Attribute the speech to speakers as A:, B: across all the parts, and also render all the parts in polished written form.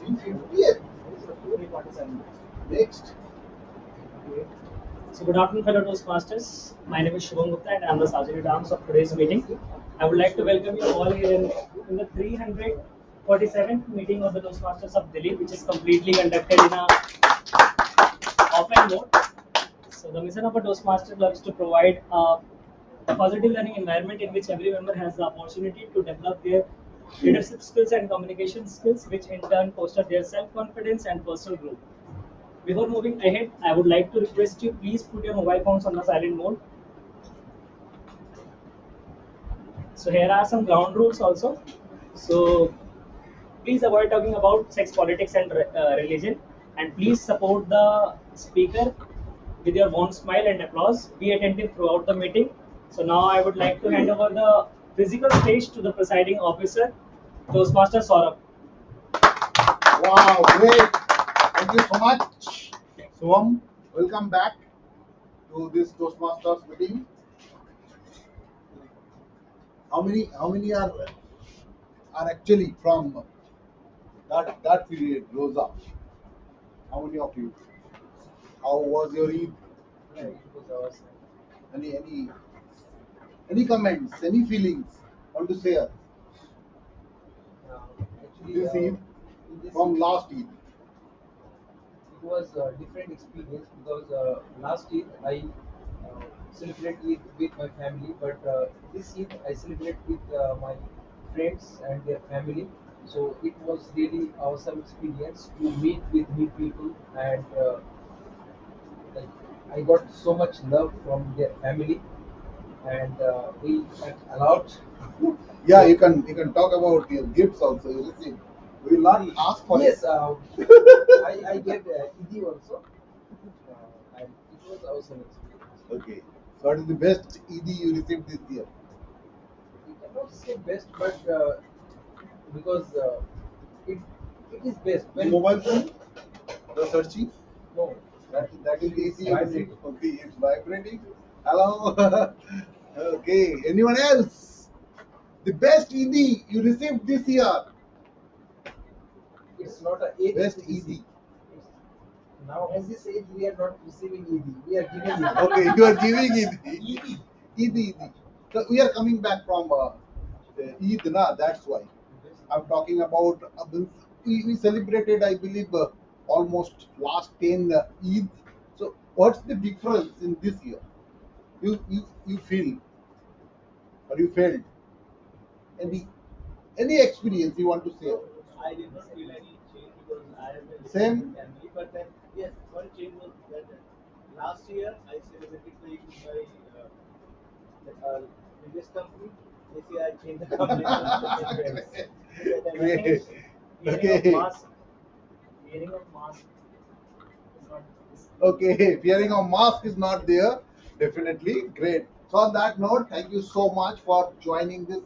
A: 350th. Next.
B: So good afternoon, fellow Toastmasters. My name is Shubham Gupta and I am the Sergeant at Arms of today's meeting. I would like to welcome you all here in the 347th meeting of the Toastmasters of Delhi, which is completely conducted in a offline mode. So the mission of a Toastmaster Club is to provide a positive learning environment in which every member has the opportunity to develop their leadership skills and communication skills, which in turn foster their self-confidence and personal growth. Before moving ahead, I would like to request you please put your mobile phones on the silent mode. So here are some ground rules also. So please avoid talking about sex, politics, and religion, and please support the speaker with your warm smile and applause. Be attentive throughout the meeting. So now I would like to hand over the physical stage to the presiding officer, Toastmaster Saurabh.
A: Wow, great. Thank you so much. Swam, welcome back to this Toastmasters meeting. How many are actually from that period, Rosa? How many of you? How was your Eid?
B: Yeah, it was awesome.
A: Any comments, any feelings want to share?
B: Actually,
A: This Eid
B: this
A: from last Eid.
B: it was a different experience because last Eid I celebrate Eid with my family, but this Eid I celebrate with my friends and their family. So it was really awesome experience to meet with new people and like I got so much love from their family and we ate a lot.
A: Yeah, you can talk about your gifts also. You receive. We will not ask for
B: Yes,
A: it.
B: I gave Eid also, and it was awesome experience.
A: Okay. So what is the best ED you received this year?
B: You cannot say best, but because it it is best
A: The
B: when
A: mobile phone? The searching?
B: no
A: That is the
B: it's
A: ED you received.
B: vibrating.
A: Okay, it's vibrating. Hello. Okay. Anyone else? The best ED you received this year?
B: It's not a age
A: Best
B: to
A: ED.
B: receive. It's, now at this age we are not receiving ED. We are giving it.
A: Okay, you are giving it. ED. So we are coming back from Eid, na? That's why. I'm talking about we celebrated, I believe, almost last 10 Eid. So, what's the difference in this year? You feel or you felt any experience you want to share?
B: I did not feel any change because I have been
A: Same.
B: with family. But then, yes, one change was that last year I celebrated the Eid with my previous company. This year I changed the company to my friends. But then I think wearing of
A: Okay.
B: mask, wearing of mask is not this.
A: Okay, fearing of mask is not there. Definitely great. So on that note, thank you so much for joining this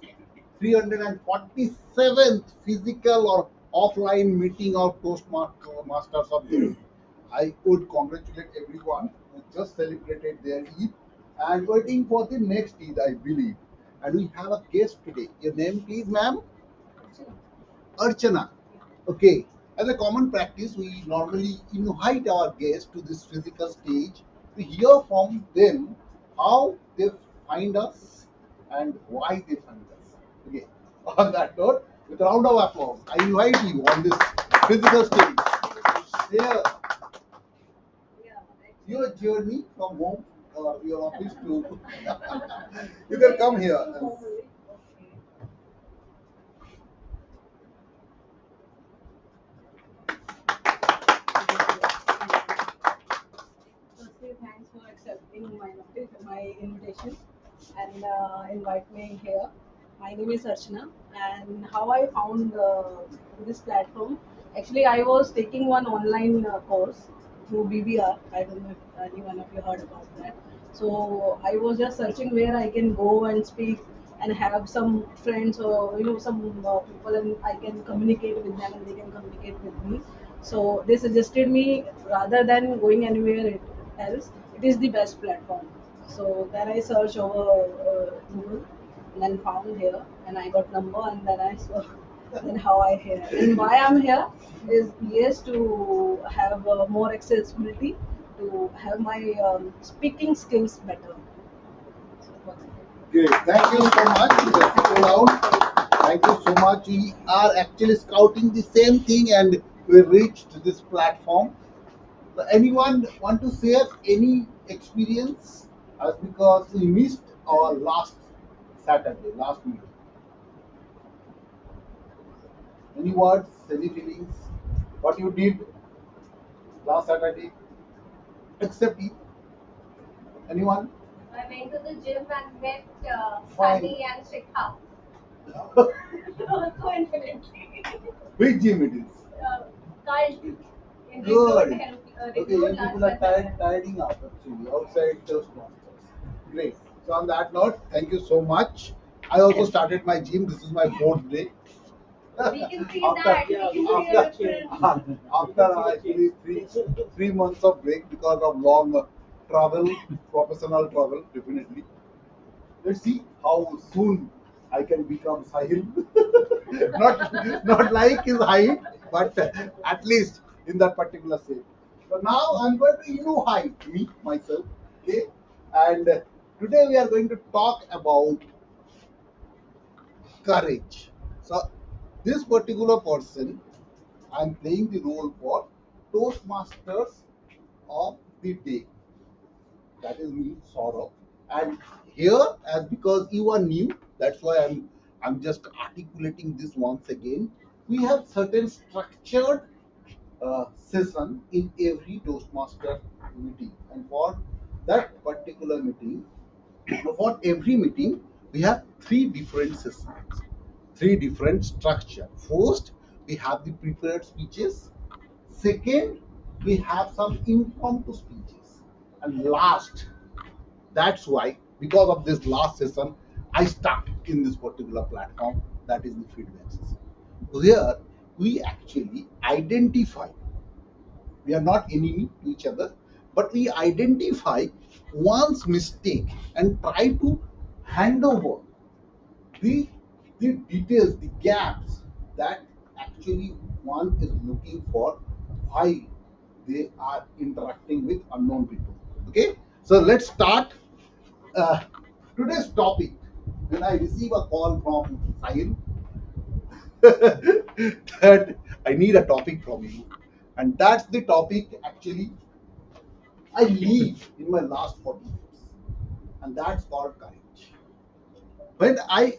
A: 347th physical or offline meeting of Toastmasters of the Day. I would congratulate everyone who just celebrated their Eid and waiting for the next Eid, I believe. And we have a guest today. Your name, please, ma'am? Archana. Okay. As a common practice, we normally invite our guests to this physical stage to hear from them how they find us and why they find us. Okay. On that note, with a round of applause, I invite you on this physical stage. Share your journey from home or your office to. You can come here.
C: Firstly, thanks for accepting my invitation and invite me here. My name is Archana, and how I found this platform. Actually, I was taking one online course through BBR. I don't know if anyone of you heard about that. So I was just searching where I can go and speak and have some friends or some people, and I can communicate with them and they can communicate with me. So they suggested me rather than going anywhere else, it is the best platform. So then I searched over Google and then found here and I got number and then I saw then how I here and why I'm here is yes to have more accessibility, to have my speaking skills better.
A: Great. Thank you so much. Let's go down. Thank you so much. We are actually scouting the same thing and we reached this platform. So anyone want to share any experience? Because we missed our last Saturday, last meeting. Any words, any feelings? What you did last Saturday? Except you. Anyone?
D: I went to the gym and met
A: Fine.
D: Sunny and Shikha. Coincidentally.
A: Which gym it is?
D: Cult in
A: Good.
D: Ring
A: Okay,
D: Road,
A: you
D: Last
A: people are
D: Bazaar.
A: tidying up actually outside Toastmasters. Great. So on that note, thank you so much. I also started my gym. This is my fourth day.
D: We can see
A: after,
D: that. We can see a difference.
A: after actually three months of break because of long travel, professional travel, definitely. Let's see how soon I can become Sahil. Not like his height, but at least in that particular shape. So now I'm going to height me myself. Okay, and today we are going to talk about courage. So this particular person, I'm playing the role for Toastmasters of the day. That is me, Saurabh. And here, as because you are new, that's why I'm just articulating this once again. We have certain structured session in every Toastmaster meeting, and for that particular meeting, for every meeting, we have three different sessions, three different structure. First, we have the prepared speeches. Second, we have some impromptu speeches. And last, that's why, because of this last session, I stuck in this particular platform, that is the feedback session. Here, we actually identify, we are not enemy to each other, but we identify one's mistake and try to hand over the, the details, the gaps that actually one is looking for while they are interacting with unknown people. Okay, so let's start uh, today's topic. When I receive a call from Sahil that I need a topic from you, and that's the topic actually I leave in my last 40 years, and that's called courage. When I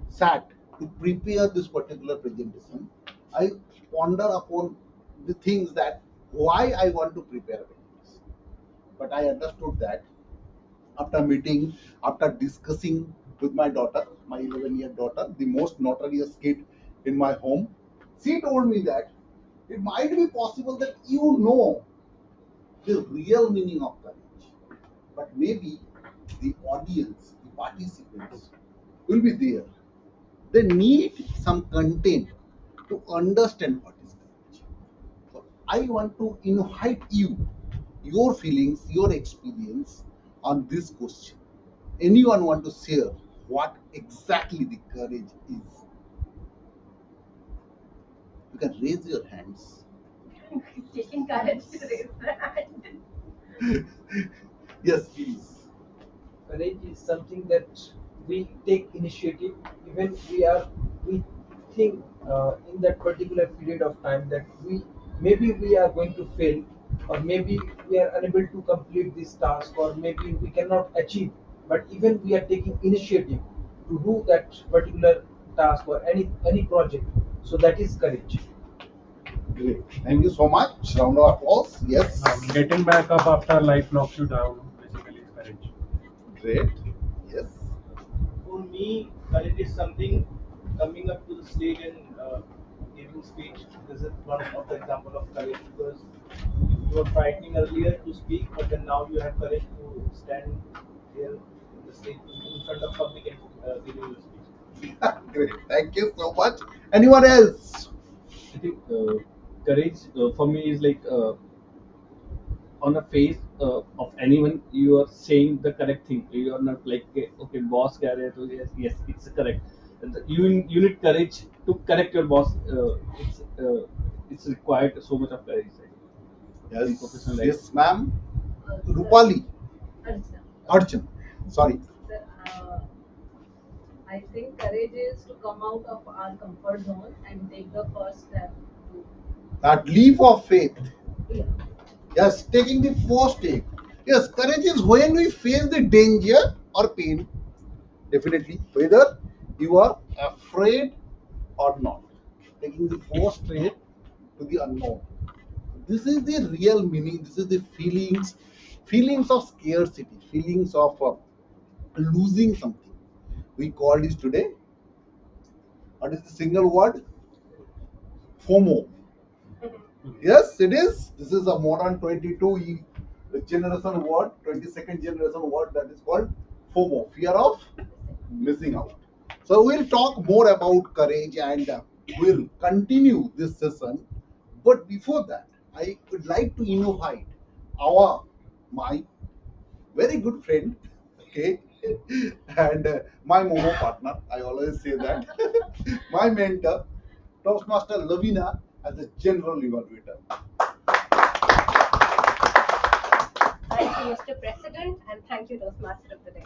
A: sat to prepare this particular presentation, I ponder upon the things that why I want to prepare a presentation. But I understood that after meeting, after discussing with my daughter, my 11-year daughter, the most notorious kid in my home, she told me that it might be possible that you know the real meaning of courage, but maybe the audience, the participants will be there. They need some content to understand what is courage. So I want to invite you, your feelings, your experience on this question. Anyone want to share what exactly the courage is? You can raise your hands.
D: Taking courage to raise the hand.
A: Yes, please.
E: Courage is something that we take initiative even we think in that particular period of time that we are going to fail, or maybe we are unable to complete this task, or maybe we cannot achieve, but even we are taking initiative to do that particular task or any project, so that is courage.
A: Great. Thank you so much. Round of applause. Yes.
F: Getting back up after life knocks you down basically is courage.
A: Great. Yes.
G: For me, courage is something coming up to the stage and giving speech. This is one of the example of courage, because you were frightening earlier to speak, but then now you have courage to stand here in the stage in front of public and giving your speech.
A: Great. Thank you so much. Anyone else?
H: I think courage for me is like on the face of anyone, you are saying the correct thing. You are not like okay, boss कह रहे हैं तो yes, yes, it's correct. You need courage to correct your boss. It's required so much of courage, right? In
A: Yes,
H: professional life.
A: yes, ma'am.
C: Sir,
A: Rupali,
C: Archana.
A: Arjun. Sorry.
C: Sir, I think courage is to come out of our comfort zone and take the first step.
A: That leap of faith.
C: Yeah.
A: Yes, taking the first step. Yes, courage is when we face the danger or pain. Definitely, whether you are afraid or not. Taking the first step to the unknown. This is the real meaning. This is the feelings of scarcity, feelings of losing something. We call this today. What is the single word? FOMO. Yes, it is. This is a modern 22 generation word, 22nd generation word that is called FOMO, fear of missing out. So we'll talk more about courage and we'll continue this session. But before that, I would like to invite my very good friend, okay, and my Momo partner. I always say that my mentor, Toastmaster Lavina, as a general evaluator.
D: Thank you, Mr. President, and thank you, Toastmaster of the Day.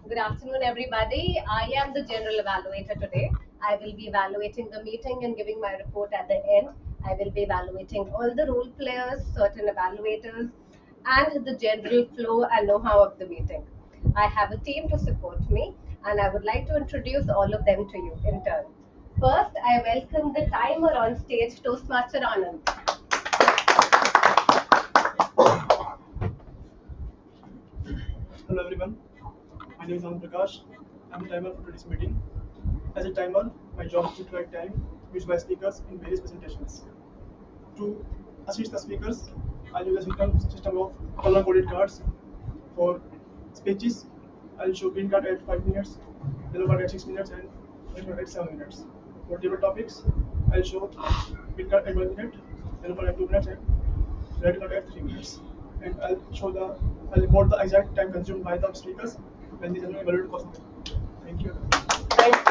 D: Good afternoon, everybody. I am the general evaluator today. I will be evaluating the meeting and giving my report at the end. I will be evaluating all the role players, certain evaluators, and the general flow and know-how of the meeting. I have a team to support me, and I would like to introduce all of them to you in turn. First, I welcome the timer on stage, Toastmaster Anand.
I: Hello everyone, my name is Anand Prakash. I'm the timer for today's meeting. As a timer, my job is to track time used by speakers in various presentations. To assist the speakers, I'll use a system of color-coded cards. For speeches, I'll show green card at 5 minutes, yellow card at 6 minutes, and red card at 7 minutes. For table topics, I'll show green card at 1 minute, yellow card at 2 minutes, and red card at 3 minutes. And I'll report the exact time consumed by the speakers when the general evaluator calls me. Thank you.
D: Thank you.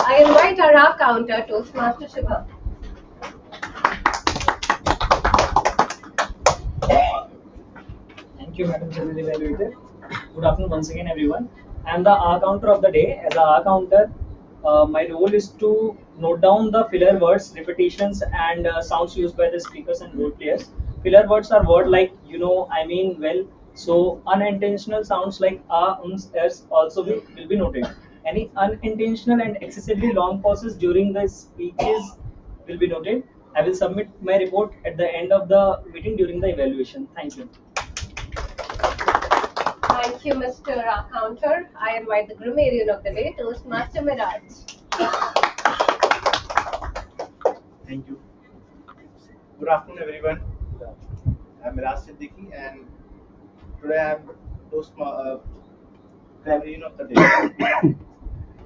D: I invite our counter, Toastmaster Shubham.
B: Thank you, Madam General Evaluator. Good afternoon once again, everyone. I am the R counter of the day. As a R counter, my role is to note down the filler words, repetitions, and sounds used by the speakers and role players. Filler words are words like you know, I mean, well. So unintentional sounds like ums, ers also will be noted. Any unintentional and excessively long pauses during the speeches will be noted. I will submit my report at the end of the meeting during the evaluation. Thank you.
D: Thank you, Mr. Counter. I invite the grammarian of the day, Toastmaster Miraj.
G: Thank you. Good afternoon, everyone. I'm Miraj Siddiqui, and today I'm grammarian of the day.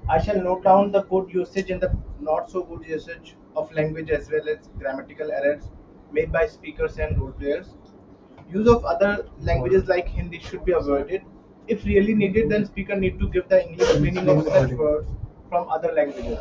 G: I shall note down the good usage and the not so good usage of language as well as grammatical errors made by speakers and role players. Use of other languages like Hindi should be avoided. If really needed, then speaker need to give the English meaning of such words from other languages.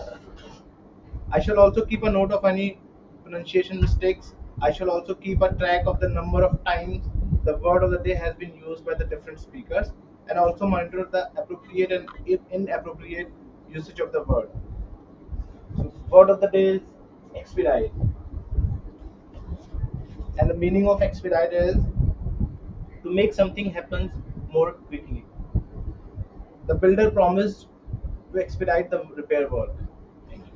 G: I shall also keep a note of any pronunciation mistakes. I shall also keep a track of the number of times the word of the day has been used by the different speakers and also monitor the appropriate and inappropriate usage of the word. So, word of the day is expedite. And the meaning of expedite is to make something happen more quickly. The builder promised to expedite the repair work. Thank you.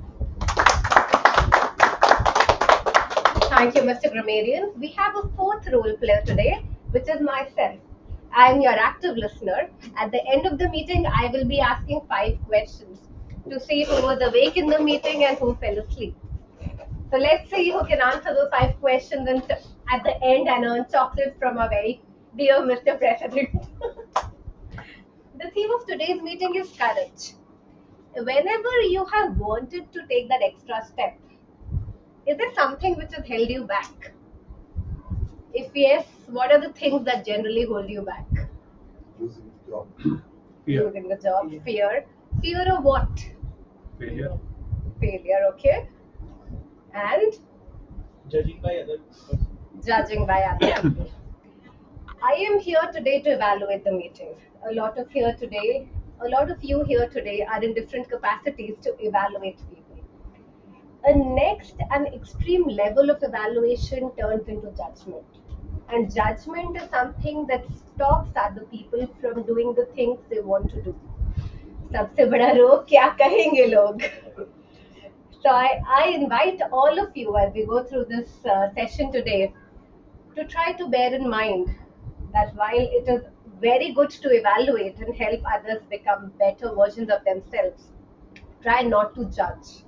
D: Thank you, Mr. Grammarian. We have a fourth role player today, which is myself. I am your active listener. At the end of the meeting, I will be asking 5 questions to see who was awake in the meeting and who fell asleep. So let's see who can answer those 5 questions and at the end and earn chocolates from our very dear Mr. President. The theme of today's meeting is courage. Whenever you have wanted to take that extra step, is there something which has held you back? If yes, what are the things that generally hold you back?
A: Losing the job.
F: Fear.
D: Losing the job, fear. Fear of what?
F: Failure.
D: Failure, okay. And
G: Judging by other person.
D: judging by others. I am here today to evaluate the meeting. A lot of you here today are in different capacities to evaluate people. A next and extreme level of evaluation turns into judgment. And judgment is something that stops other people from doing the things they want to do. सबसे बड़ा रोग क्या कहेंगे लोग? So I invite all of you as we go through this session today to try to bear in mind that while it is very good to evaluate and help others become better versions of themselves, try not to judge.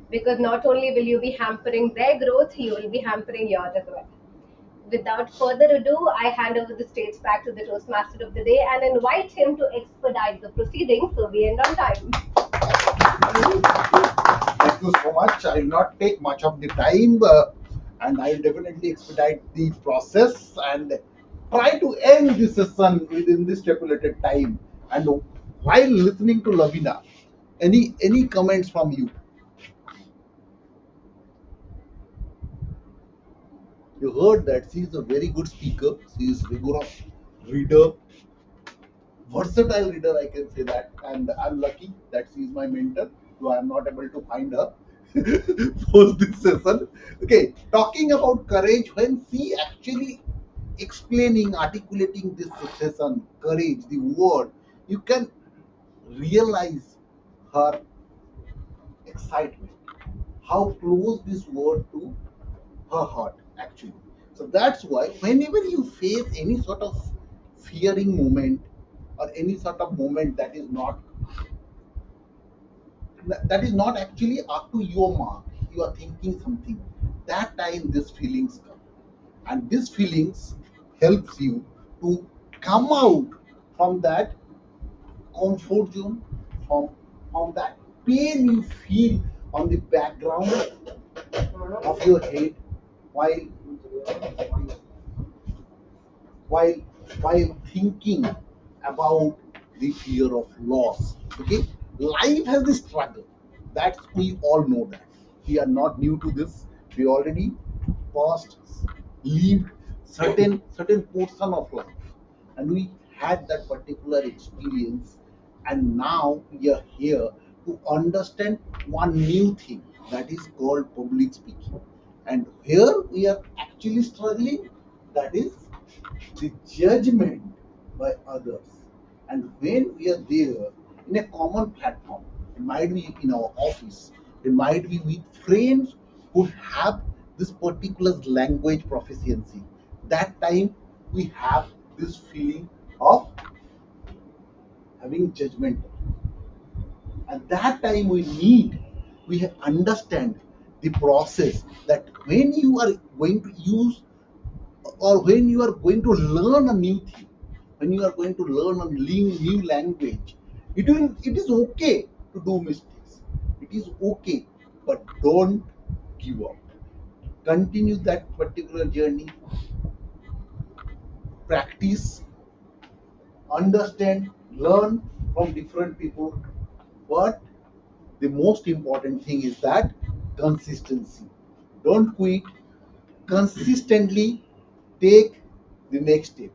D: Because not only will you be hampering their growth, you will be hampering yours as well. Without further ado, I hand over the stage back to the Toastmaster of the day and invite him to expedite the proceedings so we end on time.
A: Thank you so much. I will not take much of the time and I will definitely expedite the process and try to end this session within the stipulated time. And while listening to Lavina, any comments from you? You heard that she is a very good speaker. She is rigorous reader, versatile reader, I can say that. And I'm lucky that she is my mentor, so I'm not able to find her post this session. Okay, talking about courage, when she actually explaining, articulating this session, courage, the word, you can realize her excitement, how close this word to her heart actually. So that's why whenever you face any sort of fearing moment or any sort of moment that is not actually up to your mark, you are thinking something, that time these feelings come, and these feelings helps you to come out from that comfort zone, from that pain you feel on the background of your head while while while thinking about the fear of loss. Okay, life has this struggle. That we all know that. We are not new to this. We already passed, lived certain portion of life, and we had that particular experience, and now we are here to understand one new thing that is called public speaking. And here we are actually struggling, that is the judgment by others. And when we are there in a common platform, it might be in our office, it might be with friends who have this particular language proficiency, that time we have this feeling of having judgment. At that time we understand the process, that when you are going to use or when you are going to learn a new thing, when you are going to learn a new language, it is okay to do mistakes. It is okay, but don't give up. Continue that particular journey. Practice, understand, learn from different people. But the most important thing is that consistency. Don't quit. Consistently take the next step,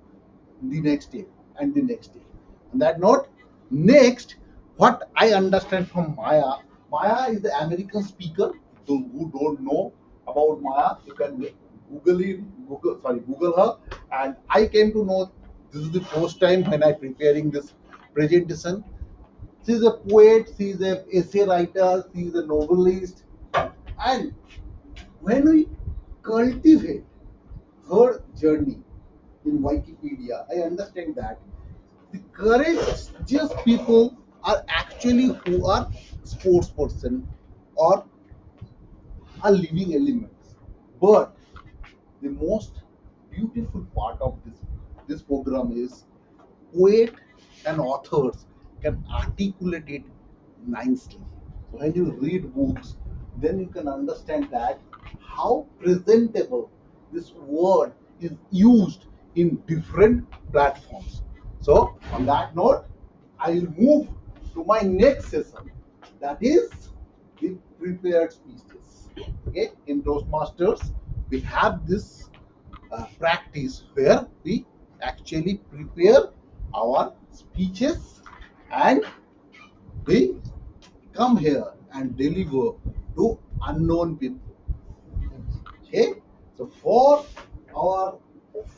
A: the next step, and the next step. On that note, next, what I understand from Maya, Maya is the American speaker. Who don't know about Maya, you can Google her. And I came to know this is the first time when I preparing this presentation. She is a poet, she is an essay writer, she is a novelist, and when we cultivate her journey in Wikipedia, I understand that the courageous people are actually who are sports person or are living elements. But the most beautiful part of this program is poet and authors can articulate it nicely. So when you read books, then you can understand that how presentable this word is used in different platforms. So on that note, I will move to my next session, that is the prepared speeches. Okay, in Toastmasters, we have this practice where we actually prepare our speeches and we come here and deliver to unknown people. Okay, so for our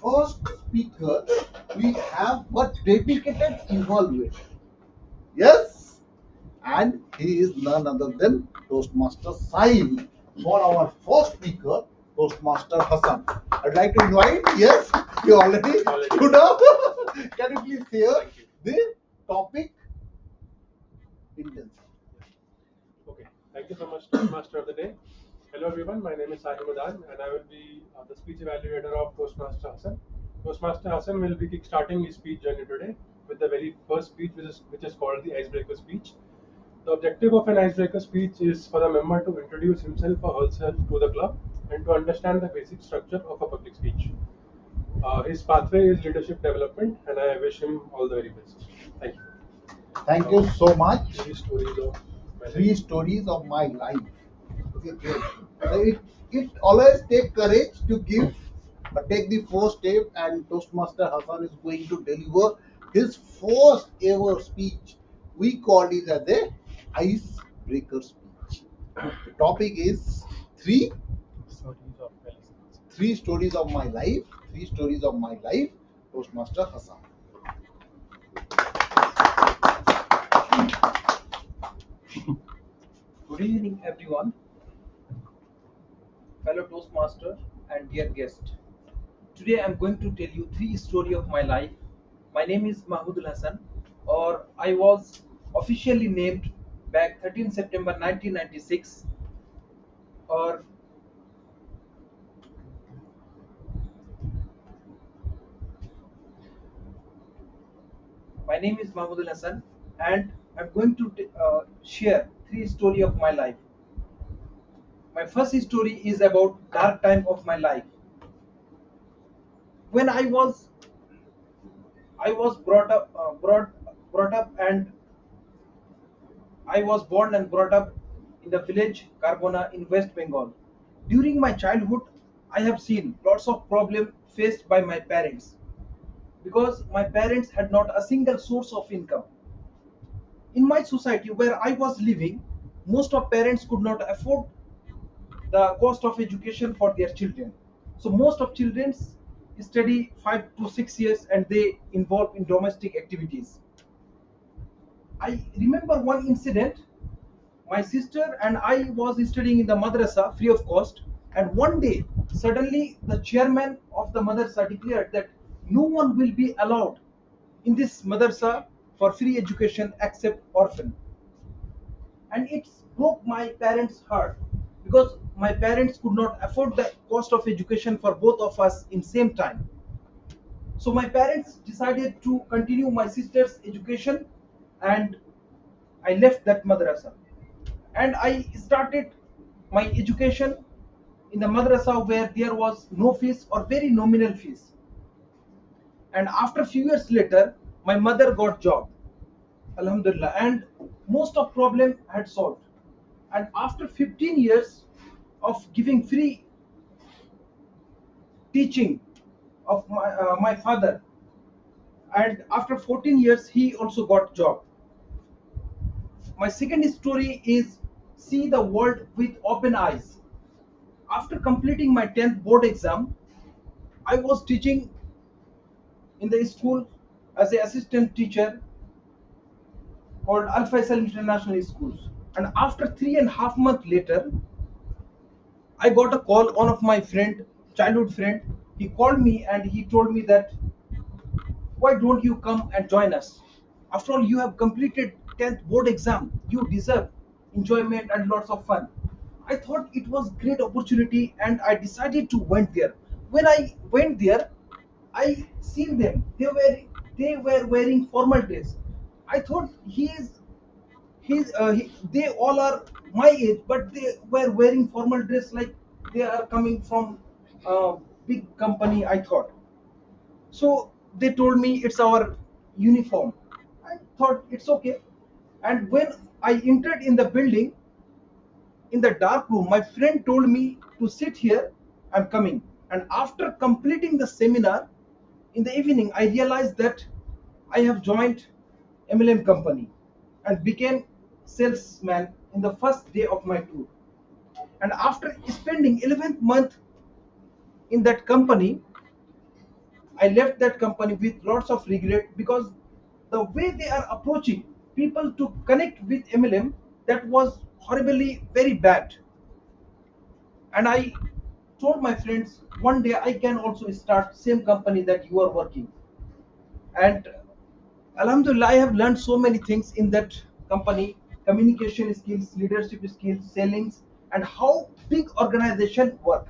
A: first speaker, we have a dedicated evaluator. Yes, and he is none other than Toastmaster Saim. For our first speaker, Toastmaster Hassan. I'd like to invite, yes, you already stood up. Can you please share the topic intention?
F: Okay, thank you so much, Toastmaster of the Day. Hello everyone, my name is Sahim Madan and I will be the speech evaluator of Toastmaster Hassan. Toastmaster Hassan will be kickstarting his speech journey today with the very first speech, which is called the icebreaker speech. The objective of an icebreaker speech is for the member to introduce himself or herself to the club and to understand the basic structure of a public speech. His pathway is leadership development, and I wish him all the very best. Thank you.
A: Thank you so much.
F: Three stories of my life.
A: Three stories of my life. Okay, great. So it always take courage to give, take the first step, and Toastmaster Hassan is going to deliver his first ever speech. We call it as a icebreaker speech. The topic is
F: Stories of my life.
A: three stories of my life. Three stories of my life. Toastmaster Hassan.
E: Good evening, everyone, fellow Toastmaster and dear guest. Today I'm going to tell you three stories of my life. My name is Mahmudul Hassan, or I was officially named back 13 September 1996, or my name is Mahmudul Hassan, and I'm going to share three stories of my life. My first story is about dark time of my life. When I was brought up, and I was born and brought up in the village Karbona in West Bengal. During my childhood, I have seen lots of problems faced by my parents because my parents had not a single source of income. In my society where I was living, most of parents could not afford the cost of education for their children. So most of children study 5 to 6 years and they involve in domestic activities. I remember one incident. My sister and I was studying in the madrasa free of cost, and one day suddenly the chairman of the madrasa declared that no one will be allowed in this madrasa for free education except orphan. And it broke my parents' heart because my parents could not afford the cost of education for both of us in same time. So my parents decided to continue my sister's education, and I left that madrasa and I started my education in the madrasa where there was no fees or very nominal fees. And after few years later, my mother got job, Alhamdulillah, and most of problem had solved. And after 15 years of giving free teaching of my father, and after 14 years he also got job. My second story is see the world with open eyes. After completing my 10th board exam, I was teaching in the school as an assistant teacher called Al Faisal International Schools. And after 3.5 months later, I got a call. One of my friend, childhood friend, he called me and he told me that why don't you come and join us? After all, you have completed 10th board exam. You deserve enjoyment and lots of fun. I thought it was great opportunity and I decided to went there. When I went there, I seen them. They were wearing formal dress. I thought they all are my age, but they were wearing formal dress like they are coming from a big company. I thought so. They told me it's our uniform. I thought it's okay. And when I entered in the building, in the dark room, my friend told me to sit here, I'm coming. And after completing the seminar in the evening, I realized that I have joined MLM company and became salesman in the first day of my tour. And after spending 11th month in that company, I left that company with lots of regret, because the way they are approaching people to connect with MLM, that was horribly very bad. And I told my friends, one day I can also start same company that you are working. And Alhamdulillah, I have learned so many things in that company: communication skills, leadership skills, sellings, and how big organization work.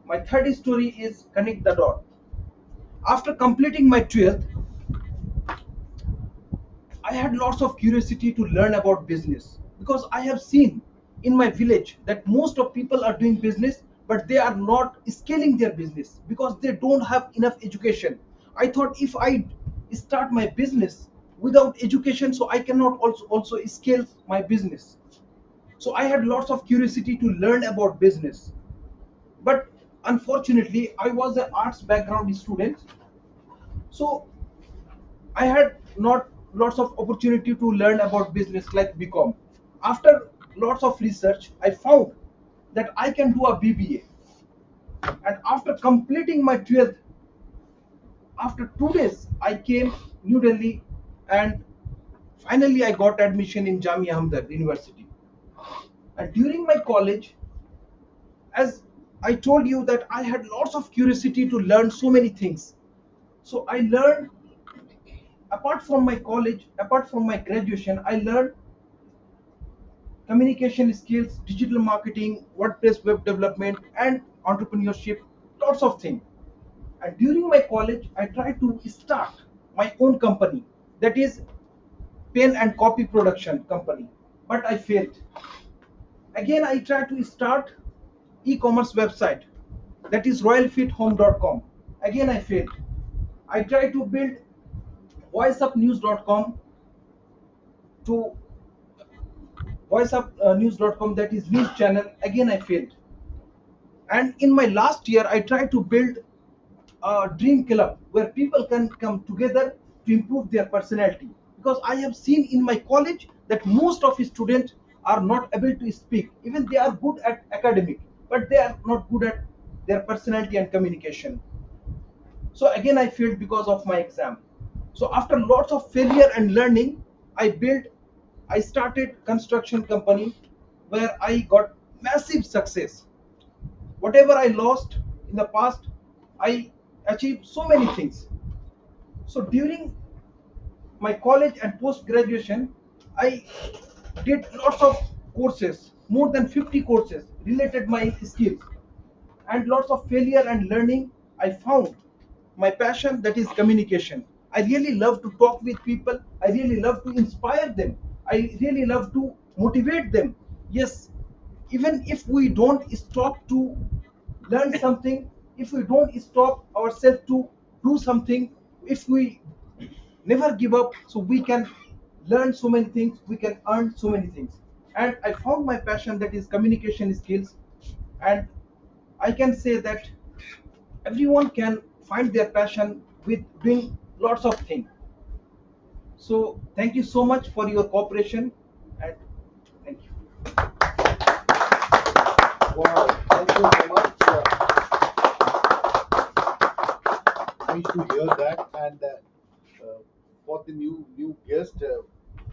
E: My third story is connect the dot. After completing my 12th, I had lots of curiosity to learn about business, because I have seen in my village that most of people are doing business, but they are not scaling their business because they don't have enough education. I thought, if I start my business without education, so I cannot also scale my business. So I had lots of curiosity to learn about business. But unfortunately, I was an arts background student, so I had not lots of opportunity to learn about business like BCom. After lots of research, I found that I can do a BBA. And after completing my 12th, after 2 days, I came New Delhi, and finally I got admission in Jamia Hamdard University. And during my college, as I told you, that I had lots of curiosity to learn so many things. So I learned, apart from my college, apart from my graduation, I learned communication skills, digital marketing, WordPress web development, and entrepreneurship, lots of things. And during my college, I tried to start my own company, that is pen and copy production company, but I failed. Again, I tried to start e-commerce website, that is royalfithome.com. Again, I failed. I tried to build voiceupnews.com to voiceupnews.com, that is news channel. Again, I failed. And in my last year, I tried to build a dream club where people can come together to improve their personality, because I have seen in my college that most of students are not able to speak. Even they are good at academic, but they are not good at their personality and communication. So again, I failed because of my exam. So after lots of failure and learning, I started construction company, where I got massive success. Whatever I lost in the past, I achieved so many things. So during my college and post graduation, I did lots of courses, more than 50 courses related my skills. And lots of failure and learning, I found my passion, that is communication. I really love to talk with people. I really love to inspire them. I really love to motivate them. Yes, even if we don't stop to learn something, if we don't stop ourselves to do something, if we never give up, so we can learn so many things, we can earn so many things. And I found my passion, that is communication skills. And I can say that everyone can find their passion with doing lots of things. So thank you so much for your cooperation, and thank you.
A: Wow, thank you very much. Nice to hear that. And for the new guest,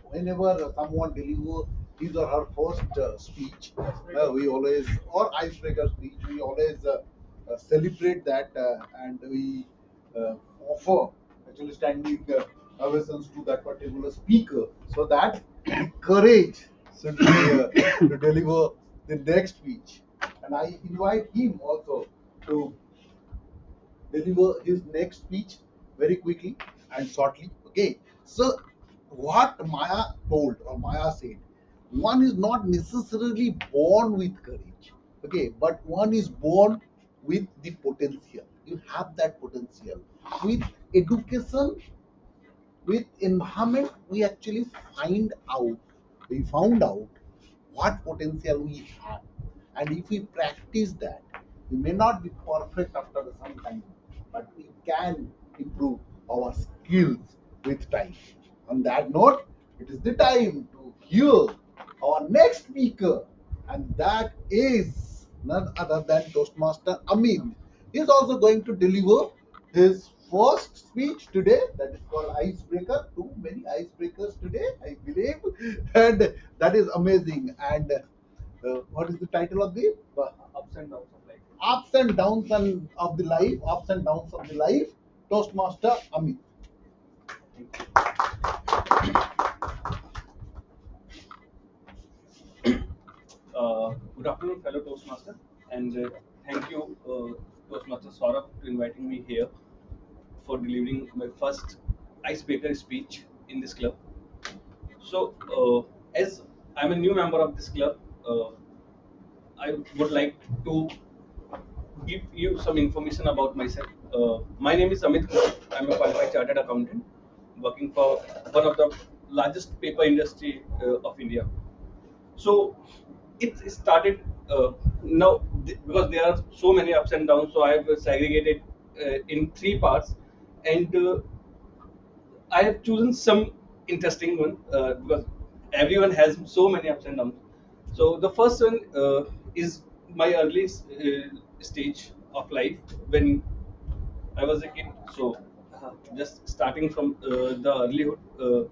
A: whenever someone delivers his or her first speech, we always, or icebreaker speech, we always celebrate that, and we offer actually standing ovations to that particular speaker, so that courage should be to deliver the next speech. And I invite him also to deliver his next speech very quickly and shortly. Okay. So, what Maya told or Maya said, one is not necessarily born with courage. Okay, but one is born with the potential. You have that potential. With education, with environment we actually found out what potential we have. And if we practice that, we may not be perfect after some time, but we can improve our skills with time. On that note, it is the time to hear our next speaker, and that is none other than Toastmaster Amit. He is also going to deliver his first speech today, that is called Icebreaker. Too many icebreakers today, I believe, and that is amazing. And what is the title of the
H: Ups and downs of life.
A: ups and downs of the life, ups and downs of the life? Toastmaster Amit.
H: Good afternoon, fellow Toastmaster, and thank you, Toastmaster Saurabh, to inviting me here for delivering my first icebreaker speech in this club. So, as I'm a new member of this club, I would like to give you some information about myself. My name is Amit Kumar. I'm a qualified chartered accountant working for one of the largest paper industry of India. So it started now because there are so many ups and downs. So I have segregated in three parts, and I have chosen some interesting one because everyone has so many ups and downs. So the first one is my early stage of life when I was a kid. So just starting from the earlyhood.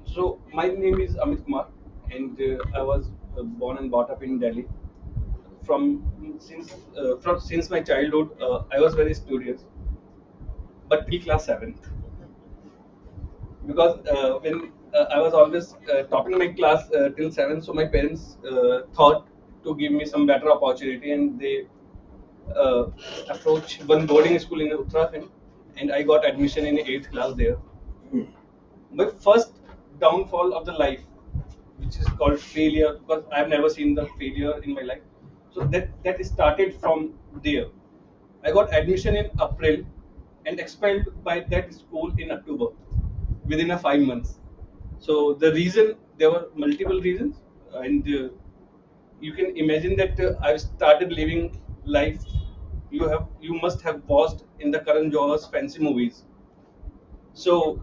H: So my name is Amit Kumar, and I was born and brought up in Delhi. From since my childhood, I was very studious, but till class seventh, because when I was always topping my class till seventh, so my parents thought to give me some better opportunity, and they uh, approached one boarding school in Uttarakhand, and I got admission in eighth class there. My first downfall of the life, which is called failure, because I've never seen the failure in my life. So that started from there. I got admission in April and expelled by that school in October within a 5 months. So the reason, there were multiple reasons, and you can imagine that I started living life. You must have watched in the Karan Johar's fancy movies. So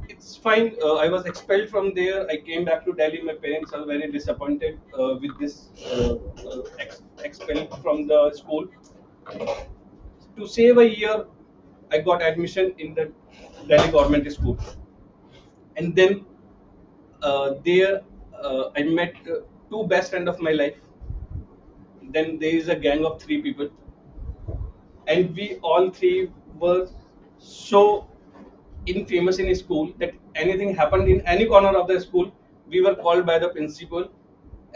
H: it's fine. I was expelled from there. I came back to Delhi. My parents are very disappointed with this expelled from the school. To save a year, I got admission in the Delhi government school, and then there I met two best friends of my life. Then there is a gang of three people, and we all three were so infamous in school that anything happened in any corner of the school, we were called by the principal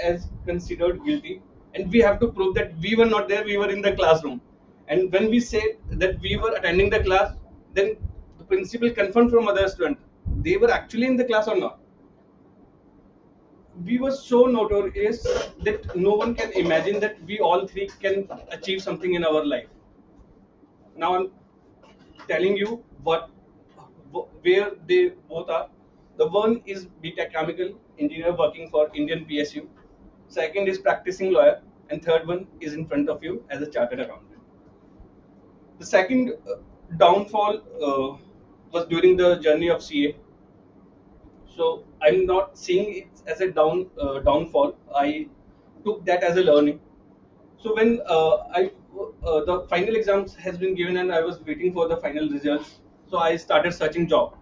H: as considered guilty, and we have to prove that we were not there, we were in the classroom. And when we said that we were attending the class, then the principal confirmed from other students they were actually in the class or not. We were so notorious that no one can imagine that we all three can achieve something in our life. Now I'm telling you where they both are. The one is BTech chemical engineer working for Indian PSU. Second is practicing lawyer, and third one is in front of you as a chartered accountant. The second downfall was during the journey of CA. So I'm not seeing it as a downfall. I took that as a learning. So when the final exams has been given and I was waiting for the final results, so I started searching job.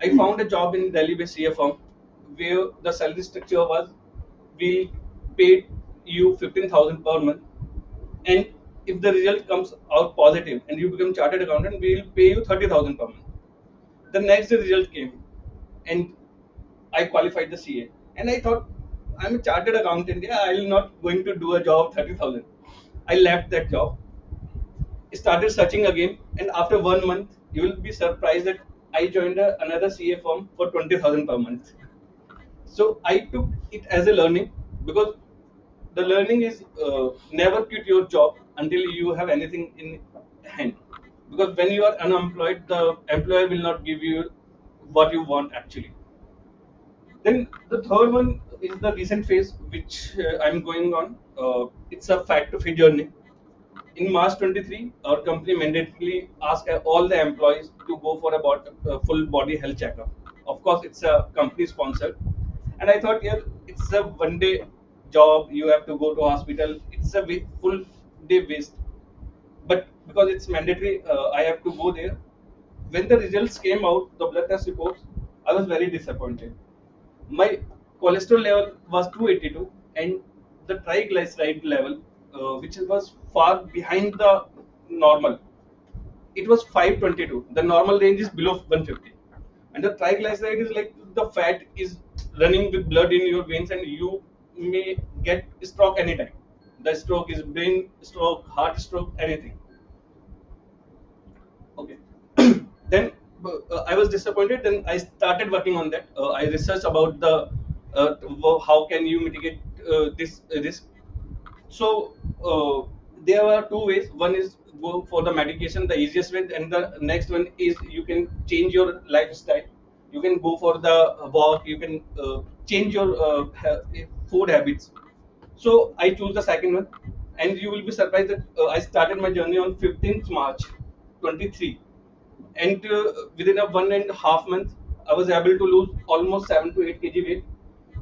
H: I found a job in Delhi-based CA firm where the salary structure was, we paid you 15,000 per month, and if the result comes out positive and you become chartered accountant, we will pay you 30,000 per month. The next day result came, and I qualified the CA, and I thought I'm a chartered accountant. Yeah, I'm not going to do a job of 30,000. I left that job, started searching again, and after 1 month, you will be surprised that I joined another CA firm for 20,000 per month. So I took it as a learning, because the learning is never quit your job until you have anything in hand. Because when you are unemployed, the employer will not give you what you want actually. Then the third one is the recent phase which I'm going on. It's a fact to fit journey. In March 23, our company mandatorily asked all the employees to go for a full body health checkup. Of course, it's a company sponsored, and I thought, yeah, it's a one day job. You have to go to hospital. It's a full day waste. But because it's mandatory, I have to go there. When the results came out, the blood test reports, I was very disappointed. My cholesterol level was 282, and the triglyceride level, which was far behind the normal, it was 522. The normal range is below 150, and the triglyceride is like the fat is running with blood in your veins, and you may get stroke anytime. The stroke is brain stroke, heart stroke, anything. Okay. Then I was disappointed. Then I started working on that. I researched about the how can you mitigate this risk. So there are two ways. One is go for the medication, the easiest way, and the next one is you can change your lifestyle. You can go for the walk. You can change your food habits. So I choose the second one, and you will be surprised that I started my journey on 15th March 23, and within a 1.5 month, I was able to lose almost 7 to 8 kg weight.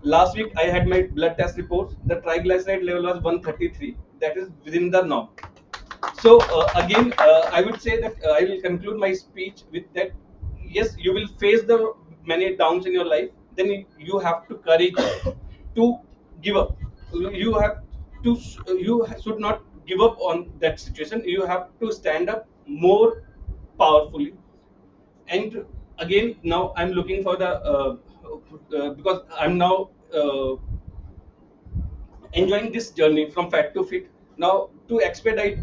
H: Last week, I had my blood test reports. The triglyceride level was 133. That is within the norm. So again, I would say that I will conclude my speech with that. Yes, you will face the many downs in your life. Then you have to courage to give up. You have to. You should not give up on that situation. You have to stand up more powerfully. And again, now I'm looking for the because I'm now enjoying this journey from fat to fit. Now, to expedite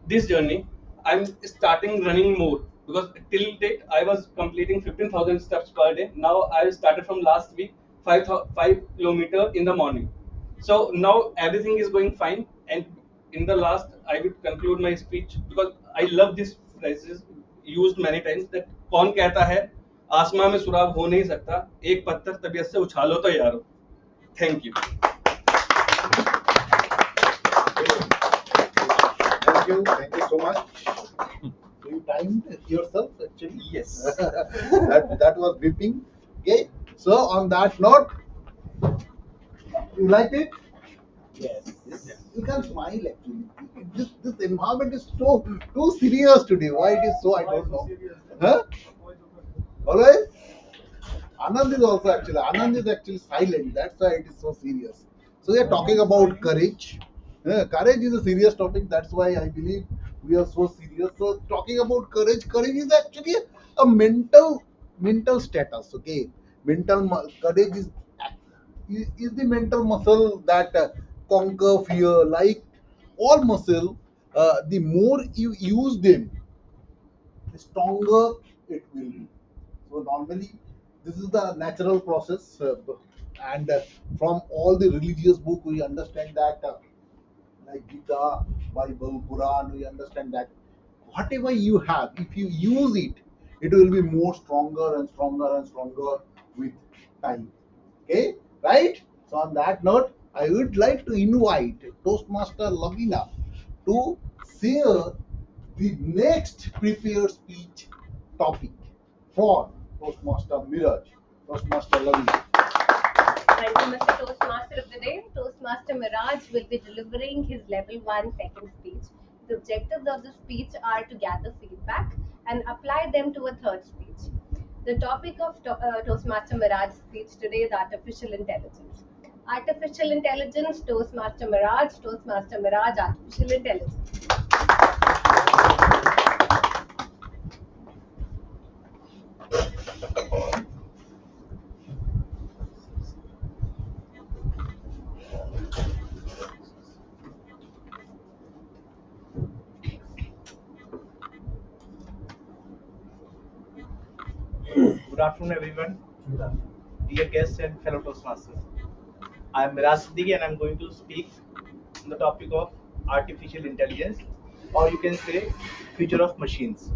H: this journey, I'm starting running more because till date I was completing 15,000 steps per day. Now I started from last week 5 kilometer in the morning. So now everything is going fine. And in the last, I will conclude my speech because I love this phrases used many times that कौन कहता है आसमां में सुराग हो नहीं सकता एक पत्थर तबीयत से उछालो तो यारो. Thank you.
A: Thank you so much. So you timed yourself actually?
G: Yes.
A: that was gripping. Okay. So on that note, you liked it?
G: Yes.
A: You can smile actually. This environment is so too serious today. Why it is so? I don't know. Huh? Always. Anand is also actually. Anand is actually silent. That's why it is so serious. So we are talking about courage. Courage is a serious topic. That's why I believe we are so serious. So talking about courage, courage is actually a mental status. Okay, courage is the mental muscle that conquer fear. Like all muscle, the more you use them, the stronger it will be. So normally, this is the natural process, and from all the religious book, we understand that, like Gita, Bible, Quran, we understand that whatever you have, if you use it, it will be more stronger and stronger and stronger with time. Okay, right? So on that note, I would like to invite Toastmaster Lavina to share the next prepared speech topic for Toastmaster Miraj. Toastmaster Lavina.
D: Thank you, Mr. Toastmaster of the day. Toastmaster Miraj will be delivering his level 1 second speech. The objectives of the speech are to gather feedback and apply them to a third speech. The topic of Toastmaster Miraj's speech today is artificial intelligence. Artificial intelligence, Toastmaster Miraj, artificial intelligence.
G: Good afternoon, everyone. Dear guests and fellow Toastmasters. I am Miraj Siddiqui and I am going to speak on the topic of artificial intelligence, or you can say future of machines.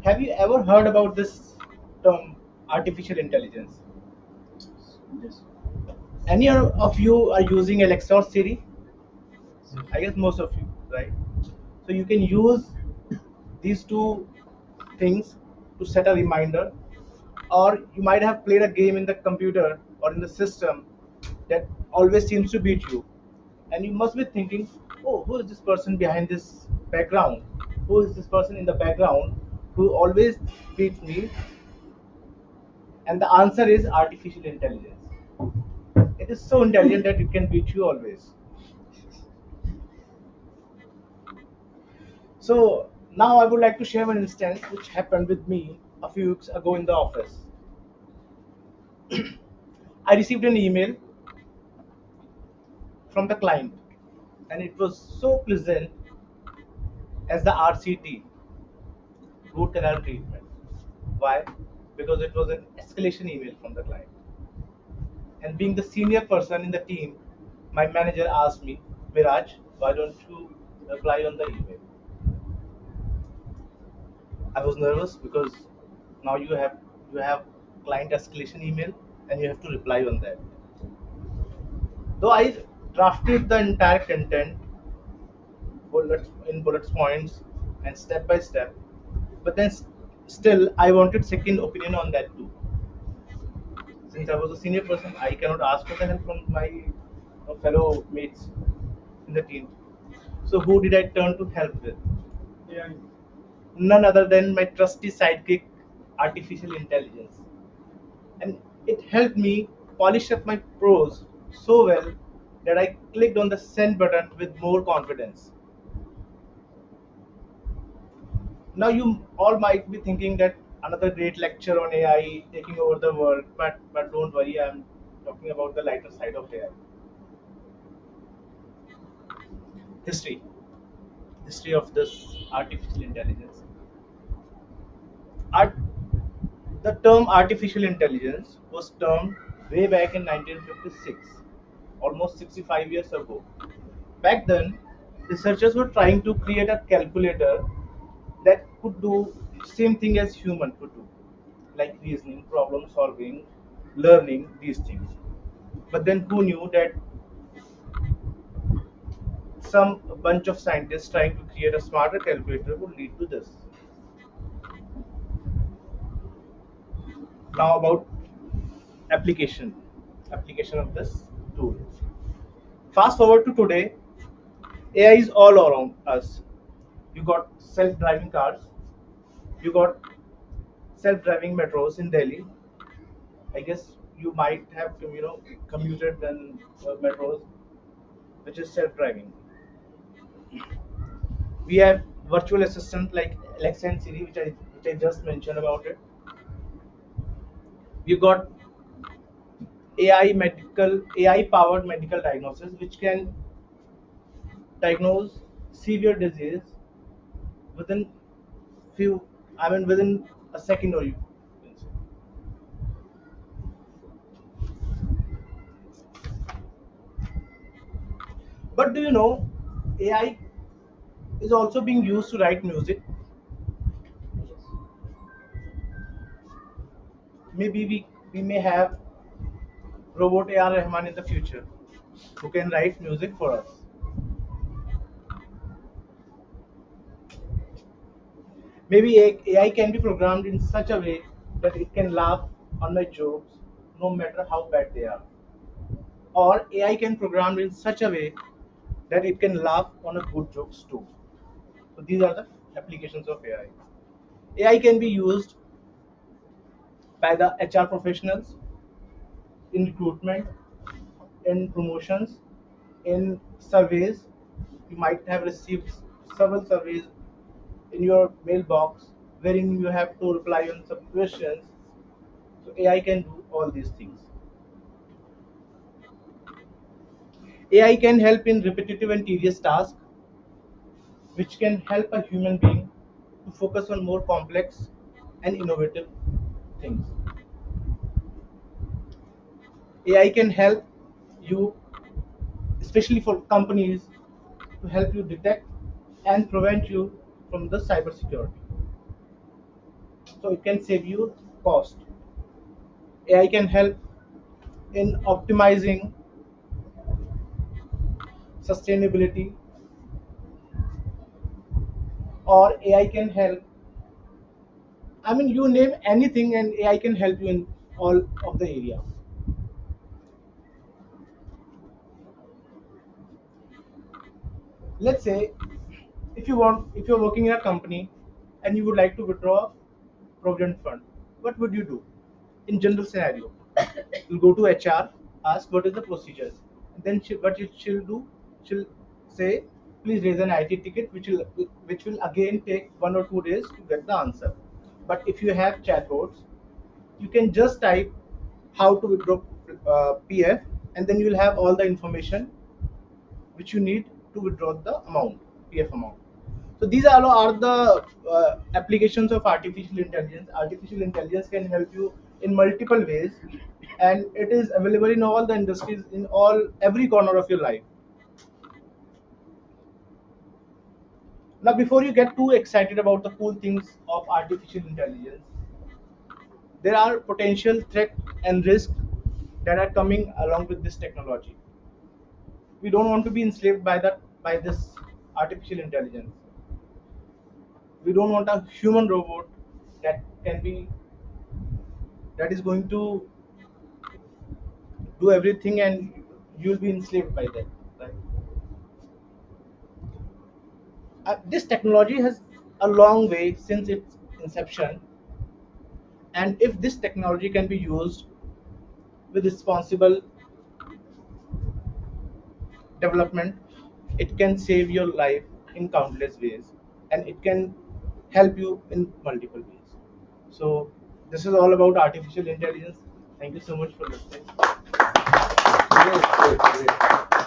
G: Have you ever heard about this term artificial intelligence. Any of you are using Alexa or Siri? I guess most of you, right? So you can use these two things to set a reminder, or you might have played a game in the computer or in the system that always seems to beat you, and you must be thinking, oh, who is this person behind this background? Who is this person in the background who always beats me? And the answer is artificial intelligence. It is so intelligent that it can beat you always. So now I would like to share an instance which happened with me a few weeks ago in the office. I received an email from the client, and it was so pleasant as the RCT, root canal treatment. Why? Because it was an escalation email from the client. And being the senior person in the team, my manager asked me, Viraj, why don't you reply on the email? I was nervous because now you have client escalation email and you have to reply on that. Though I drafted the entire content bullet points and step by step, but then still I wanted second opinion on that too. Since I was a senior person, I cannot ask for the help from my fellow mates in the team. So who did I turn to help with?
I: Yeah.
G: None other than my trusty sidekick, artificial intelligence. And it helped me polish up my prose so well that I clicked on the send button with more confidence. Now you all might be thinking that another great lecture on AI taking over the world, but don't worry, I'm talking about the lighter side of AI. History. History of this artificial intelligence. Art, the term artificial intelligence was termed way back in 1956, almost 65 years ago. Back then, researchers were trying to create a calculator that could do same thing as human could do, like reasoning, problem solving, learning, these things. But then who knew that some bunch of scientists trying to create a smarter calculator would lead to this. Now about application of this tool. Fast forward to today, AI is all around us. You got self-driving cars, you got self-driving metros in Delhi. I guess you might have commuted in metros, which is self-driving. We have virtual assistant like Alexa and Siri, which I just mentioned about it. You got AI powered medical diagnosis, which can diagnose severe disease within few, within a second or you. Can say. But do you know, AI is also being used to write music. Maybe we may have robot AR Rahman in the future who can write music for us. Maybe AI can be programmed in such a way that it can laugh on my jokes no matter how bad they are. Or AI can program in such a way that it can laugh on a good jokes too. So these are the applications of AI. AI can be used by the HR professionals in recruitment, in promotions, in surveys. You might have received several surveys in your mailbox wherein you have to reply on some questions. So AI can do all these things. AI can help in repetitive and tedious tasks, which can help a human being to focus on more complex and innovative things. AI can help you, especially for companies, to help you detect and prevent you from the cybersecurity. So it can save you cost. AI can help in optimizing sustainability, or AI can help. I mean, you name anything, and AI can help you in all of the area. Let's say if you're working in a company and you would like to withdraw provident fund, what would you do? In general scenario, you'll go to HR, ask what is the procedures, and then she'll do, she'll say, please raise an IT ticket, which will again take 1 or 2 days to get the answer. But if you have chatbots, you can just type how to withdraw PF, and then you'll have all the information which you need to withdraw the amount, PF amount. So these are the applications of artificial intelligence. Artificial intelligence can help you in multiple ways, and it is available in all the industries, in all every corner of your life. Now, before you get too excited about the cool things of artificial intelligence, there are potential threat and risk that are coming along with this technology. We don't want to be enslaved by this artificial intelligence. We don't want a human robot that can be that is going to do everything and you'll be enslaved by that, right? This technology has a long way since its inception, and if this technology can be used with responsible development, it can save your life in countless ways, and it can help you in multiple ways. So this is all about artificial intelligence. Thank you so much for listening.
A: Great, great, great.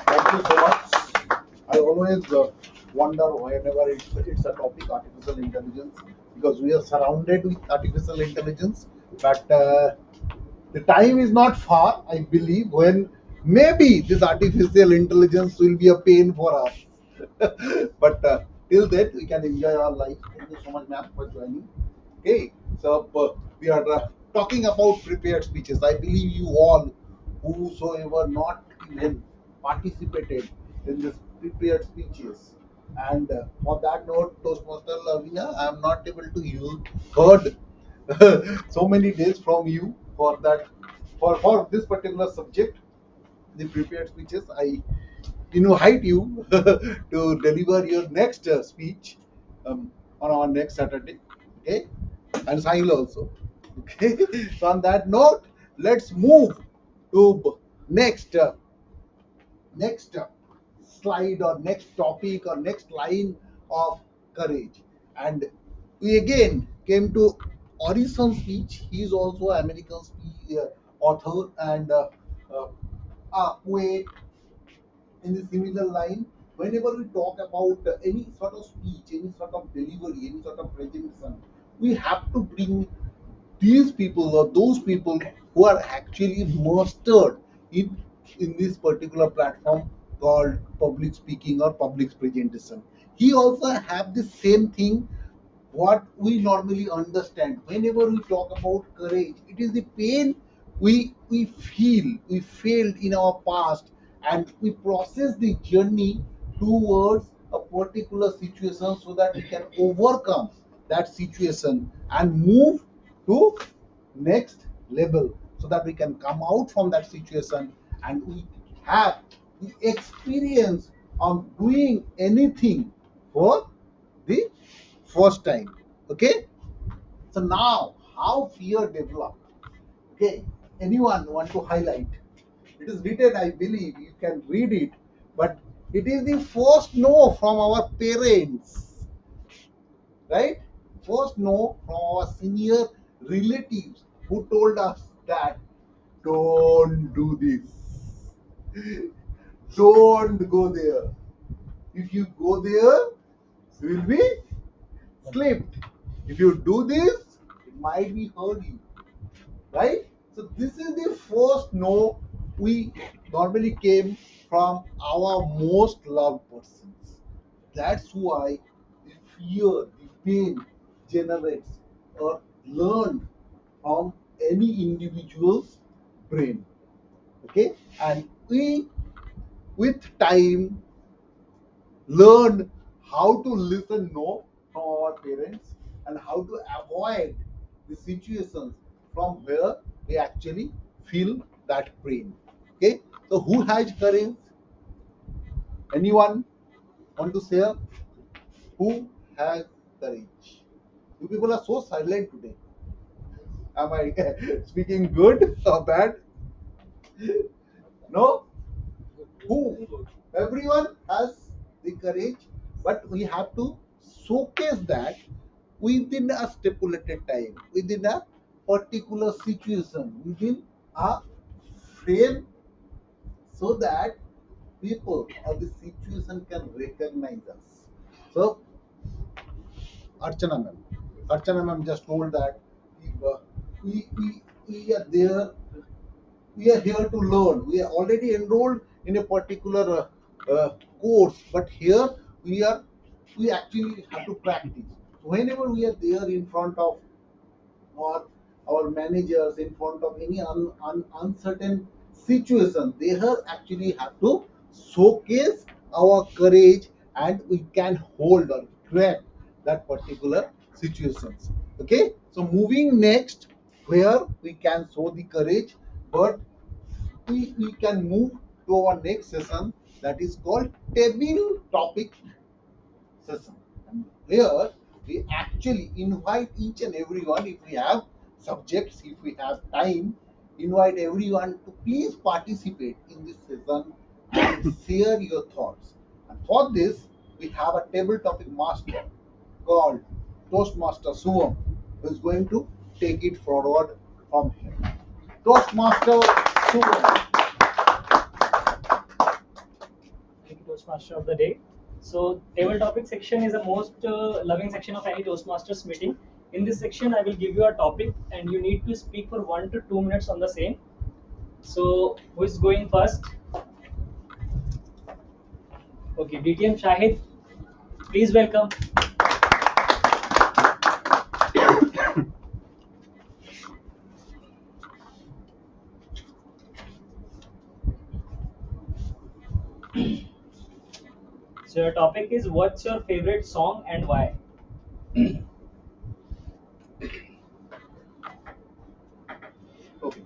A: Thank you so much. I always wonder whenever it's a topic, artificial intelligence, because we are surrounded with artificial intelligence, but the time is not far, I believe, when maybe this artificial intelligence will be a pain for us. But till then, we can enjoy our life. Thank you so much, ma'am, for joining. Okay, so we are talking about prepared speeches. I believe you all, whosoever not even participated in this prepared speeches. And on that note, Toastmaster Lavina, I am not able to use heard so many days from you for that for this particular subject, the prepared speeches. I invite you to deliver your next speech on our next Saturday. Okay, and Sahil also. Okay, so on that note, let's move to next slide or next topic or next line of courage. And we again came to Orison's speech. He is also American author and poet in the similar line. Whenever we talk about any sort of speech, any sort of delivery, any sort of presentation, we have to bring these people or those people who are actually mastered in this particular platform called public speaking or public presentation. He also have the same thing what we normally understand whenever we talk about courage. It is the pain we failed in our past, and we process the journey towards a particular situation so that we can overcome that situation and move to next level, so that we can come out from that situation and we have the experience of doing anything for the first time. Okay, so now how fear developed. Okay, anyone want to highlight? It is written, I believe you can read it, but it is the first no from our parents, right? First no from our senior relatives who told us that don't do this, don't go there. If you go there, you will be slipped. If you do this, it might be hurt you, right? So this is the first no we normally came from our most loved persons. That's why the fear, the pain generates or learned from any individual's brain. Okay, and we with time learn how to listen no from our parents and how to avoid the situations from where we actually feel that pain. Okay, so who has courage? Anyone want to share? Who has courage? You people are so silent today. Am I speaking good or bad? No? Who? Everyone has the courage, but we have to showcase that within a stipulated time, within a particular situation, within a frame, so that people or the situation can recognize us. So, Archana ma'am just told that we, we, we are there, we are here to learn. We are already enrolled in a particular course, but here we are, we actually have to practice. Whenever we are there in front of or our managers, in front of any uncertain situation, they have actually have to showcase our courage, and we can hold or grab that particular situations. Okay, so moving next, where we can show the courage, but we can move to our next session, that is called table topic session. And here we actually invite each and everyone, if we have subjects, if we have time, invite everyone to please participate in this session and share your thoughts. And for this, we have a table topic master called Toastmaster Suvam, who is going to take it forward from here. Toastmaster Suvam.
B: Thank you, Toastmaster of the day. So, table topic section is the most loving section of any Toastmasters meeting. In this section, I will give you a topic, and you need to speak for 1 to 2 minutes on the same. So, who is going first? Okay, DTM Shahid, please welcome. So, your topic is, what's your favorite song and why?
J: Okay.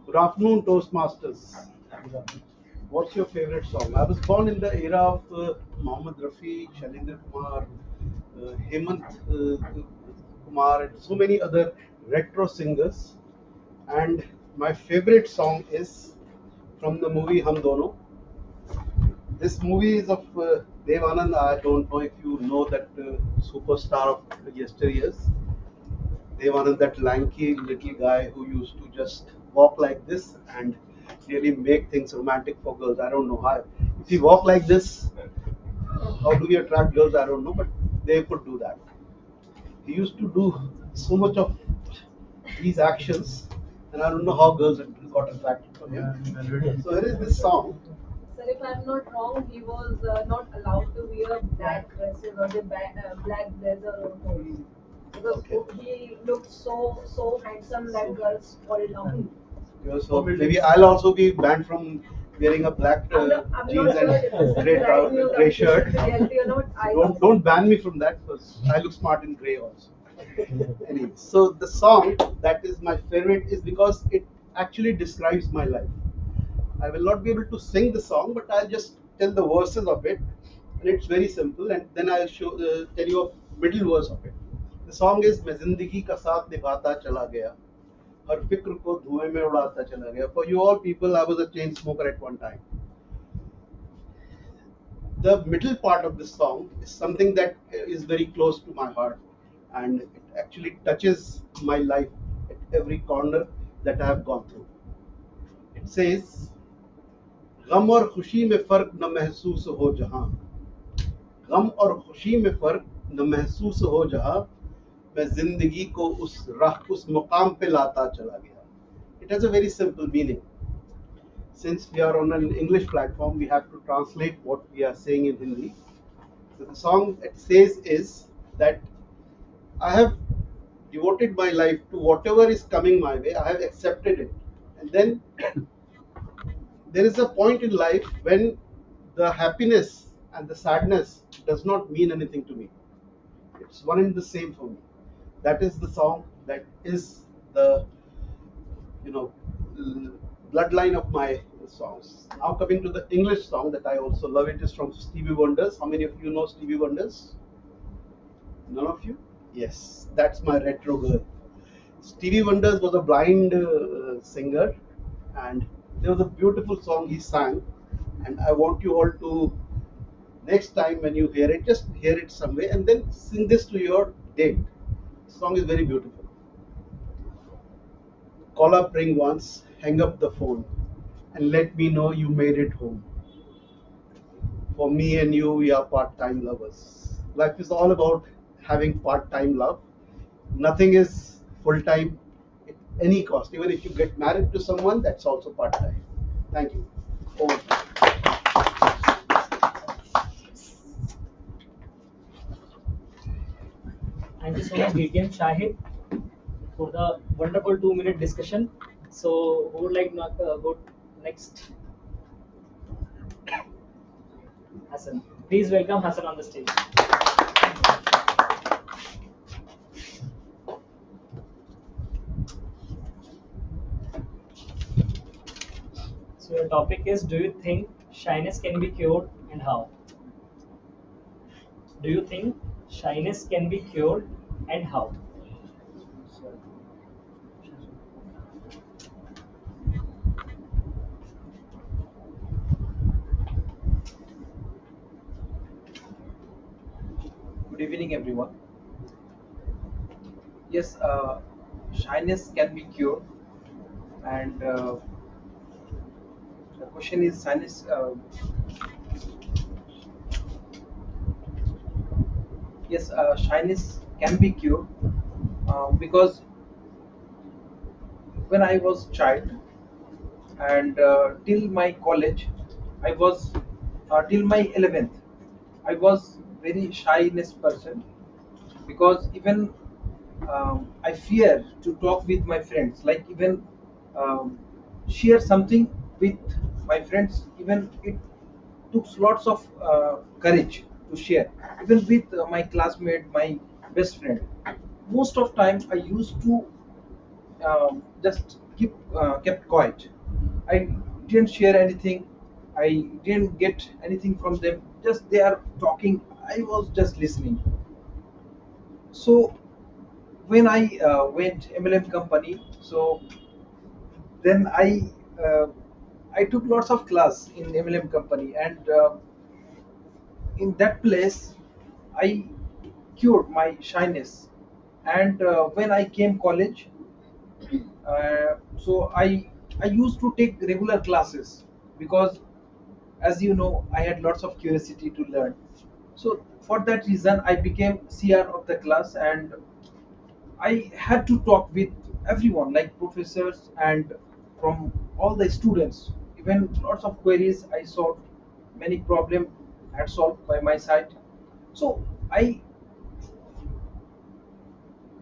J: Good afternoon, Toastmasters. What's your favorite song? I was born in the era of Mohammed Rafi, Shailendra Kumar, Hemant Kumar, and so many other retro singers. And my favorite song is from the movie Hum Dono. This movie is of Dev Anand. I don't know if you know that superstar of yesteryears. Devanand, that lanky little guy who used to just walk like this and really make things romantic for girls. I don't know how. If he walk like this, how do we attract girls? I don't know, but they could do that. He used to do so much of these actions, and I don't know how girls got attracted to him. So here is this song.
C: Sir, if I'm not wrong, he was not allowed to wear black dresses or the black blazer or clothes. Because
J: Okay.
C: he looked so handsome that girls fall down.
J: So maybe I'll also be banned from wearing a black
C: I'm
J: jeans
C: not sure if this
J: and
C: is
J: gray,
C: right news or
J: gray
C: this is
J: shirt.
C: reality or not.
J: Don't ban me from that, because I look smart in gray also. Anyway, so the song that is my favorite is because it actually describes my life. I will not be able to sing the song, but I'll just tell the verses of it, and it's very simple. And then I'll tell you a middle verse of it. The song is मैं जिंदगी का साथ निभाता चला गया हर फिक्र को धुएं में उड़ाता चला गया. For you all people, I was a chain smoker at one time. The middle part of this song is something that is very close to my heart, and it actually touches my life at every corner that I have gone through. It says, गम और खुशी में फर्क न महसूस हो जहां गम और खुशी में फर्क न महसूस हो जहां मैं जिंदगी को उस राह उस मुकाम पे लाता चला गया. It has a very simple meaning. Since we are on an English platform, we have to translate what we are saying in Hindi. So the song it says is that I have devoted my life to whatever is coming my way. I have accepted it. And then there is a point in life when the happiness and the sadness does not mean anything to me. It's one and the same for me. That is the song, that is the, you know, bloodline of my songs. Now coming to the English song that I also love, it is from Stevie Wonders. How many of you know Stevie Wonders? None of you? Yes, that's my retro girl. Stevie Wonders was a blind singer, and there was a beautiful song he sang, and I want you all to, next time when you hear it, just hear it some way and then sing this to your date. The song is very beautiful. Call up, ring once, hang up the phone, and let me know you made it home. For me and you, we are part-time lovers. Life is all about having part-time love. Nothing is full-time at any cost. Even if you get married to someone, that's also part-time. Thank you. Over.
B: Thank you so much, DTM Shahid, for the wonderful 2 minute discussion. So, who would like to go next? Hassan. Please welcome Hassan on the stage. So, your topic is, do you think shyness can be cured and how? Do you think shyness can be cured and how?
E: Good evening, everyone. Yes, shyness can be cured, and the question is shyness. Yes, shyness can be cured because when I was child and till my college, I was till my 11th, I was very shyness person because even I fear to talk with my friends. Like even share something with my friends. Even it took lots of courage to share. Even with my classmate, my best friend. Most of time I used to just kept quiet. I didn't share anything. I didn't get anything from them. Just they are talking. I was just listening. So when I went MLM company, so then uh, I took lots of class in MLM company, and in that place I cured my shyness. And when I came college, so I used to take regular classes because, as you know, I had lots of curiosity to learn. So for that reason, I became CR of the class, and I had to talk with everyone, like professors and from all the students. Even lots of queries I solved, many problems had solved by my side. So I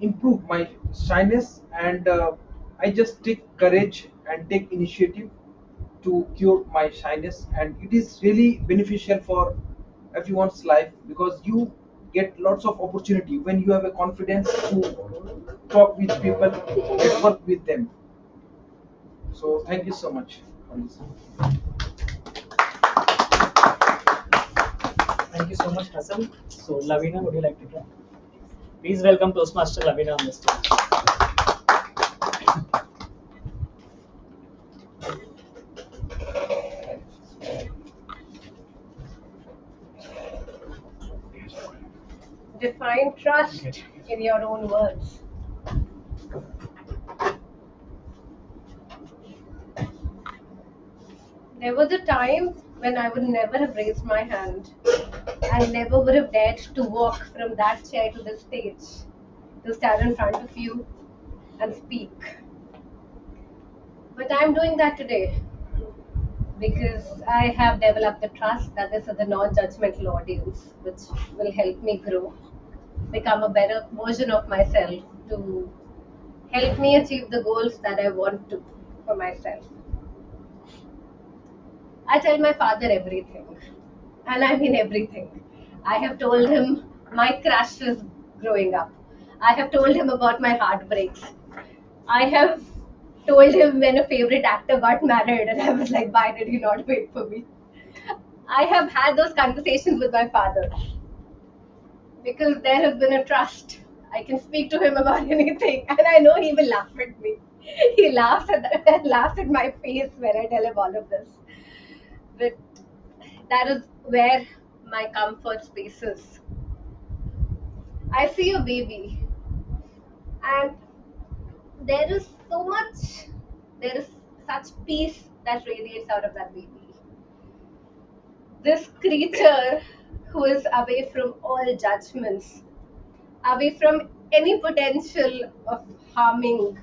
E: improved my shyness, and I just take courage and take initiative to cure my shyness, and it is really beneficial for everyone's life because you get lots of opportunity when you have a confidence to talk with people, network with them. So thank you so much for listening.
B: Thank you so much, Hassan. So, Lavina, would you like to try? Please welcome Toastmaster Lavina on the stage.
D: Define trust in your own words. There was a time when I would never have raised my hand. I never would have dared to walk from that chair to the stage, to stand in front of you and speak. But I'm doing that today because I have developed the trust that this is a non judgmental audience, which will help me grow. become a better version of myself, to help me achieve the goals that I want to for myself. I tell my father everything, and I mean everything. I have told him my crushes growing up. I have told him about my heartbreaks. I have told him when a favorite actor got married, and I was like, why did he not wait for me? I have had those conversations with my father because there has been a trust. I can speak to him about anything, and I know he will laugh at me. He laughs at laughs at my face when I tell him all of this. But that is where my comfort space is. I see a baby, and there is so much, there is such peace that radiates out of that baby. This creature who is away from all judgments, away from any potential of harming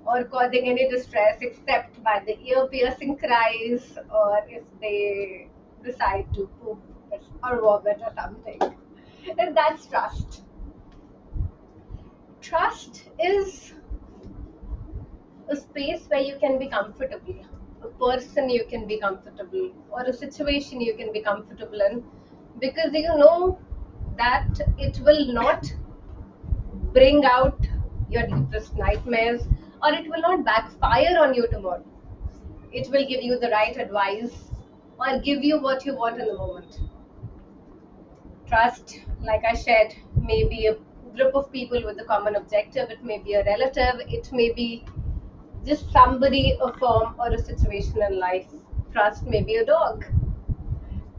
D: or causing any distress except by the ear piercing cries, or if they decide to poop or vomit or something. And that's trust. Trust is a space where you can be comfortable, a person you can be comfortable, or a situation you can be comfortable in, because you know that it will not bring out your deepest nightmares, or it will not backfire on you tomorrow. It will give you the right advice or give you what you want in the moment. Trust, like I shared, may be a group of people with a common objective, it may be a relative, it may be just somebody, a firm, or a situation in life. Trust may be a dog.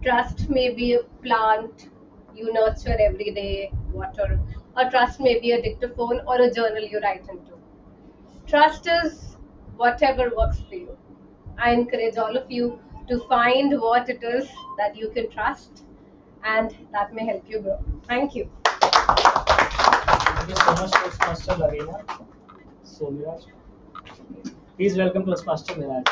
D: Trust may be a plant you nurture every day, water. Or trust may be a dictaphone or a journal you write into. Trust is whatever works for you. I encourage all of you to find what it is that you can trust, and that may help you grow. Thank you.
B: Thank you so much, Toastmaster Lavina. So, Miraj, please welcome Toastmaster Miraj.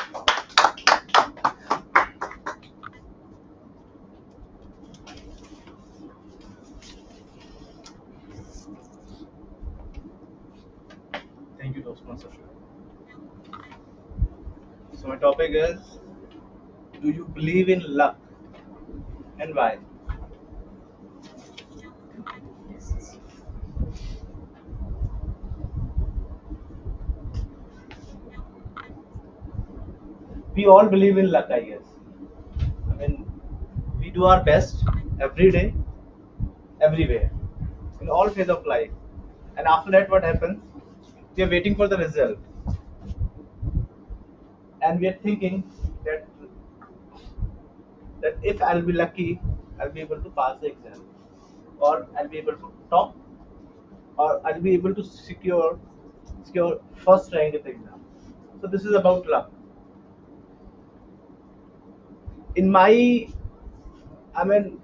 G: Thank you, Toastmaster. So my topic is: do you believe in luck, and why? We all believe in luck, I guess. I mean, we do our best every day, everywhere, in all phase of life. And after that, what happens? We are waiting for the result, and we are thinking that if I'll be lucky, I'll be able to pass the exam, or I'll be able to top, or I'll be able to secure first rank in the exam. So this is about luck. In my, I mean,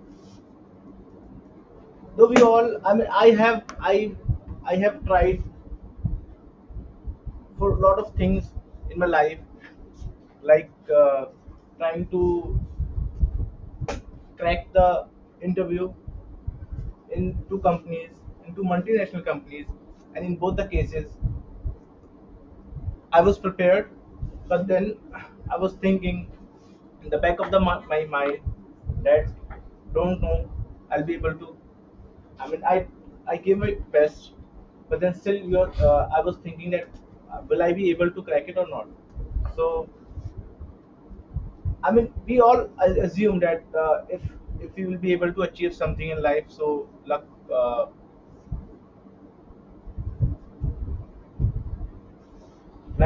G: though we all, I mean, I have tried for a lot of things in my life, like trying to crack the interview in two companies, in two multinational companies, and in both the cases, I was prepared, but then I was thinking in the back of my mind that don't know I'll be able to. I mean, I gave my best, but then still I was thinking that will I be able to crack it or not? So I mean, we all assume that if you will be able to achieve something in life, so luck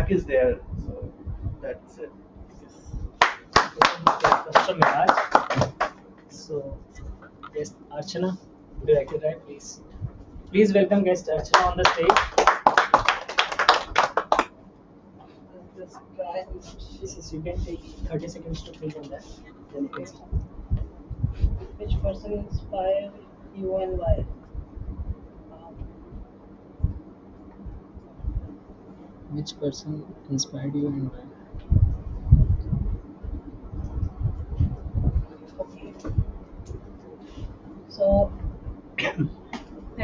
G: is there. So that's it.
B: Mr. Miraj. So, yes, Archana, would you like to try, please? Please welcome guest Archana on the stage.
C: Just try.
B: Yes, you can take 30 seconds to think on that. Then you can start.
C: Which person inspired you and why?
B: Which person inspired you and why?
C: Okay. So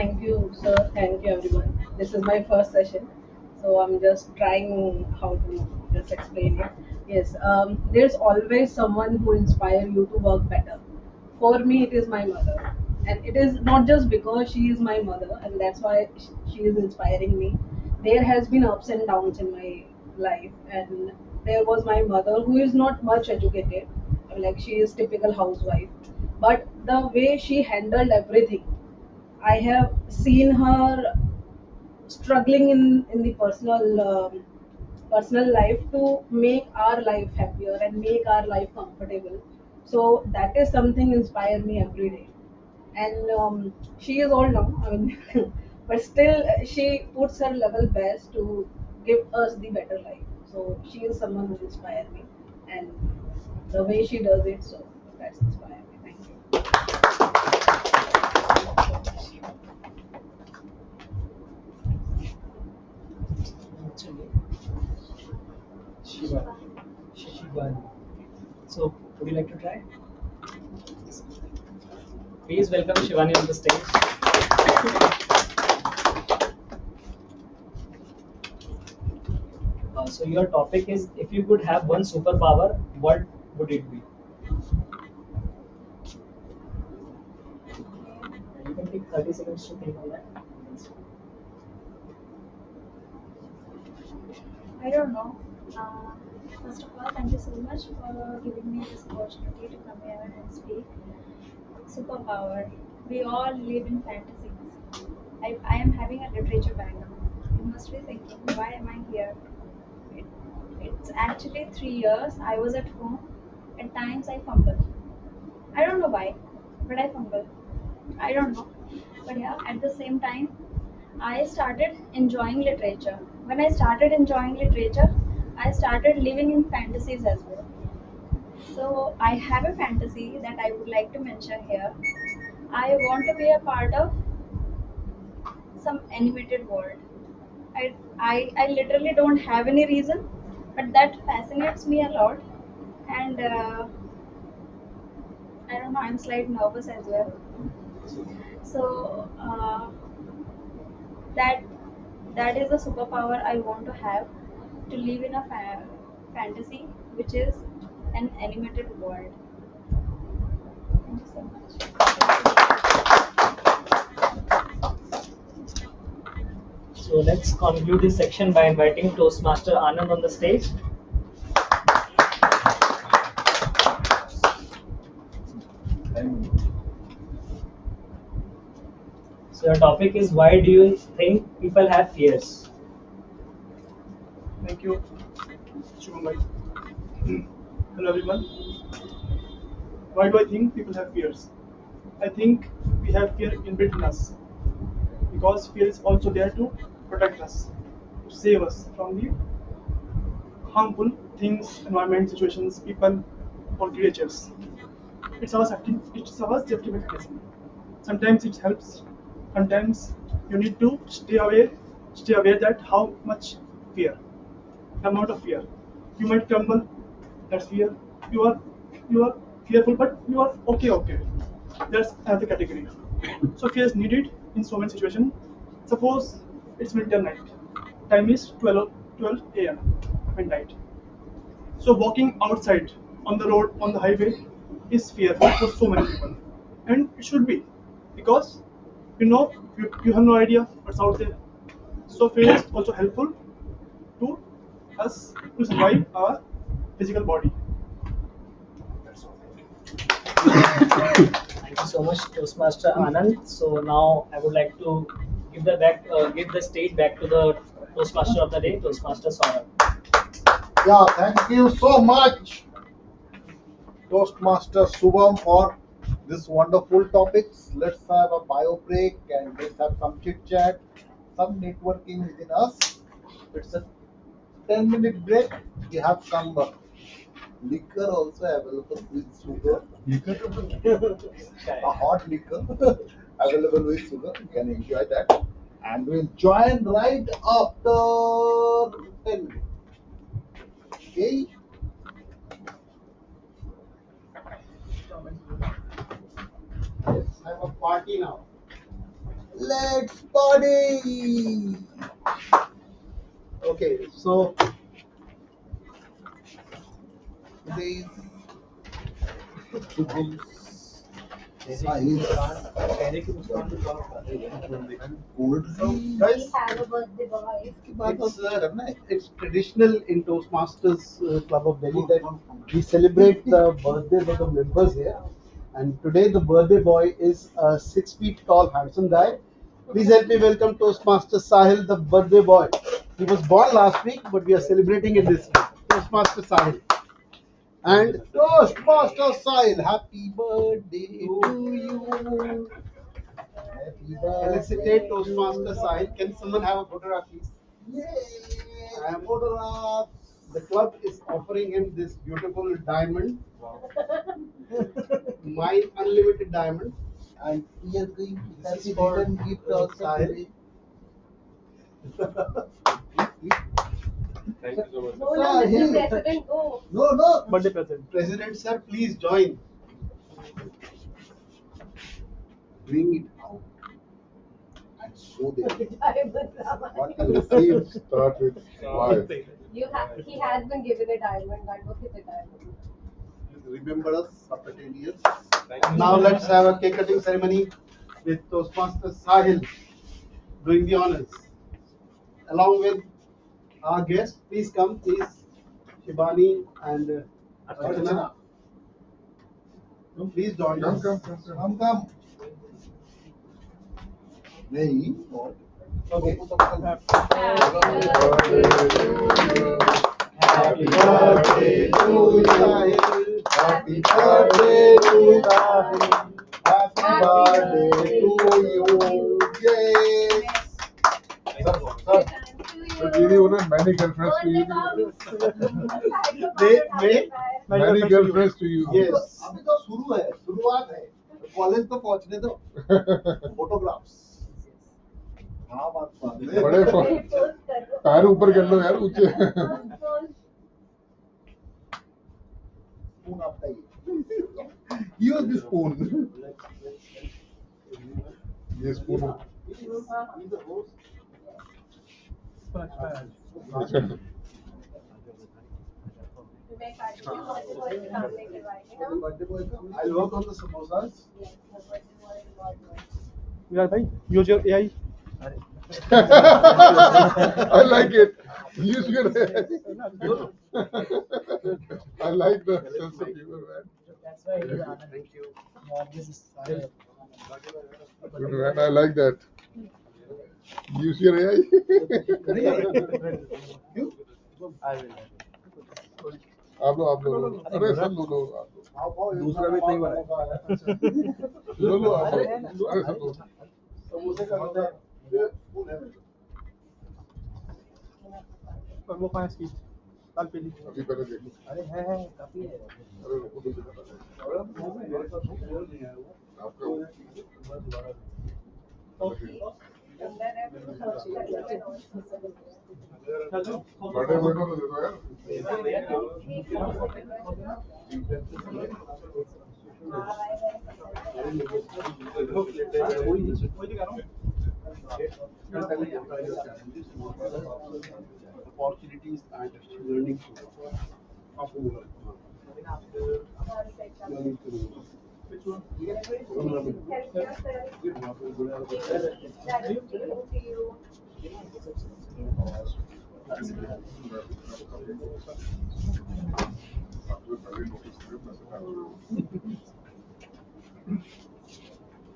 C: Thank you, sir. Thank you, everyone. This is my first session, so I'm just trying how to just explain it. Yes, there's always someone who inspires you to work better. For me, it is my mother, and it is not just because she is my mother, and that's why she is inspiring me. There has been ups and downs in my life, and there was my mother who is not much educated, like she is typical housewife, but the way she handled everything, I have seen her struggling in the personal life to make our life happier and make our life comfortable. So that is something inspire me every day. And she is old now, I mean, but still she puts her level best to give us the better life. So she is someone who inspires me, and the way she does it, so that's inspired me. Thank you.
E: Shiva. Shivani.
B: So, would you like to try? Please welcome Shivani on the stage. So, your topic is if you could have one superpower, what would it be? You can take 30 seconds to think on that.
K: I don't know. Uh, First of all, thank you so much for giving me this opportunity to come here and speak. Superpower. We all live in fantasies. I am having a literature background. You must be thinking, why am I here? It, it's actually 3 years. I was at home. At times I fumble. I don't know why, but I fumble. I don't know. But yeah, at the same time, I started enjoying literature. When I started enjoying literature, I started living in fantasies as well. So I have a fantasy that I would like to mention here. I want to be a part of some animated world. I literally don't have any reason, but that fascinates me a lot. And I don't know, I'm slightly nervous as well. So that that is a superpower I want to have, to live in a fantasy which is an animated world. Thank you so much.
B: So, let's conclude this section by inviting Toastmaster Anand on the stage. So, your topic is why do you think people have fears?
I: Thank you, Shubham bhai. Hello everyone. Why do I think people have fears? I think we have fear inbuilt in us because fear is also there to protect us, to save us from the harmful things, environment, situations, people, or creatures. It's our safety mechanism. Sometimes it helps. Sometimes you need to stay aware that how much fear, the amount of fear. You might crumble. That's fear. You are you are fearful, but you are okay. That's another category. So fear is needed in so many situations. Suppose it's winter night. Time is 12 a.m. midnight. So walking outside on the road, on the highway, is fearful for so many people, and it should be, because you have no idea what's out there. So fear is also helpful to us to survive our physical body. That's all.
B: Thank you so much, Toastmaster Anand. So now I would like to give the stage back to the Toastmaster of the day, Toastmaster Saurabh.
A: Yeah, thank you so much, Toastmaster Subham, for this wonderful topics. Let's have a bio break and let's have some chit chat, some networking within us. It's a 10-minute break. We have some liquor also available with sugar. A hot liquor available with sugar. You can enjoy that. And we'll join right after 10 minutes. Okay? Let's have a party now. Let's party!
J: Okay, so
A: Today's gold
J: guys,
D: We have a birthday boy.
J: it's traditional in Toastmasters Club of Delhi that we celebrate the birthdays of the members here. And today the birthday boy is a 6 feet tall, handsome guy. Please help me welcome Toastmaster Sahil, the birthday boy. He was born last week, but we are celebrating it this week. Toastmaster Sahil. And
A: Toastmaster Sahil, happy birthday to you. Happy
J: felicitate Toastmaster Sahil. Can someone have a photograph, please?
A: Yay!
J: And
A: Photograph.
J: the club is offering him this beautiful diamond, mine unlimited diamond.
A: And we are going to
J: This
A: have
J: is
A: the
J: for
A: return gift also
J: Sahil.
A: today.
F: Thank you so much.
D: No, no, Mr. President, go.
A: No.
I: Birthday present.
J: President sir, please join.
A: Bring it out and show them
D: Diamond.
A: what you received.
L: Start with why.
D: He has been given a diamond. That was his diamond.
A: Remember us after 10 years.
F: Thank you.
J: Now let's have a cake cutting ceremony with Toastmaster Sahil doing the honors. Along with our guests, please come, please. Shibani and Archana. Please join us.
A: Come. नहीं और
J: Okay.
A: Happy birthday to you. Happy birthday to Sahil. Happy birthday to you. Yes.
L: But you know, many girlfriends to you. Many girlfriends to you.
J: Yes.
A: अभी तो शुरू है, शुरुआत है. College तो पहुंचने दो. Photographs. हाँ बात
L: बड़े पैर ऊपर कर लो यार ऊंचे.
A: स्पून आपका ये. Use the spoon.
L: ये spoon.
A: Birthday boy come.
J: I'll work on the samosas.
I: Virat bhai, use your AI.
L: I like it. Use your. I like the sense of humor, man.
B: That's why he's Anand.
J: Thank you.
B: This is Sahil.
L: Good, man. I like that. Use your AI. आप लो अरे सब लो आप लो
J: दूसरा भी सही वाला
L: लो आप लो अरे सब लो
A: समोसे का होता है. ये spoon है मेरे
I: और वो 5 की दाल पीली.
L: अभी पहले देख लो
I: अरे है काफी है.
L: अरे रुको तो दिखा था
A: और मुंह में मेरे पास बोल नहीं आया वो.
L: आपका बर्थडे बॉय को तो देखो यार
J: Opportunities and learning
I: Which one?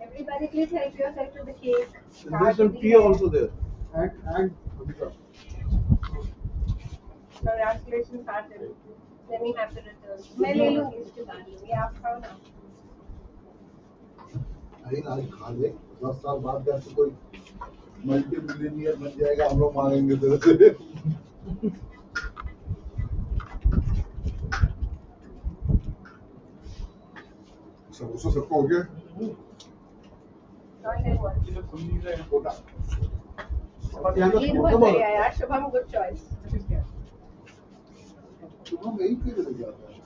D: Everybody, please help yourself to the cake.
J: There's some tea also there. And
D: Congratulations, Arjun. Let me have the return. मैं ले लूँगी इसके बाद. ये आप खाओ ना.
A: अरे आज खा ले. 10 साल बाद जब कोई मल्टी मिलियनियर बन जाएगा हम लोग मांगेंगे तेरे से.
L: समोसा सबको हो गया
D: Only one.
A: छोटा.
D: Lead बहुत बढ़िया यार. Shubham, good choice.
A: सुबह में ही क्यों ले जाता है?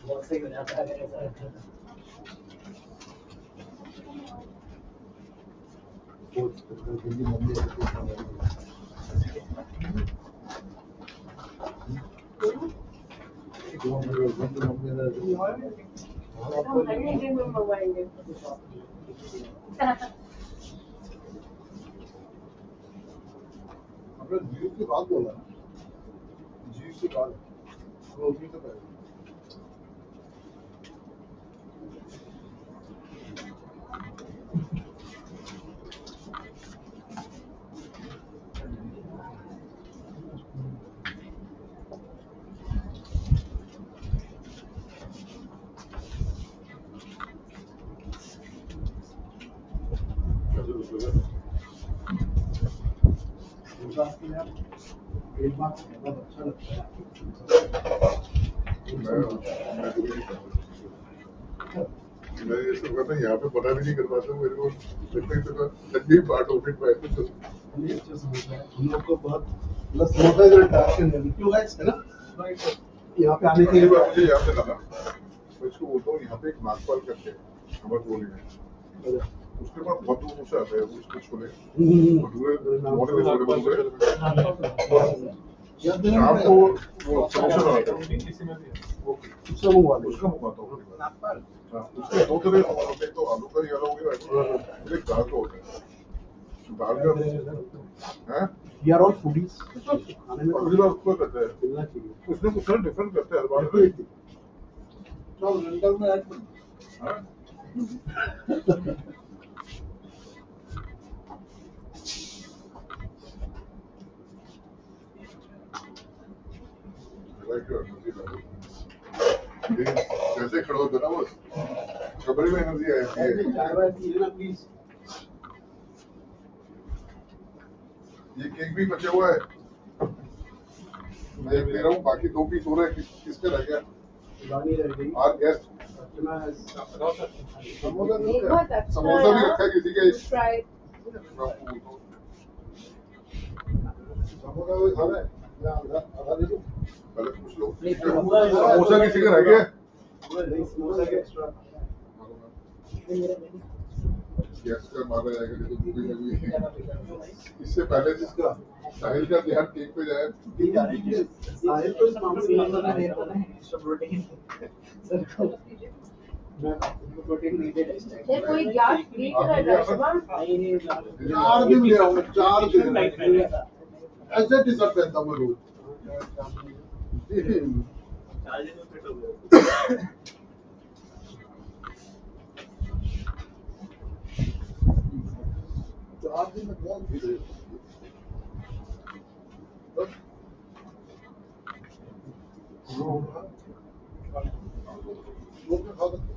B: बहुत सही हो जाता है अगर ऐसा रहता है।
A: आपने जीव की बात बोला ना, जीव की बात वो उसी से पहले एक बात बहुत अच्छा लगता है।
L: मैं ये सब करना यहाँ पे पता भी नहीं कर पाता मेरे को लगता है तो लंबी पार्ट ऑफ इट मैं तो
J: ये अच्छा समझता है हम लोग को बहुत मतलब समझता है इंटरेक्शन है क्यों गाइस है ना यहाँ पे आने के लिए
L: मुझे यहाँ पे लगा मैं इसको बोलता हूँ यहाँ पे एक नागपाल करते हैं हमारे बोले में उसके बाद बहुत दूर से आता है वो इसको छोले भटूरे मोटे छोले भटूरे शाम को वो समोसा बनाता हूँ
J: उसका मंगवा लो
L: उसका मंगवाता हूँ उसके दो तरह के होते हैं तो आलू का ही अलग हो गया एक दाल का होता है दाल का है
J: वी आर ऑल फूडीज खाने में
L: अगली बार उसको करता है
J: मिलना चाहिए
L: उसने कुछ डिफरेंट करता है हर बार में
A: चलो रेंटल में ऐड कर
L: हाँ? जैसे खड़ा होता ना बस कमरे में एनर्जी आती है
J: चाय वाय पी लेना प्लीज
L: ये केक भी बचा हुआ है मैं एक ले रहा हूँ बाकी दो पीस हो रहे हैं किसका रह गया
J: गानी रह गई
L: और guest
J: Archana has
A: samosa
L: samosa भी रखा है किसी का
A: समोसा कोई खा रहा है या आधा दे दूं?
L: पहले पूछ लो समोसा किसी का रह गया
J: समोसा के एक्स्ट्रा
L: गैस का मारा जाएगा देखो दूरी लगी इससे पहले जिसका साहिल का ध्यान केक पे जाए
J: साहिल तो इस मामले में नजर नहीं आता है
B: प्रोटीन
J: मैं प्रोटीन नीडेड है
D: कोई ग्लास लीक कर रहा है शुभम?
A: 4 दिन ले आऊंगा 4 दिन ऐसे टी शर्ट पहनता मैं रोज
G: 4 दिन में फिट हो गया।
A: चार दिन में बहुत भीड़ है लोग खा सकते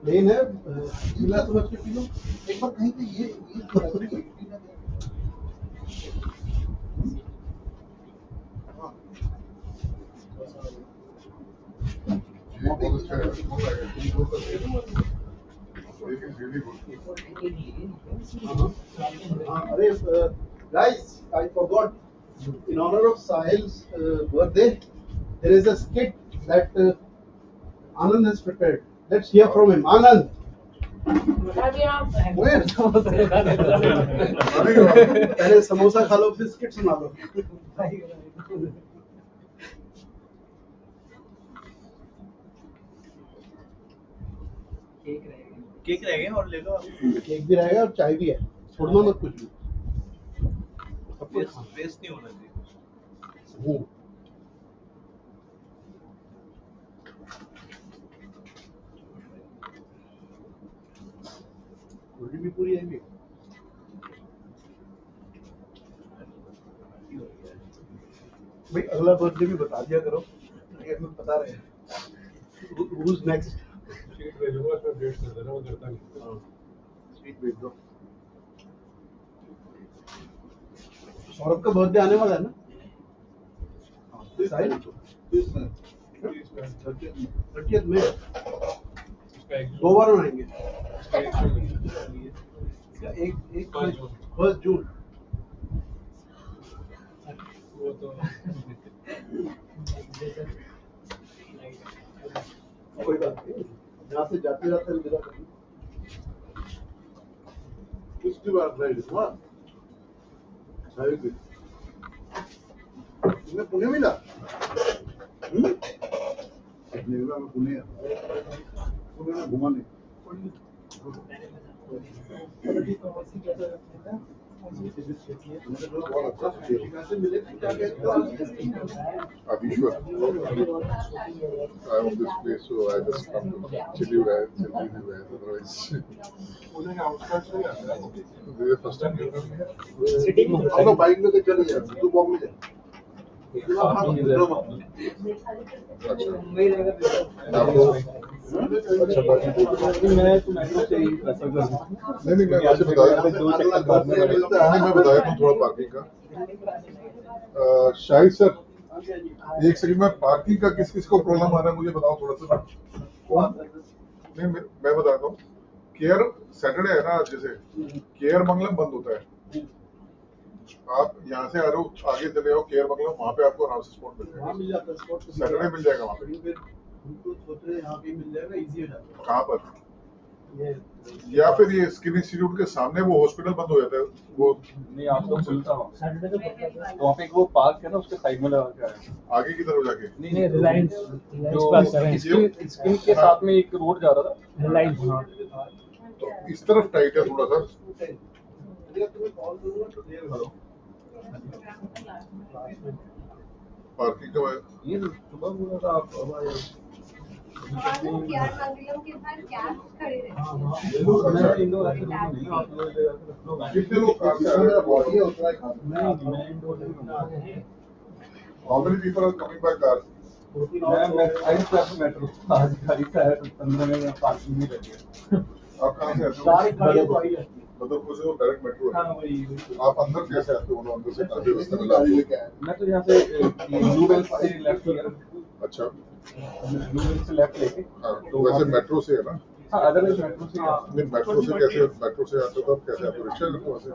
J: प्लेन है मिला समझ के पी लो
A: एक बार कहीं पे ये हाँ
L: बहुत अच्छा है लेकिन really good.
J: अरे guys I forgot in honor of Sahil's birthday there is a skit that Anand has prepared let's hear from him Anand where पहले समोसा खा लो फिर स्किट सुना लो
G: केक रह गया और ले लो आप।
J: केक भी रहेगा और चाय भी है छोड़ना मत कुछ भी सब कुछ खाना।
G: वेस्ट नहीं होना चाहिए।
J: रोटी भी पूरी है भाई अगला बर्थडे भी बता दिया करो ये हमें पता रहे who's next
F: शीट भेजूंगा उसमें डेट कर देना वो करता नहीं
J: स्वीट भेज दो सौरभ का बर्थडे आने वाला है ना? साहिल? 30th में 2 बार मनाएंगे। एक 1 जून।
B: वो तो
J: कोई बात नहीं, यहाँ से जाते जाते मिला कभी। किसकी बात नहीं हुआ? तुम्हें पुणे मिला? निर्मला में पुणे में घुमा नहीं।
L: Abhishwar, I'm on this place, so I just come to chill you guys, otherwise. This is first time.
B: City में
J: हम लोग बाइक में तो चले जाए, तू बॉक में जाए।
L: आपको अच्छा बाकी नहीं मैं वैसे बताया नहीं मैं बताया था थोड़ा पार्किंग का। शाहिद सर एक सेकंड में पार्किंग का किस किस को प्रॉब्लम आ रहा है मुझे बताओ थोड़ा सा। नहीं मैं बताता हूँ। केयर सैटरडे है ना, जैसे केयर बंगला बंद होता है, आप यहाँ से आ रहे हो आगे चले जाओ केयर बंगला, वहाँ पे आपको आराम से स्पॉट मिल जाएगा। सैटरडे मिल जाएगा वहाँ पे।
J: यहाँ पे मिल जाएगा, इजी हो जाता है।
L: कहाँ पर? या फिर ये स्किन इंस्टीट्यूट के सामने वो हॉस्पिटल बंद हो जाता है वो।
M: नहीं आपको खुलता हूँ तो वहाँ पे एक वो पार्क है ना, उसके साइड में लगा के आया
L: आगे की तरफ जाके।
B: नहीं रिलायंस
M: जो स्किन के साथ में एक रोड जा रहा था
B: रिलायंस। हाँ
L: तो इस तरफ टाइट है थोड़ा सा। पार्किंग का
M: ये सुबह बोला था आप
L: कितने लोग कार से आ रहे हैं? How many people are coming by car?
M: Metro आज गाड़ी से आया तो 15 मिनट पार्किंग में रह गया।
L: आप कहाँ से आते हो? बदरपुर से डायरेक्ट मेट्रो है। आप अंदर कैसे आते हो? अंदर से काफी रास्ता मिला आपको?
M: मैं तो यहाँ से ब्लू बेल से लेफ्ट लिया।
L: अच्छा
M: ब्लू बेल से लेफ्ट लेके।
L: हाँ तो वैसे मेट्रो से है ना?
M: हाँ अदरवाइज मेट्रो से।
L: नहीं मेट्रो से कैसे? मेट्रो से आते हो कैसे आते हो? रिक्शा करते हो वैसे?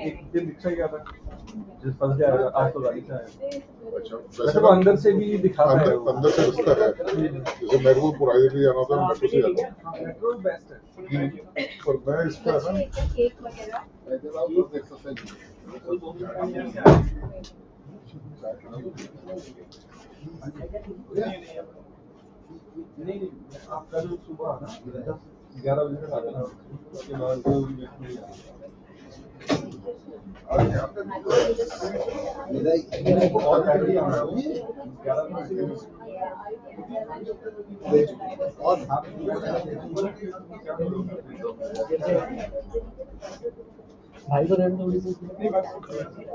M: एक दिन रिक्शा गया था जिस फंस गया आज तो गाड़ी से आया।
L: अच्छा
M: वैसे तो अंदर से भी दिखाता है।
L: अंदर से रास्ता है, जैसे मेरे को पुरानी दिल्ली जाना होता है मेट्रो से जाता हूँ।
M: मेट्रो बेस्ट है।
L: पर मैं इसका है ना
M: नहीं आप कल सुबह आना 11 बजे तक आ जाना, उसके बाद 2 मिनट में
B: भाई को रहने थोड़ी सी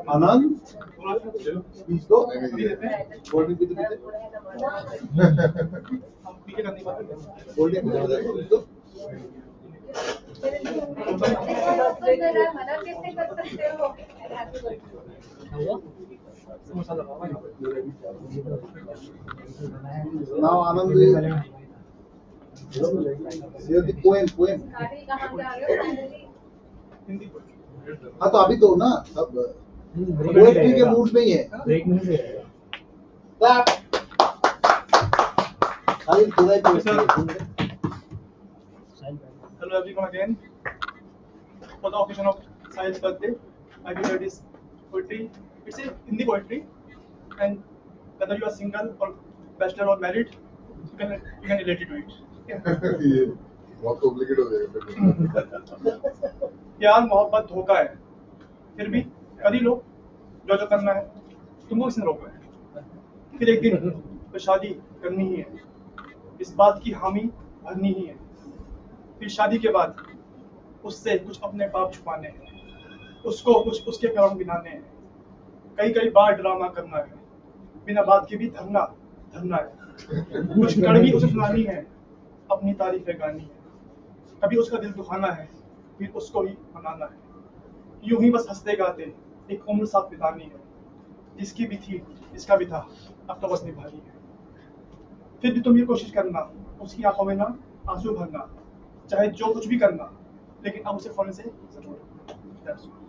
J: आनंद स्पीच दो। कोल्ड ड्रिंक पीते कोल्ड ड्रिंक पीते दो।
D: मना कैसे कर सकते हो?
J: Now Anand will share the poem.
D: गाड़ी कहाँ जा रहे हो फाइनली?
J: हाँ तो अभी तो ना सब पोएट्री के मूड में ही है।
B: ब्रेक नहीं दे रहे।
J: Clap. Sahil, थोड़ा ही poetry।
I: Hello everyone again. For the occasion of Sahil's birthday, I will read his poetry. It's a Hindi poetry, and whether you are single or bachelor or married, you can relate to it.
L: ये बहुत complicate हो जाएगा।
I: प्यार मोहब्बत धोखा है, फिर भी कर ही लो जो जो करना है, तुमको किसने रोका है? फिर एक दिन तो शादी करनी ही है, इस बात की हामी भरनी ही है। फिर शादी के बाद उससे कुछ अपने पाप छुपाने हैं, उसको कुछ उसके कर्म गिनाने हैं, कई बार ड्रामा करना है, बिना बात के भी धरना है, कुछ कड़वी उसे सुनानी है, अपनी तारीफें गानी है, कभी उसका दिल दुखाना है, फिर उसको ही मनाना है। यूं ही बस हंसते गाते एक उम्र साथ बितानी है, जिसकी भी थी इसका भी था, अब तो बस निभानी है। फिर भी तुम ये कोशिश करना, उसकी आंखों में ना आंसू भरना, चाहे जो कुछ भी करना, लेकिन अब उसे फौरन से जरूर। That's all.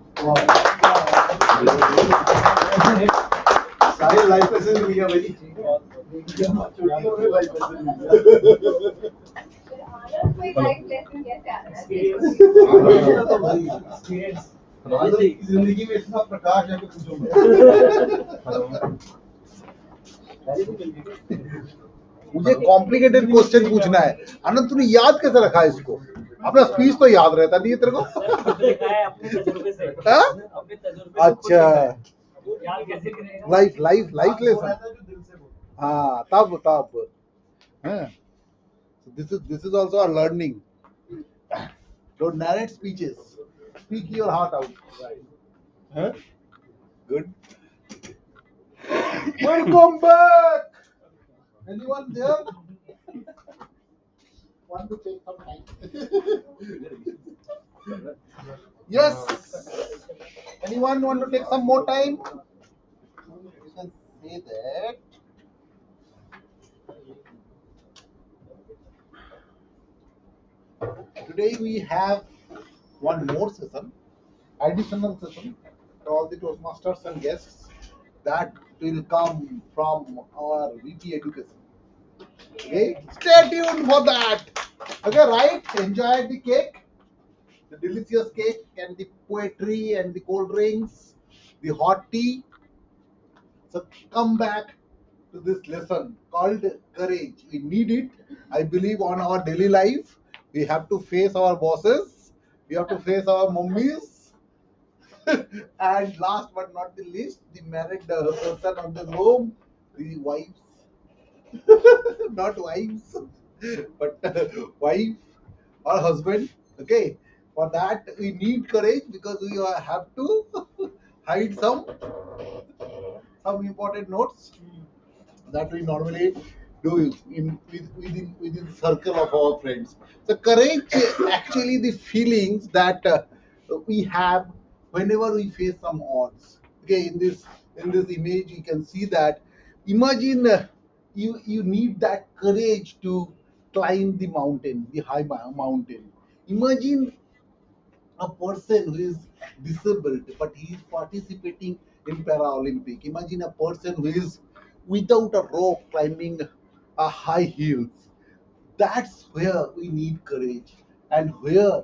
J: सारे लाइफ लेसन मिल गया भाई।
D: कोई लाइफ लेसन कैसे आ रहा है?
J: जिंदगी में इतना प्रकाश है कि पूछो
A: मुझे कॉम्प्लिकेटेड क्वेश्चन पूछना है। आनंद तूने याद कैसे रखा है इसको? अपना स्पीच तो याद रहता नहीं है तेरे को?
B: अपने तजुर्बे से।
A: हाँ?
B: अपने तजुर्बे से
A: अच्छा,
B: याद कैसे करेगा?
A: Life lesson. हाँ, तब हाँ। This is also a learning. Don't narrate speeches. Speak your heart out. Huh? Good. Welcome back. Anyone there? Want to take some time? Yes. Anyone want to take some more time? You can say that. Today we have one more session, additional session for all the Toastmasters and guests that will come from our VP Education. Okay, stay tuned for that. Okay, right? Enjoy the cake, the delicious cake, and the poetry and the cold drinks, the hot tea. So come back to this lesson called courage. We need it. I believe on our daily life, we have to face our bosses, we have to face our mummies, and last but not the least, the married person of the home, the wives, not wives, but wife or husband. Okay, for that we need courage because we have to hide some important notes that we normally do within the circle of our friends. So courage actually the feelings that we have whenever we face some odds. Okay, in this image you can see that. Imagine you need that courage to climb the mountain, the high mountain. Imagine a person who is disabled but he is participating in Paralympic. Imagine a person who is without a rope climbing a high hills. That's where we need courage, and where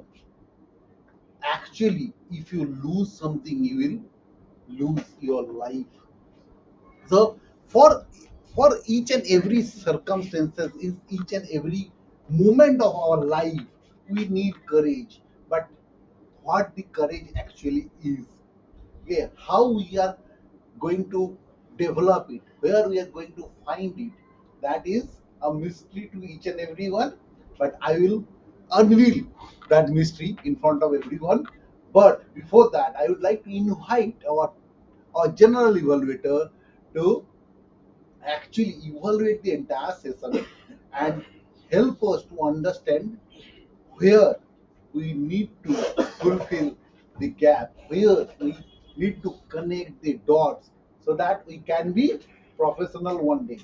A: actually if you lose something you will lose your life. So for each and every circumstances, in each and every moment of our life, we need courage. But what the courage actually is, okay, how we are going to develop it, where we are going to find it, that is a mystery to each and everyone. But I will unveil that mystery in front of everyone. But before that, I would like to invite our general evaluator to actually evaluate the entire session and help us to understand where we need to fulfill the gap, where we need to connect the dots so that we can be professional one day.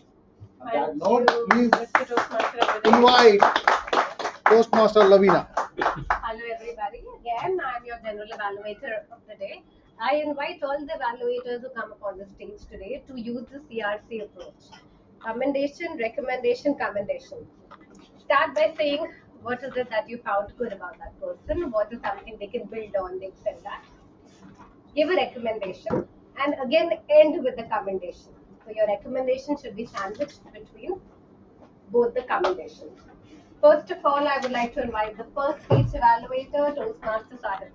A: On that note, please invite Toastmaster Lavina.
D: Hello everybody, again I'm your general evaluator of the day. I invite all the evaluators who come upon the stage today to use the CRC approach. Commendation, recommendation, commendation. Start by saying what is it that you found good about that person, what is something they can build on, they excel at. Give a recommendation and again end with the commendation. So your recommendation should be sandwiched between both the commendations. First of all, I would like to invite the first speech evaluator, Toastmaster Sahib.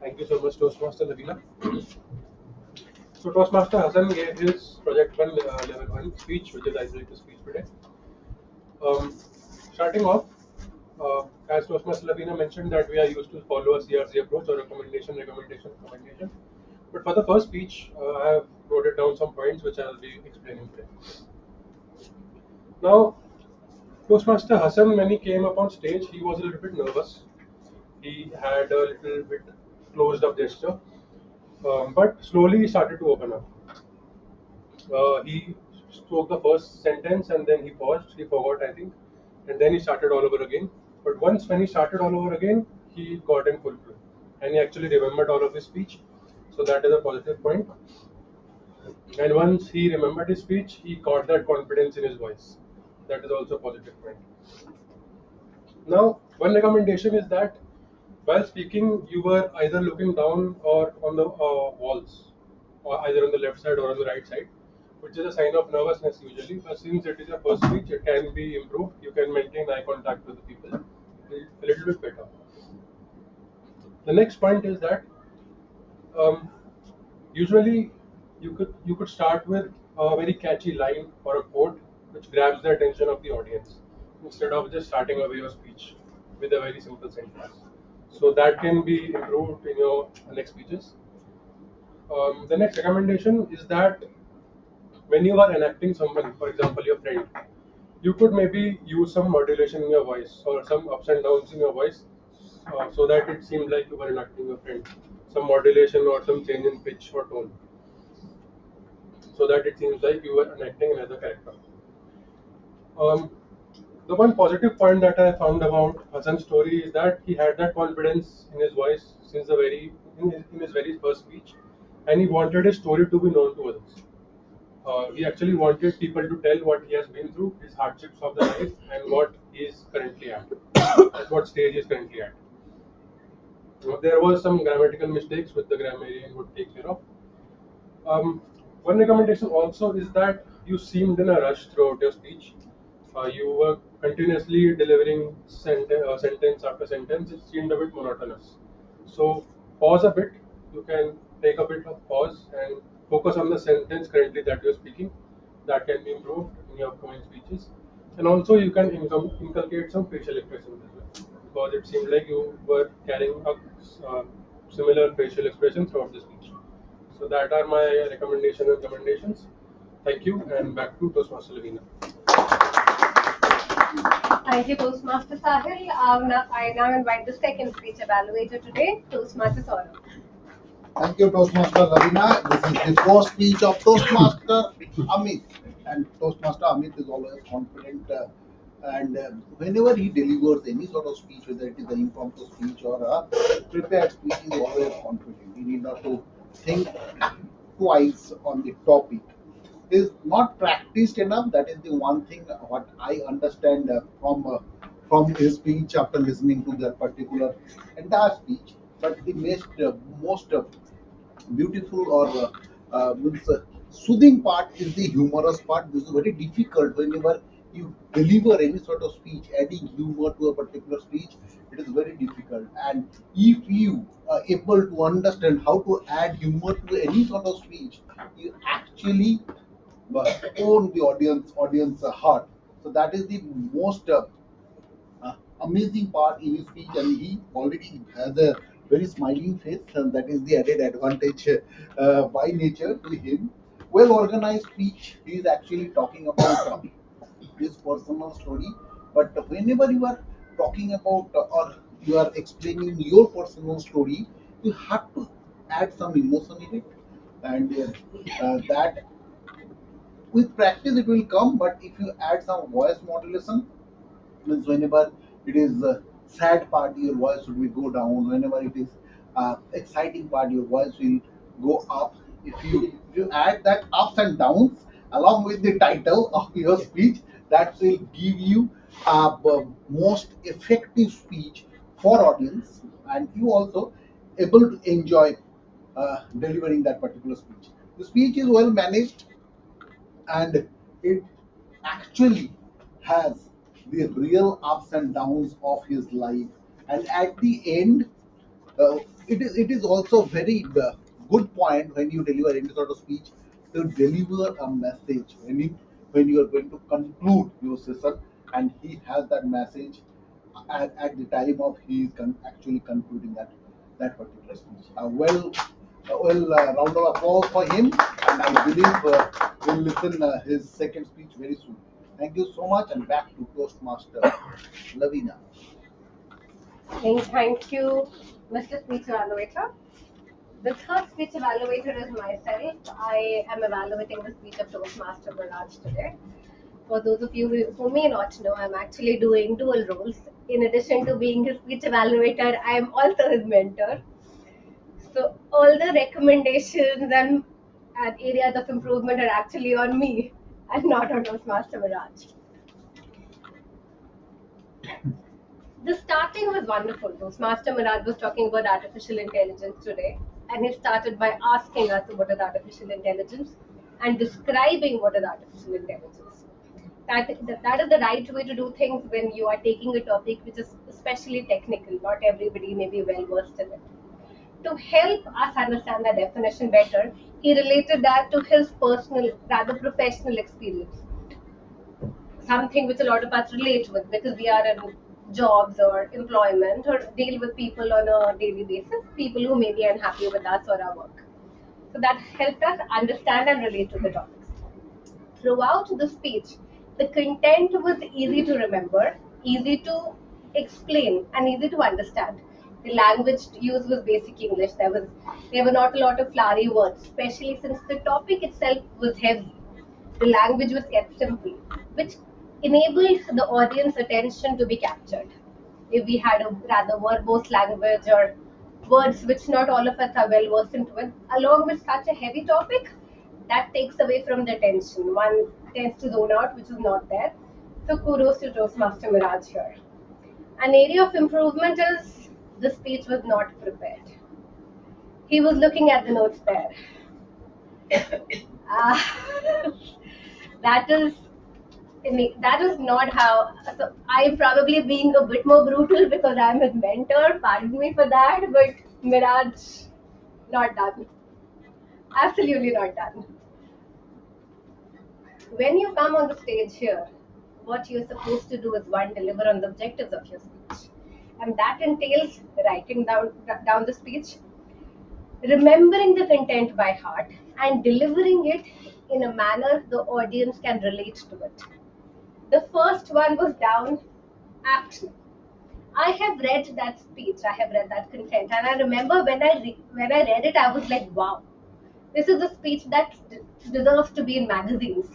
F: Thank you so much, Toastmaster Lavina. So Toastmaster Hassan gave his Project 1 Level 1 speech, which is icebreaker speech today. Starting off, as Toastmaster Lavina mentioned that we are used to follow a CRC approach or recommendation, recommendation, recommendation. But for the first speech, I have noted down some points which I will be explaining today. Now, Toastmaster Hassan, when he came up on stage, he was a little bit nervous. He had a little bit closed up gesture, but slowly he started to open up. He spoke the first sentence and then he paused, he forgot, I think, and then he started all over again. But once when he started all over again, he got in full flow and he actually remembered all of his speech. So that is a positive point. And once he remembered his speech, he got that confidence in his voice. That is also a positive point. Now, one recommendation is that while speaking, you were either looking down or on the walls, or either on the left side or on the right side, which is a sign of nervousness usually. But since it is your first speech, it can be improved. You can maintain eye contact with the people a little bit better. The next point is that um, usually you could start with a very catchy line or a quote which grabs the attention of the audience instead of just starting away your speech with a very simple sentence. So that can be improved in your next speeches. The next recommendation is that when you are enacting someone, for example, your friend, you could maybe use some modulation in your voice or some ups and downs in your voice so that it seemed like you were enacting your friend. Some modulation or some change in pitch or tone so that it seems like you were enacting another character. Um, the one positive point that I found about Hassan's story is that he had that confidence in his voice since the very in his very first speech, and he wanted his story to be known to others. He actually wanted people to tell what he has been through, his hardships of the life, and what he is currently at what stage he is currently at. There were some grammatical mistakes which the grammarian would take care of. One recommendation also is that you seemed in a rush throughout your speech. You were continuously delivering sentence after sentence. It seemed a bit monotonous. So pause a bit. You can take a bit of pause and focus on the sentence currently that you're speaking. That can be improved in your upcoming speeches. And also you can inculcate some facial expressions as well, because it seemed like you were carrying a similar facial expression throughout the speech. So that are my recommendations. Thank you, and back to Toastmaster Lavina.
D: Thank you, Toastmaster Sahil. I now invite the second speech evaluator today, Toastmaster Saurabh.
A: Thank you, Toastmaster Ravina. This is the first speech of Toastmaster Amit. And Toastmaster Amit is always confident. And whenever he delivers any sort of speech, whether it is an impromptu speech or a prepared speech, he is always confident. He need not to think twice on the topic. Is not practiced enough. That is the one thing what I understand from his speech after listening to that particular entire speech. But the most beautiful or means, soothing part is the humorous part. This is very difficult whenever you deliver any sort of speech. Adding humor to a particular speech, it is very difficult. And if you are able to understand how to add humor to any sort of speech, you actually own the audience heart. So that is the most amazing part in his speech, and he already has a very smiling face, and that is the added advantage by nature to him. Well organized speech. He is actually talking about his personal story, but whenever you are talking about or you are explaining your personal story, you have to add some emotion in it, and that with practice it will come. But if you add some voice modulation, means whenever it is sad part, your voice will go down. Whenever it is exciting part, your voice will go up. If you add that ups and downs along with the title of your speech, that will give you most effective speech for audience, and you also able to enjoy delivering that particular speech. The speech is well managed, and it actually has the real ups and downs of his life. And at the end, it is also very good point when you deliver any sort of speech to deliver a message when you are going to conclude your session, and he has that message at the time of he is actually concluding that particular speech. Round of applause for him, and I believe we'll listen his second speech very soon. Thank you so much, and back to Toastmaster Lavina.
D: Thank you, Mr. Speech Evaluator. The third speech evaluator is myself. I am evaluating the speech of Toastmaster Barrage today. For those of you who may not know, I'm actually doing dual roles. In addition to being his speech evaluator, I am also his mentor. So all the recommendations and areas of improvement are actually on me and not on Toastmaster Barrage. The starting was wonderful. Toastmaster Miraj was talking about artificial intelligence today, and he started by asking us what is artificial intelligence and describing what is artificial intelligence. That is the right way to do things when you are taking a topic which is especially technical. Not everybody may be well versed in it. To help us understand the definition better, he related that to his personal, rather professional experience, something which a lot of us relate with because we are in jobs or employment or deal with people on a daily basis, people who may be unhappy with us or our work. So that helped us understand and relate to the topics. Throughout the speech, the content was easy to remember, easy to explain, and easy to understand. The language used was basic English. There were not a lot of flowery words, especially since the topic itself was heavy. The language was kept simple, which enabled the audience attention to be captured. If we had a rather verbose language or words which not all of us are well versed into it, along with such a heavy topic, that takes away from the attention. One tends to zone out, which is not there. So kudos to Toastmaster Miraj here. An area of improvement is the speech was not prepared. He was looking at the notes there. Ah, that is that is not how. So I'm probably being a bit more brutal because I'm his mentor. Pardon me for that, but Miraj, not done. Absolutely not done. When you come on the stage here, what you're supposed to do is one, deliver on the objectives of your speech, and that entails writing down the speech, remembering the content by heart, and delivering it in a manner the audience can relate to it. The first one was down action. I have read that speech, I have read that content, and I remember when I read it, I was like, wow, this is a speech that deserves to be in magazines.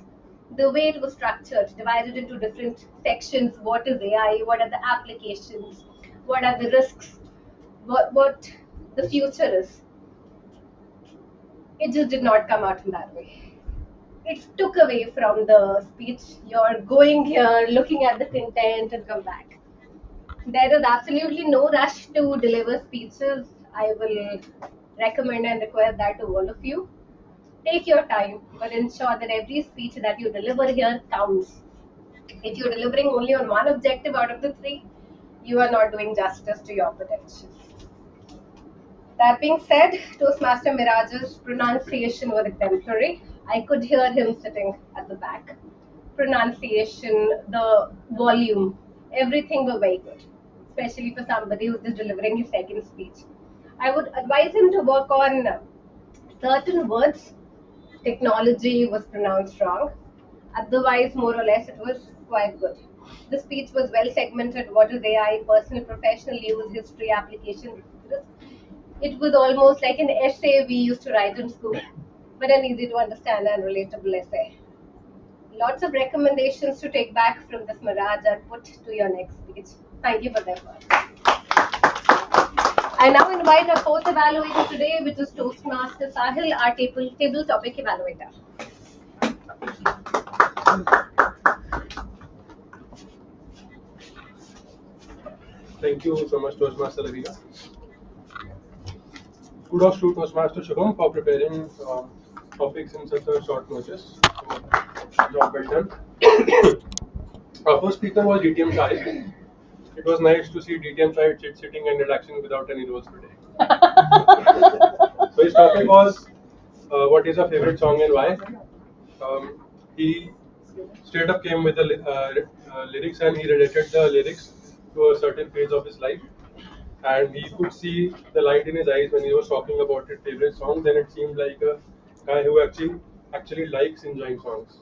D: The way it was structured, divided into different sections, what is AI, what are the applications, what are the risks, what the future is. It just did not come out in that way. It took away from the speech. You're going here, looking at the content, and come back. There is absolutely no rush to deliver speeches. I will recommend and request that to all of you. Take your time, but ensure that every speech that you deliver here counts. If you're delivering only on one objective out of the three, you are not doing justice to your potential. That being said, Toastmaster Miraj's pronunciation was exemplary. I could hear him sitting at the back. Pronunciation, the volume, everything was very good, especially for somebody who's just delivering his second speech. I would advise him to work on certain words. Technology was pronounced wrong. Otherwise, more or less, it was quite good. The speech was well segmented. What is AI, personal, professional use, history, application. It was almost like an essay we used to write in school, but an easy to understand and relatable essay. Lots of recommendations to take back from this Miraj are put to your next speech. Thank you for that. I now invite our fourth evaluator today, which is Toastmaster Sahil, our table topic evaluator.
F: Thank you so much, Toastmaster Lavina. Kudos to Toastmaster Shubham for preparing topics in such a short notice. Job well done. Our first speaker was DTM Shahid. It was nice to see DTM Shahid sitting and relaxing without any roles today. So his topic was what is your favorite song and why? He straight up came with the lyrics, and he related the lyrics to a certain phase of his life, and he could see the light in his eyes when he was talking about his favorite songs, and it seemed like a guy who actually likes enjoying songs.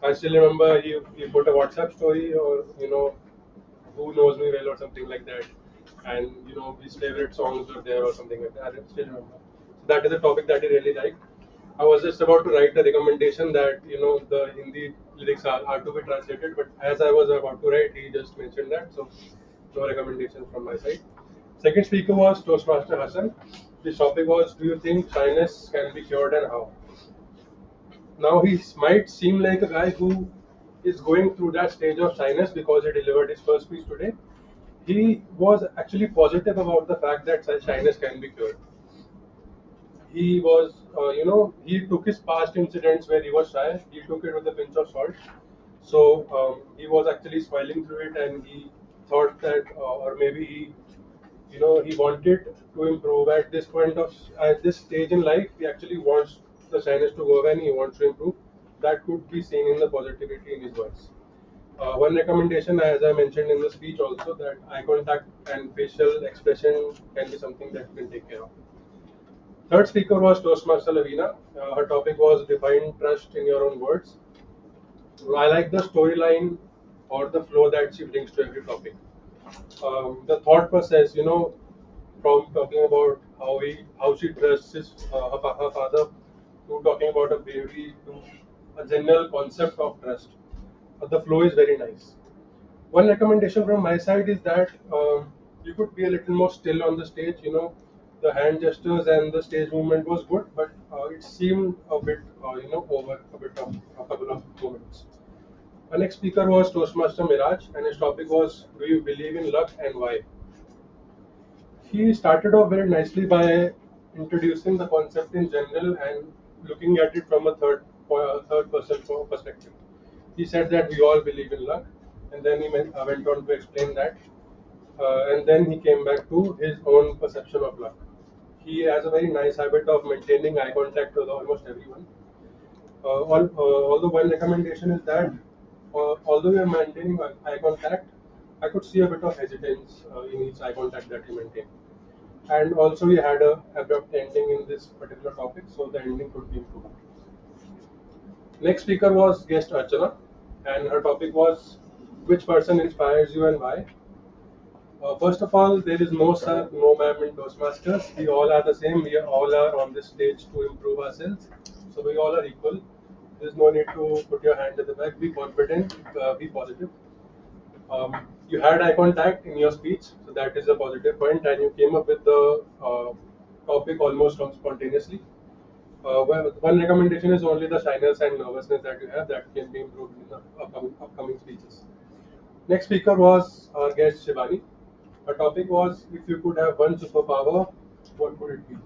F: I still remember he put a WhatsApp story, or who knows me well or something like that, and his favorite songs were there or something like that. I still remember. So that is a topic that he really liked. I was just about to write a recommendation that the Hindi lyrics are to be translated, but as I was about to write, he just mentioned that, so no recommendation from my side. Second speaker was Toastmaster Hassan. This topic was, do you think shyness can be cured and how? Now he might seem like a guy who is going through that stage of shyness because he delivered his first speech today. He was actually positive about the fact that such shyness can be cured. He was, he took his past incidents where he was shy, he took it with a pinch of salt. So he was actually smiling through it, and he thought that, or maybe he wanted to improve at this point of at this stage in life. He actually wants the shyness to go away, and he wants to improve. That could be seen in the positivity in his voice. One recommendation, as I mentioned in the speech also, that eye contact and facial expression can be something that you can take care of. Third speaker was Toastmaster Lavina. Her topic was define trust in your own words. I like the storyline or the flow that she brings to every topic. The thought process, from talking about how she trusts her father, to talking about a baby, to a general concept of trust. The flow is very nice. One recommendation from my side is that you could be a little more still on the stage. The hand gestures and the stage movement was good, but it seemed a bit, over a bit of a couple of moments. Our next speaker was Toastmaster Miraj, and his topic was, do you believe in luck and why? He started off very nicely by introducing the concept in general and looking at it from a third person perspective. He said that we all believe in luck, and then he went on to explain that, and then he came back to his own perception of luck. He has a very nice habit of maintaining eye contact with almost everyone. Although one recommendation is that, although we are maintaining eye contact, I could see a bit of hesitance in each eye contact that he maintained. And also, we had a abrupt ending in this particular topic, so the ending could be improved. Next speaker was guest Archana, and her topic was, which person inspires you and why? First of all, there is no sir, no ma'am in Toastmasters. We all are the same. We all are on this stage to improve ourselves. So we all are equal. There is no need to put your hand at the back. Be confident. Be positive. You had eye contact in your speech, so that is a positive point, and you came up with the topic almost spontaneously. Well, one recommendation is only the shyness and nervousness that you have that can be improved in the upcoming speeches. Next speaker was our guest Shivani. Her topic was, if you could have one superpower, what would it be?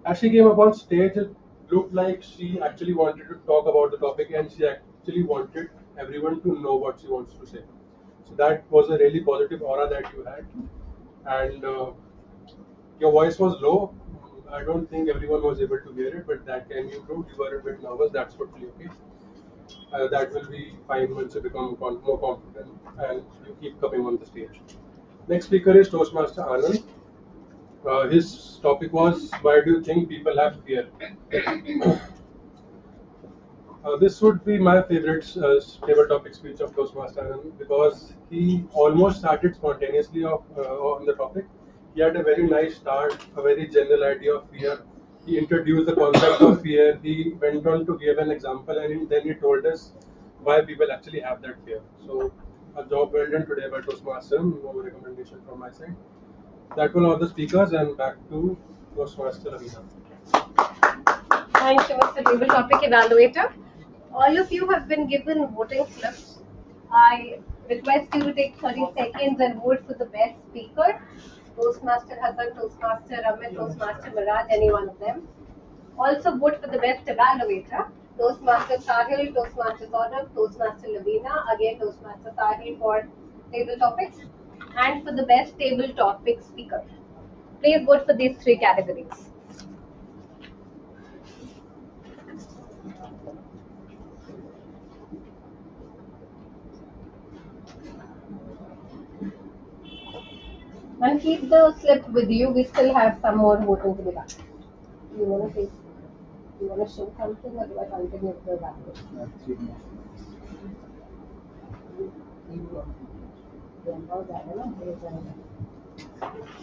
F: As she came up on stage, it looked like she actually wanted to talk about the topic, and she actually wanted everyone to know what she wants to say. So that was a really positive aura that you had, and your voice was low. I don't think everyone was able to hear it, but that can be improved. You were a bit nervous. That's totally okay. That will be fine once you become more confident and you keep coming on the stage. Next speaker is Toastmaster Anand. His topic was, why do you think people have fear? This would be my favorite topic speech of Toastmaster Anand, because he almost started spontaneously on the topic. He had a very nice start, a very general idea of fear. He introduced the concept of fear. He went on to give an example, and then he told us why people actually have that fear. So, a job well done today by Toastmaster. No recommendation from my side. That were all the speakers, and back to Toastmaster Ravina.
D: Thank you, Mr. Table Topic Evaluator. All of you have been given voting slips. I request you to take 30 seconds and vote for the best speaker. Toastmaster Hassan, Toastmaster Amit, Toastmaster Miraj, any one of them. Also vote for the best evaluator. Toastmaster Sahil, Toastmaster Saurabh, Toastmaster Lavina, again Toastmaster Sahil for table topics. And for the best table topic speaker. Please vote for these three categories. And keep the slip with you. We still have some more voting to be done. You want to take? You want to show something or do I continue with the evaluation?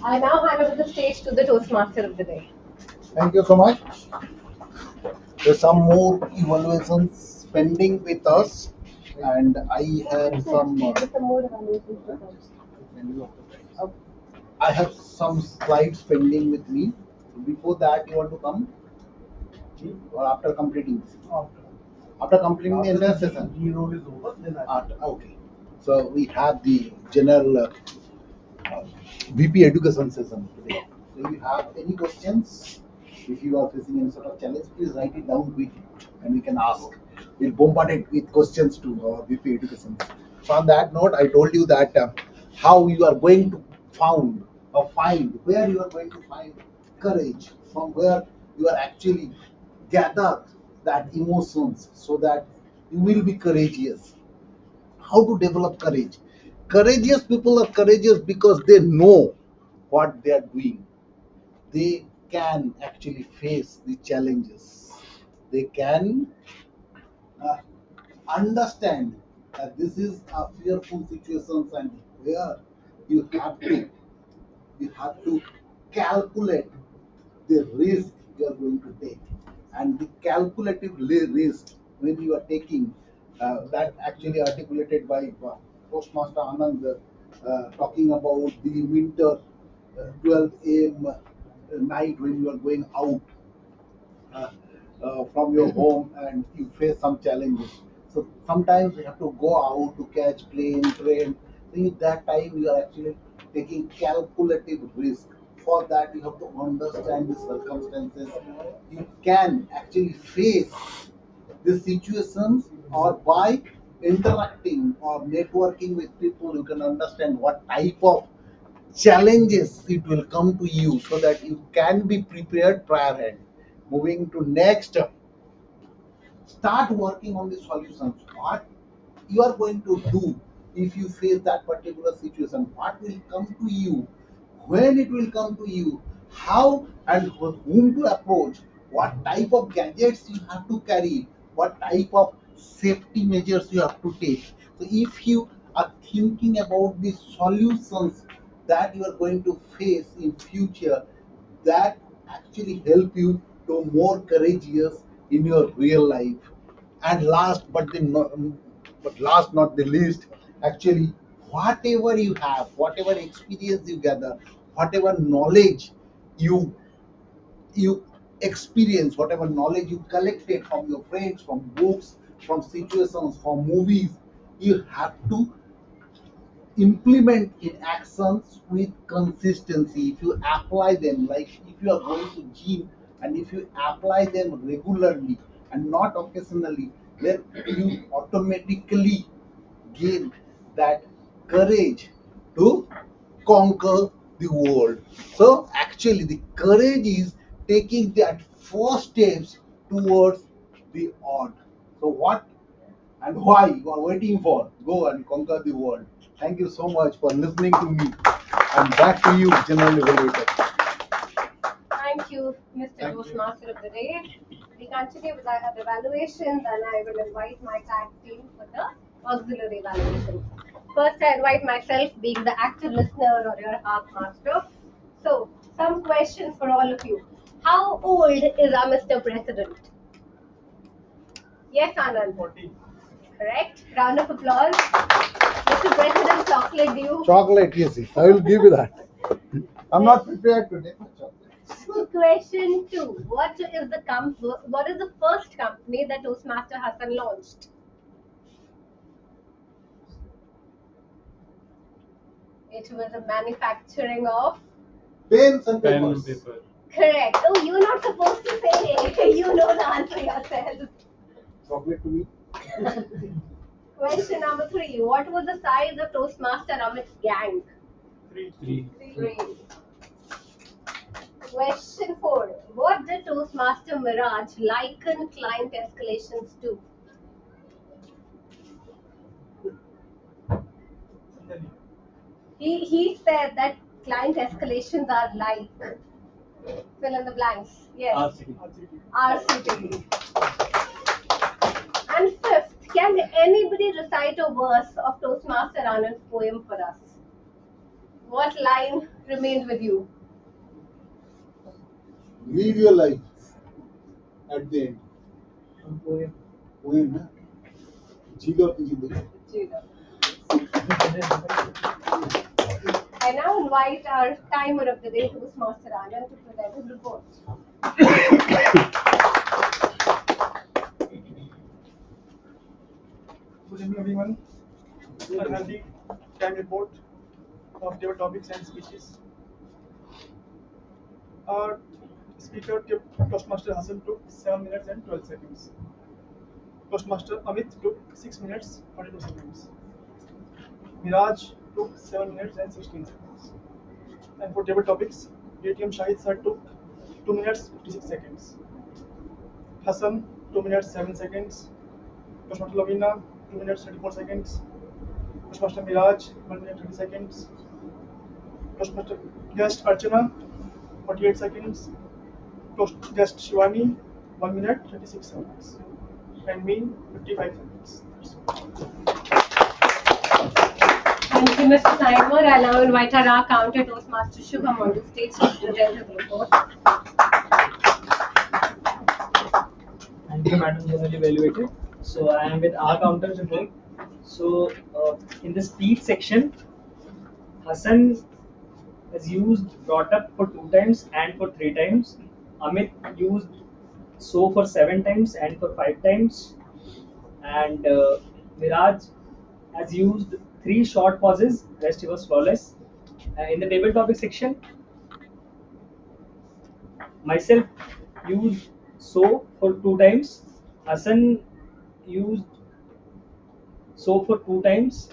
D: I now hand over the stage to the Toastmaster of the day.
A: Thank you so much. There's some more evaluations pending with us, and I have some.
D: Some more evaluations to come.
A: I have some slides pending with me. Before that, you want to come, or after completing this? After completing the entire session.
J: Zero is over, then
A: Okay. So we have the general VP education session today. So if you have any questions, if you are facing any sort of challenge, please write it down quickly and we can ask. We'll bombard it with questions to our VP education. So on that note, I told you that how you are going to found or find, where you are going to find courage, from where you are actually gather that emotions so that you will be courageous. How to develop courage? Courageous people are courageous because they know what they are doing. They can actually face the challenges. They can uh, understand that this is a fearful situation and where you have to calculate the risk you are going to take, and the calculative risk when you are taking that actually articulated by Toastmaster Anand, talking about the winter 12 a.m. Night when you are going out uh, from your home and you face some challenges. So sometimes you have to go out to catch plane, train. So in that time you are actually taking calculative risk. For that you have to understand the circumstances. You can actually face the situations, or by interacting or networking with people you can understand what type of challenges it will come to you so that you can be prepared prior hand. Moving to next, start working on the solutions. What you are going to do if you face that particular situation? What will come to you? When it will come to you? How and whom to approach? What type of gadgets you have to carry? What type of safety measures you have to take? So if you are thinking about the solutions that you are going to face in future, that actually help you to more courageous in your real life. And last not the least, actually whatever you have, whatever experience you gather, whatever knowledge you you experience, whatever knowledge you collected from your friends, from books, from situations, from movies, you have to implement in actions with consistency. If you apply them, like if you are going to gym and if you apply them regularly and not occasionally, then you automatically gain that courage to conquer the world. So actually the courage is taking that first steps towards the odd. So what and why you are waiting for? Go and conquer the world. Thank you so much for listening to me. And back to you, General Evaluator.
D: Thank you, Mr. Toastmaster of the Day. We continue with our evaluations, and I will invite my tag team for the auxiliary evaluation. First, I invite myself, being the active listener or your art master. So, some questions for all of you. How old is our Mr. President? Yes, Anand.
I: 40.
D: Correct. Round of applause. Mr. President, chocolate due.
A: Chocolate, yes, I will give you that. I'm not prepared today for chocolate.
D: Question 2. What is the first company that Toastmaster Hassan launched? It was a manufacturing of
A: Pens and
F: Pen and
A: papers.
F: paper.
D: correct. Oh, you're not supposed to say it. You know the answer yourself.
A: Chocolate to me.
D: Question number 3. What was the size of Toastmaster Amit's gang?
I: 3.
D: 3. Question 4. What did Toastmaster Mirage liken client escalations to? He said that client escalations are like. Fill in the blanks. Yes.
F: RCT.
D: RCT. And fifth, can anybody recite a verse of Toastmaster Anand's poem for us? What line remained with you?
A: Live your life at the end. Poem, na? जीलो अपनी जिंदगी.
D: I now invite our timer of the day, Toastmaster Anand, to present his report.
I: Good evening, everyone. I have the time report of their topics and speeches. Our speaker, Toastmaster Hassan, took 7 minutes and 12 seconds. Toastmaster Amit took 6 minutes 42 seconds. Miraj took 7 minutes and 16 seconds. And for table topics, ATM Shahid sir took 2 minutes 56 seconds. Hassan 2 minutes 7 seconds. Toastmaster Lavina 2 minutes 34 seconds. Toastmaster Miraj 1 minute 30 seconds. Toastmaster guest Archana 48 seconds. Toast guest Shivani 1 minute 36 seconds. And me 55 seconds.
D: Thank you, Mr. Timer. I now invite our counter Toastmaster Shubham on the stage to present his report.
B: Thank you, Madam Generally Evaluated. So I am with our counter today. So in the speed section, Hassan has used brought up for 2 times and for 3 times. Amit used so for 7 times and for 5 times. And Miraj has used 3 short pauses, rest he was flawless. In the table topic section, myself used so for 2 times, Hassan used so for 2 times,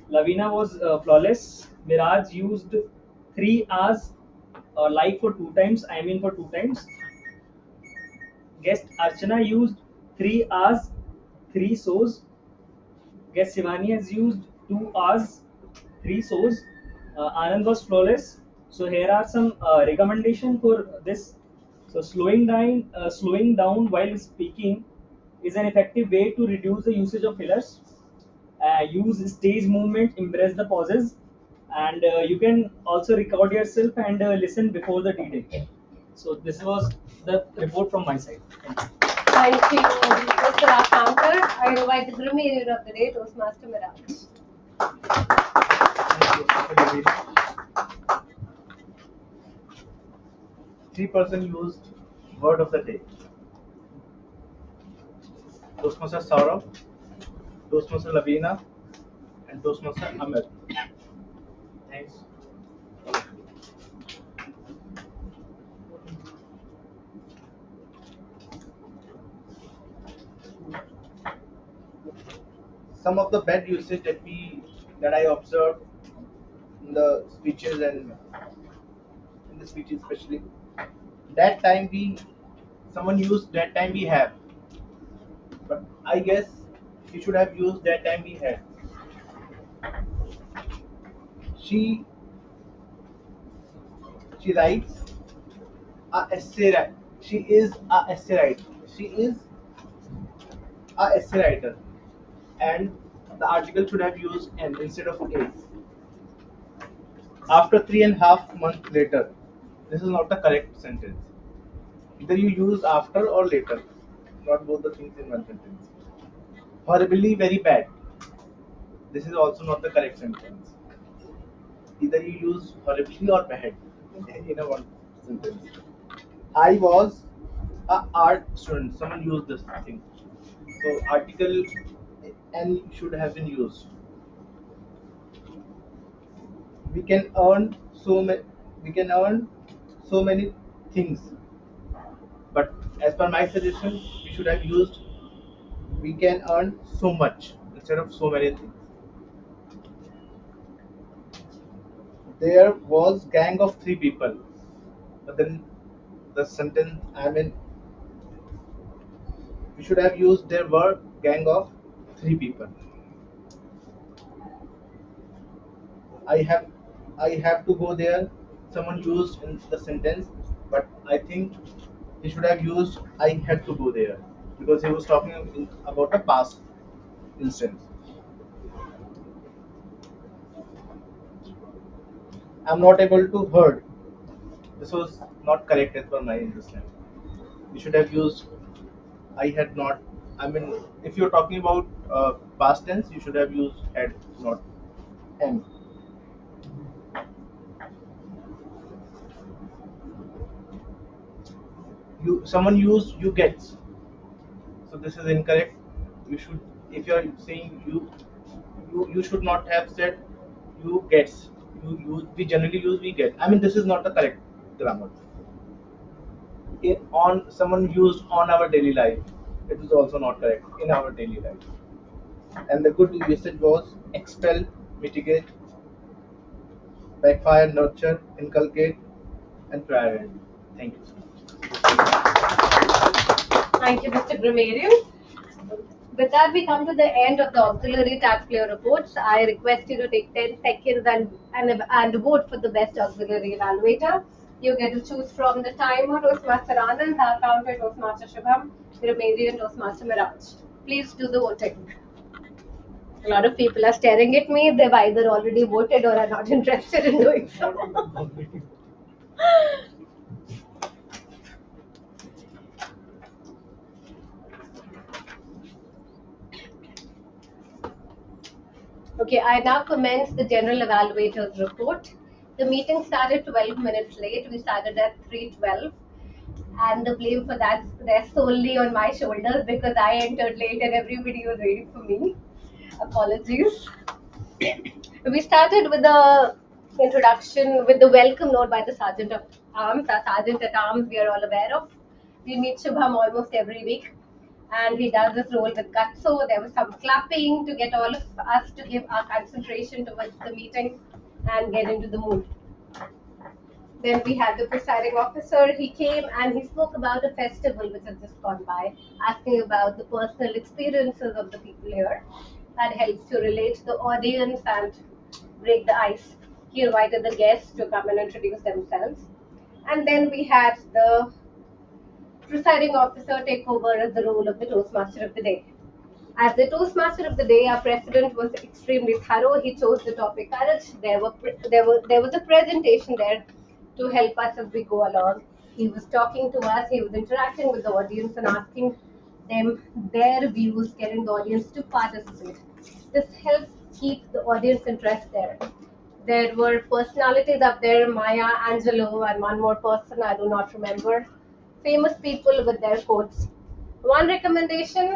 B: Lavina was flawless, Miraj used 3 hours like for 2 times, I mean for 2 times. Guest Archana used 3 hours, 3 sows. Guest Shivani has used 2 hours, 3 sows. Anand was flawless. So here are some recommendation for this. So slowing down while speaking is an effective way to reduce the usage of fillers. Use stage movement, embrace the pauses, and you can also record yourself and listen before the detail. So this was the report from my side.
D: Thank you, Mr. Counter. I invite the grammarian of the day, Toastmaster Miraj.
J: Three-person used word of the day. Toastmaster Saurabh, Toastmaster Lavina, and Toastmaster Amit.
B: Thanks.
J: Some of the bad usage that I observed in the speeches and in the speeches especially. That time someone used that time we have, but I guess he should have used that time we had. She writes a essay. She is a essay writer. She is a essay writer, and the article should have used N instead of A. After 3.5 months later, this is not the correct sentence. Either you use after or later, not both the things in one sentence. Horribly very bad. This is also not the correct sentence. Either you use horribly or bad in a one sentence. I was a art student. Someone used this thing. So article N should have been used. We can earn so many. We can earn so many things. But as per my suggestion, we should have used we can earn so much instead of so many things. There was gang of 3 people, but then the sentence we should have used there were gang of 3 people. I have to go there. Someone used in the sentence
G: but I think he should have used I had to go there because he was talking about a past instance. I'm not able to heard. This was not correct as per my understanding. You should have used I had not. I mean, if you're talking about past tense, you should have used had, not am. Someone used you gets, so this is incorrect. You should, if you are saying you should not have said you gets. We generally use we get. I mean, this is not the correct grammar. On someone used on our daily life, it is also not correct in our daily life. And the good usage was expel, mitigate, backfire, nurture, inculcate, and prior end. Thank you so much.
D: Thank you, Mr. Grammarian. With that, we come to the end of the auxiliary taxpayer reports. I request you to take 10 seconds and vote for the best auxiliary evaluator. You get to choose from the timer, Toastmaster Anand, our counter, Toastmaster Shubham, Grammarian, Toastmaster Miraj. Please do the voting. A lot of people are staring at me. They've either already voted or are not interested in doing so. Okay, I now commence the general evaluator's report. The meeting started 12 minutes late. We started at 3:12, and the blame for that rests solely on my shoulders because I entered late and everybody was waiting for me. Apologies. We started with the introduction, with the welcome note by the Sergeant of Arms. Our Sergeant at Arms, we are all aware of. We meet Shubham almost every week, and he does this role with guts. So there was some clapping to get all of us to give our concentration towards the meeting and get into the mood. Then we had the presiding officer. He came and he spoke about a festival which has just gone by, asking about the personal experiences of the people here. That helps to relate to the audience and break the ice. He invited the guests to come and introduce themselves. And then we had the presiding officer take over as the role of the Toastmaster of the day. As the Toastmaster of the day, our president was extremely thorough. He chose the topic courage. There was a presentation there to help us as we go along. He was talking to us. He was interacting with the audience and asking them their views, getting the audience to participate. This helps keep the audience interest there. There were personalities up there, Maya Angelou, and one more person I do not remember. Famous people with their quotes. One recommendation,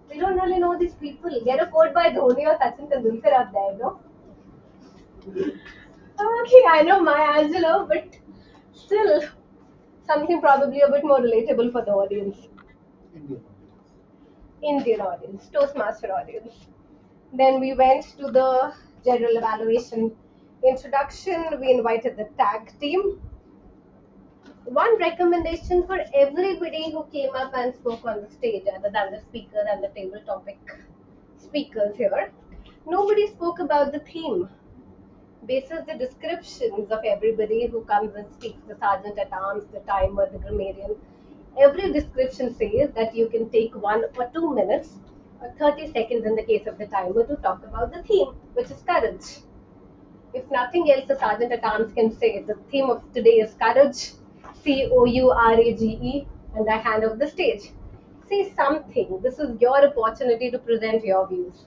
D: we don't really know these people. Get a quote by Dhoni or Sachin Tendulkar out there, no? Okay, I know Maya Angelou, but still something probably a bit more relatable for the audience. Indian audience, Toastmaster audience. Then we went to the general evaluation introduction. We invited the tag team. One recommendation for everybody who came up and spoke on the stage, other than the speaker and the table topic speakers here, nobody spoke about the theme. Basis the descriptions of everybody who comes and speaks, the sergeant at arms, the timer, the grammarian, every description says that you can take 1 or 2 minutes or 30 seconds in the case of the timer to talk about the theme, which is courage. If nothing else, the sergeant at arms can say the theme of today is courage, COURAGE, and I hand over the stage. Say something. This is your opportunity to present your views.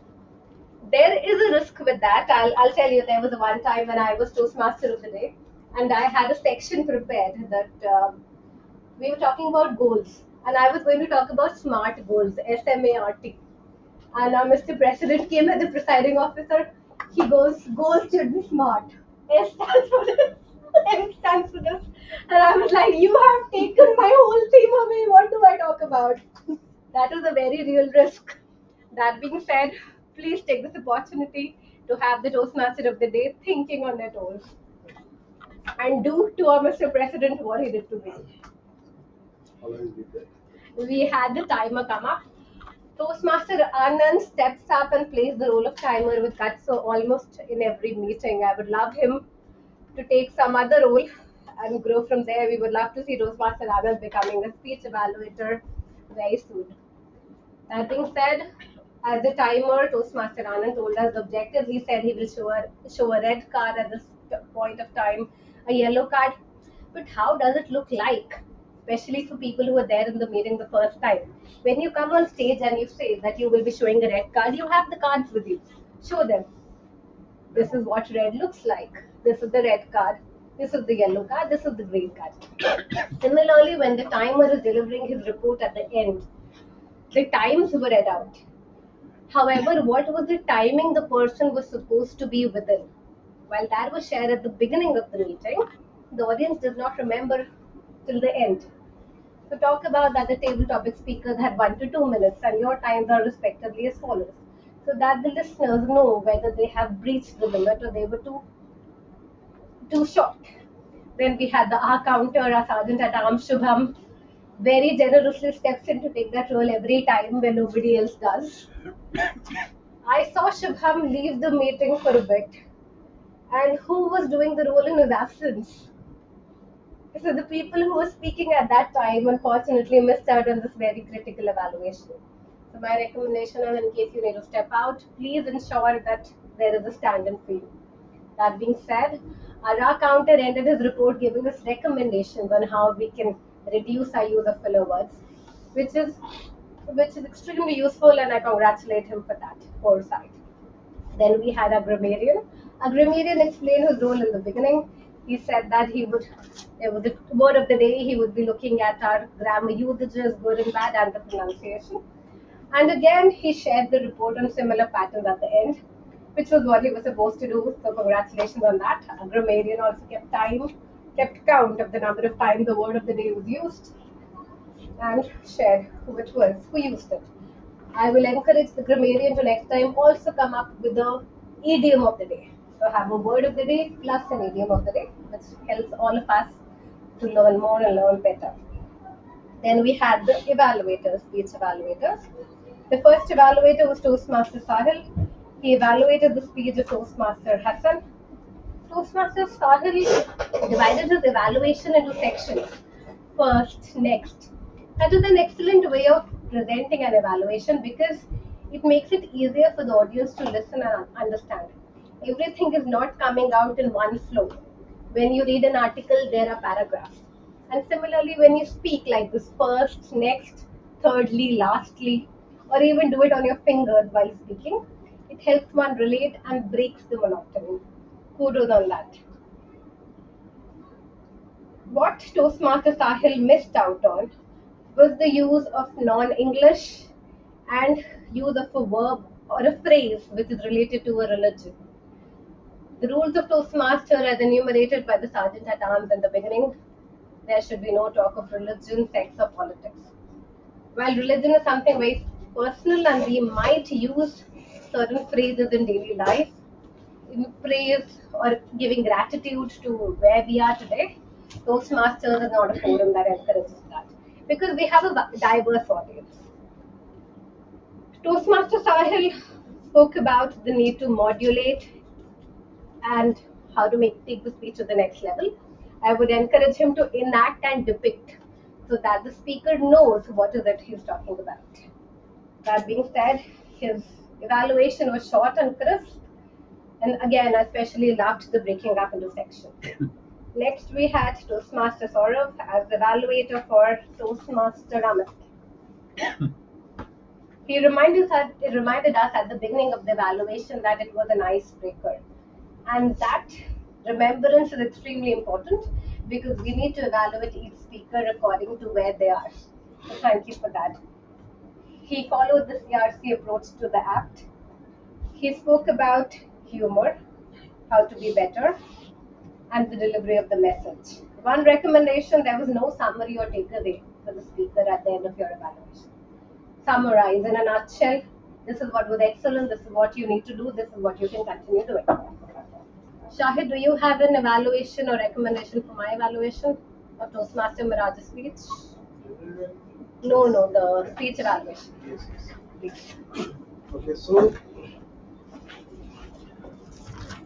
D: There is a risk with that. I'll tell you, there was one time when I was Toastmaster of the day, and I had a section prepared that we were talking about goals, and I was going to talk about SMART goals, SMART. And Mr. President came as the presiding officer. He goes, goals should be smart. S stands for this. M stands for this. And I was like, you have taken my whole theme away. What do I talk about? That is a very real risk. That being said, please take this opportunity to have the Toastmaster of the day thinking on their toes. And do to our Mr. President what he did to me. We had the timer come up. Toastmaster Anand steps up and plays the role of timer with guts. So almost in every meeting, I would love him to take some other role and grow from there. We would love to see Toastmaster Anand becoming a speech evaluator very soon. That being said, as a timer, Toastmaster Anand told us the objective. He said he will show a red card at this point of time, a yellow card. But how does it look like? Especially for people who are there in the meeting the first time. When you come on stage and you say that you will be showing a red card, you have the cards with you. Show them. This is what red looks like. This is the red card. This is the yellow card. This is the green card. Similarly, when the timer is delivering his report at the end, the times were read out. However, what was the timing the person was supposed to be within? While that was shared at the beginning of the meeting, the audience did not remember till the end. So talk about that the table topic speakers had 1 to 2 minutes and your times are respectively as follows. So that the listeners know whether they have breached the limit or they were too short. Then we had the R counter, our sergeant at arms Shubham, very generously steps in to take that role every time when nobody else does. I saw Shubham leave the meeting for a bit. And who was doing the role in his absence? So the people who were speaking at that time unfortunately missed out on this very critical evaluation. So my recommendation is, in case you need to step out, please ensure that there is a stand-in for you. That being said, our counter ended his report giving us recommendations on how we can reduce our use of filler words, which is extremely useful, and I congratulate him for that foresight. Then we had a grammarian. A grammarian explained his role in the beginning. He said that it was the word of the day. He would be looking at our grammar usages, good and bad, and the pronunciation. And again, he shared the report on similar patterns at the end, which was what he was supposed to do. So congratulations on that. A grammarian also kept count of the number of times the word of the day was used, and shared who used it. I will encourage the grammarian to next time also come up with the idiom of the day. So have a word of the day plus an idiom of the day, which helps all of us to learn more and learn better. Then we had the evaluators, speech evaluators. The first evaluator was Toastmaster Sahil. He evaluated the speech of Toastmaster Hassan. Toastmaster Sahil divided his evaluation into sections. First, next. That is an excellent way of presenting an evaluation because it makes it easier for the audience to listen and understand. Everything is not coming out in one flow. When you read an article, there are paragraphs. And similarly, when you speak like this, first, next, thirdly, lastly, or even do it on your fingers while speaking, it helps one relate and breaks the monotony. Kudos on that. What Toastmaster Sahil missed out on was the use of non-English and use of a verb or a phrase which is related to a religion. The rules of Toastmaster as enumerated by the Sergeant at Arms in the beginning, there should be no talk of religion, sex or politics. While religion is something very personal and we might use certain phrases in daily life, in praise or giving gratitude to where we are today, Toastmasters is not a forum that encourages that because we have a diverse audience. Toastmaster Sahil spoke about the need to modulate and how to take the speech to the next level. I would encourage him to enact and depict so that the speaker knows what is it he's talking about. That being said, his evaluation was short and crisp, and again, I especially loved the breaking up into sections. Next, we had Toastmaster Saurav as the evaluator for Toastmaster Amit. He reminded us at the beginning of the evaluation that it was an icebreaker. And that remembrance is extremely important because we need to evaluate each speaker according to where they are. So thank you for that. He followed the CRC approach to the act. He spoke about humor, how to be better, and the delivery of the message. One recommendation, there was no summary or takeaway for the speaker at the end of your evaluation. Summarize in a nutshell, this is what was excellent, this is what you need to do, this is what you can continue doing. Shahid, do you have an evaluation or recommendation for my evaluation of Toastmaster Miraj's speech? No, the speech evaluation.
J: Yes. Okay, so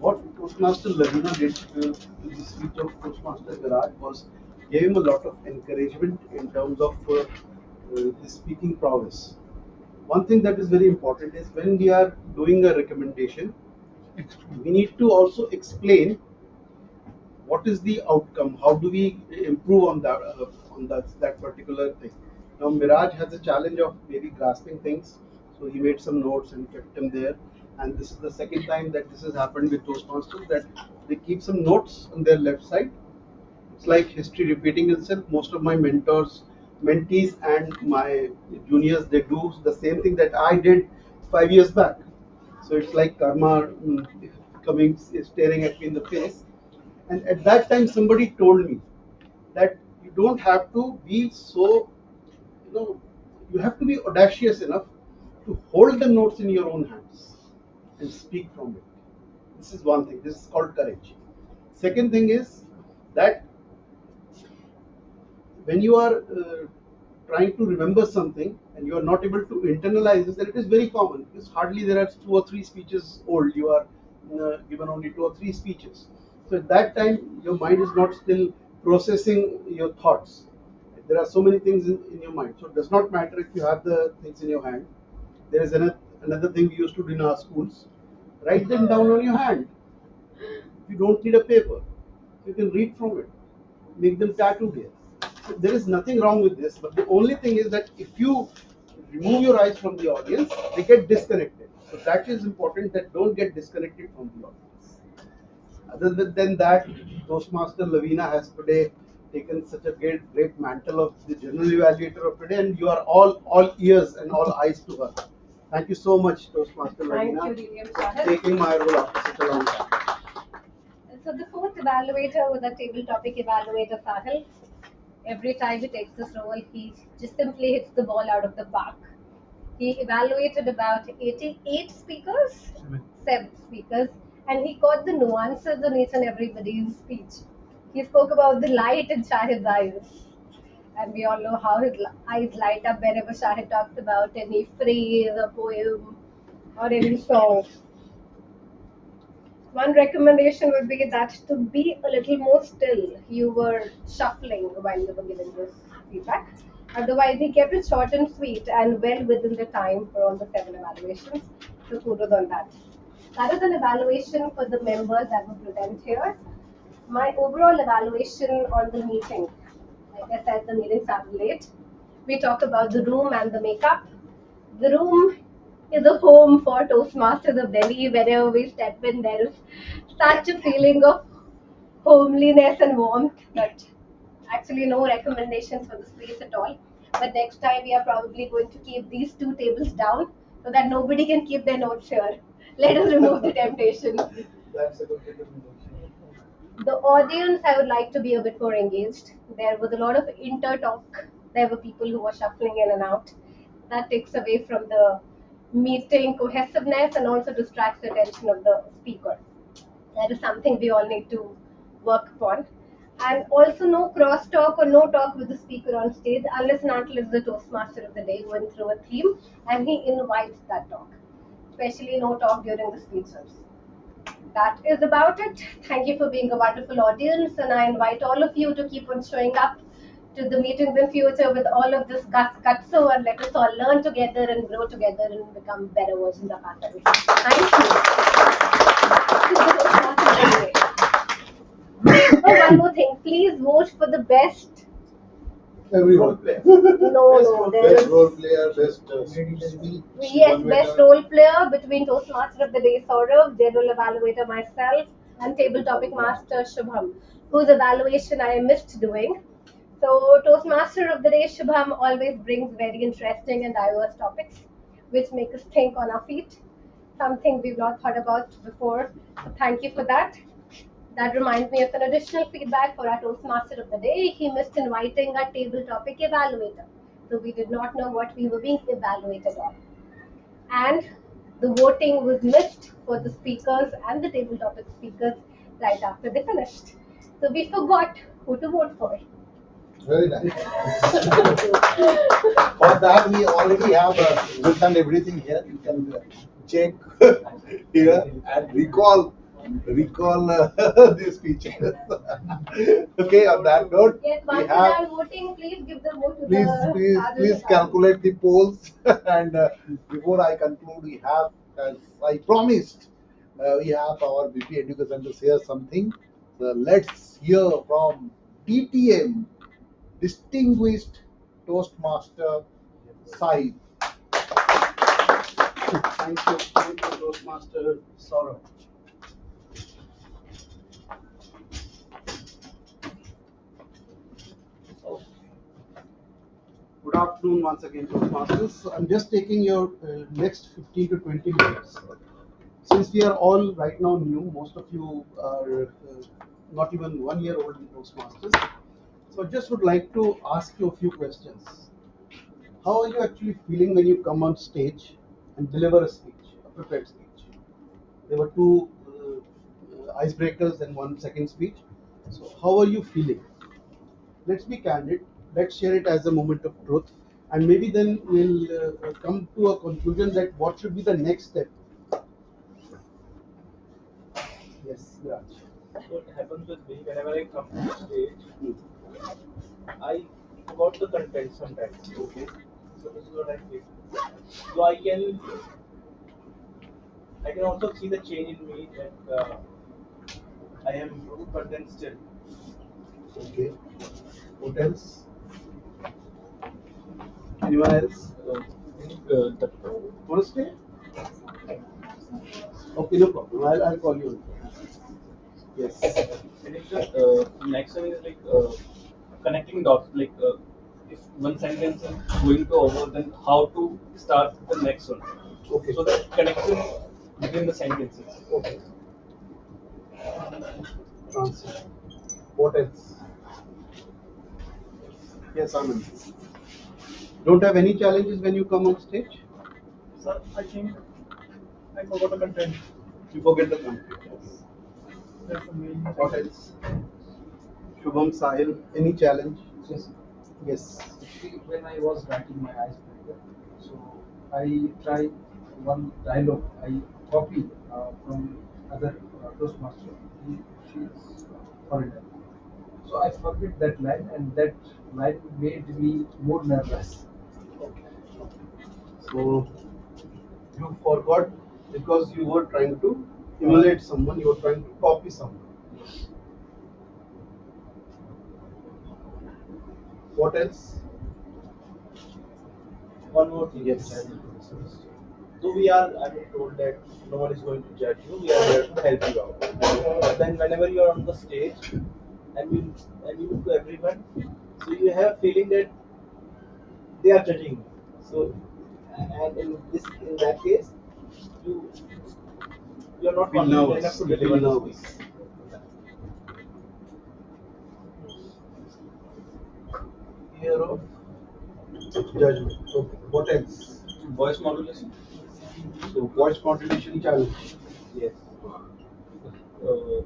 J: what Toastmaster Lavina did in the speech of Toastmaster Garage was gave him a lot of encouragement in terms of his speaking prowess. One thing that is very important is when we are doing a recommendation, we need to also explain what is the outcome, how do we improve on that particular thing. Now Miraj has a challenge of maybe grasping things, so he made some notes and kept them there. And this is the second time that this has happened with Toastmasters, that they keep some notes on their left side. It's like history repeating itself. Most of my mentors, mentees, and my juniors, they do the same thing that I did 5 years back. So it's like karma coming, staring at me in the face. And at that time, somebody told me that you don't have to be so, you have to be audacious enough to hold the notes in your own hands and speak from it. This is one thing. This is called courage. Second thing is that when you are trying to remember something and you are not able to internalize this, then it is very common because hardly there are 2 or 3 speeches old. You are given only 2 or 3 speeches. So at that time, your mind is not still processing your thoughts. There are so many things in your mind. So it does not matter if you have the things in your hand. There is another thing we used to do in our schools. Write them down on your hand. You don't need a paper. You can read from it. Make them tattooed here. So there is nothing wrong with this, but the only thing is that if you remove your eyes from the audience, they get disconnected. So that is important, that don't get disconnected from the audience. Other than that, Toastmaster Lavina has today taken such a great mantle of the general evaluator of today, and you are all ears and all eyes to her. Thank you so much, Toastmaster Lavina, for taking my role after such a long time.
D: So the fourth evaluator was the table topic evaluator, Sahil. Every time he takes this role, he just simply hits the ball out of the park. He evaluated about 88 speakers, 7 speakers, and he caught the nuances in each and everybody's speech. He spoke about the light in Shahid's eyes. And we all know how his eyes light up whenever Shahid talks about any phrase, a poem, or any song. One recommendation would be that to be a little more still. You were shuffling while you were giving this feedback. Otherwise, he kept it short and sweet and well within the time for all the 7 evaluations. So kudos on that. That is an evaluation for the members that were present here. My overall evaluation on the meeting, like I said, the meeting started late. We talk about the room and the makeup. The room is a home for Toastmasters of Delhi. Whenever we step in, there is such a feeling of homeliness and warmth that actually no recommendations for the space at all. But next time we are probably going to keep these 2 tables down so that nobody can keep their notes here. Let us remove the temptation.
J: That's a good recommendation.
D: The audience, I would like to be a bit more engaged. There was a lot of inter-talk. There were people who were shuffling in and out. That takes away from the meeting cohesiveness and also distracts the attention of the speaker. That is something we all need to work upon. And also no cross talk or no talk with the speaker on stage unless and until it's the Toastmaster of the day going through a theme and he invites that talk. Especially no talk during the speeches. That is about it. Thank you for being a wonderful audience, and I invite all of you to keep on showing up to the meetings in future with all of this gutso, and let us all learn together and grow together and become better versions of ourselves. Thank you. Oh, one more thing. Please vote for the best.
A: Everyone.
D: No,
A: best role player, best speech.
D: Yes, best role player between Toastmaster of the Day Saurav, General Evaluator myself, and Table Topic Master Shubham, whose evaluation I missed doing. So Toastmaster of the Day Shubham always brings very interesting and diverse topics, which make us think on our feet. Something we've not thought about before. So thank you for that. That reminds me of an additional feedback for our Toastmaster of the Day. He missed inviting our table topic evaluator. So we did not know what we were being evaluated on. And the voting was missed for the speakers and the table topic speakers right after they finished. So we forgot who to vote for.
A: Very nice. For that, we already have written everything here. You can check here and recall recall these speeches. Okay, on that note,
D: Yes,
A: we
D: once you
A: have.
D: are voting, please give the vote to
A: Please,
D: the
A: please calculate the polls. And before I conclude, we have, as I promised, we have our VP Education to share something. So let's hear from DTM, Distinguished Toastmaster Sai.
J: Thank you, Toastmaster Saurabh. Good afternoon once again, Toastmasters. I'm just taking your next 15 to 20 minutes. Since we are all right now new, most of you are not even 1 year old in Toastmasters. So I just would like to ask you a few questions. How are you actually feeling when you come on stage and deliver a speech, a prepared speech? There were two icebreakers and one second speech. So how are you feeling? Let's be candid. Let's share it as a moment of truth, and maybe then we'll come to a conclusion that what should be the next step. Yes, Raj.
G: So what happens with me whenever I come to stage, I forgot the content sometimes. Okay. So this is what I feel. So I can also see the change in me that I have improved, but then still.
J: Okay. What else? Anyone else? Want to stay? Okay, no problem. I'll call you. Yes.
H: And if the next one is like connecting dots, like if one sentence is going to over, then how to start the next one.
J: Okay.
H: So that connection between the sentences.
J: Okay. Transition. What else? Yes, Anand. Don't have any challenges when you come on stage?
I: Sir, I think I forgot the content.
J: You forget the content. Yes.
I: That's the main.
J: What else? Shubham, Sahil, any challenge?
E: Yes.
J: Yes.
E: Actually, when I was writing my icebreaker, so I tried one dialogue. I copied from other Toastmaster. She's foreigner. So I forget that line, and that line made me more nervous.
J: So you forgot because you were trying to emulate someone, you were trying to copy someone. What else?
G: One more thing.
J: Yes.
G: Which I will discuss. So we are, I mean, told that no one is going to judge you. We are here to help you out. But then whenever you are on the stage and you look to everyone, so you have a feeling that they are judging you. So and in that case, you you are not
J: Feel
G: confident
J: nervous.
G: enough to
J: You
G: deliver
J: feel
G: the
J: nervous.
G: speech.
J: Fear of judgment. Okay. What else?
H: Voice modulation.
J: So voice modulation challenge.
G: Yes.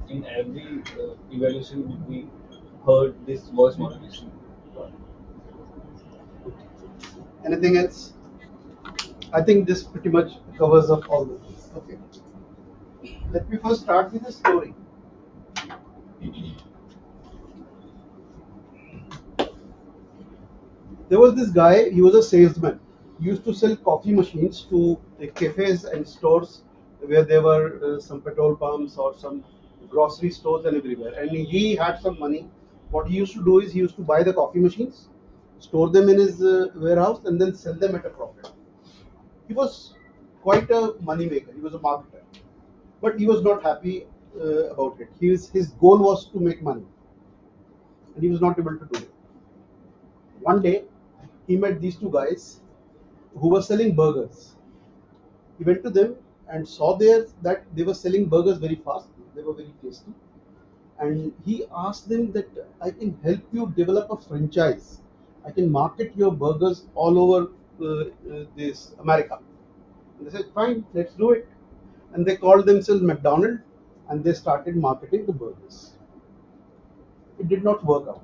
H: In every evaluation, we heard this voice modulation.
J: Anything else? I think this pretty much covers up all the things. Okay. Let me first start with a story. There was this guy, he was a salesman. He used to sell coffee machines to the cafes and stores where there were some petrol pumps or some grocery stores and everywhere. And he had some money. What he used to do is he used to buy the coffee machines, store them in his warehouse, and then sell them at a profit. He was quite a money maker. He was a marketer, but he was not happy about it. His goal was to make money, and he was not able to do it. One day, he met these two guys who were selling burgers. He went to them and saw there that they were selling burgers very fast. They were very tasty. And he asked them that I can help you develop a franchise. I can market your burgers all over this America. And they said, fine, let's do it. And they called themselves McDonald's and they started marketing the burgers. It did not work out.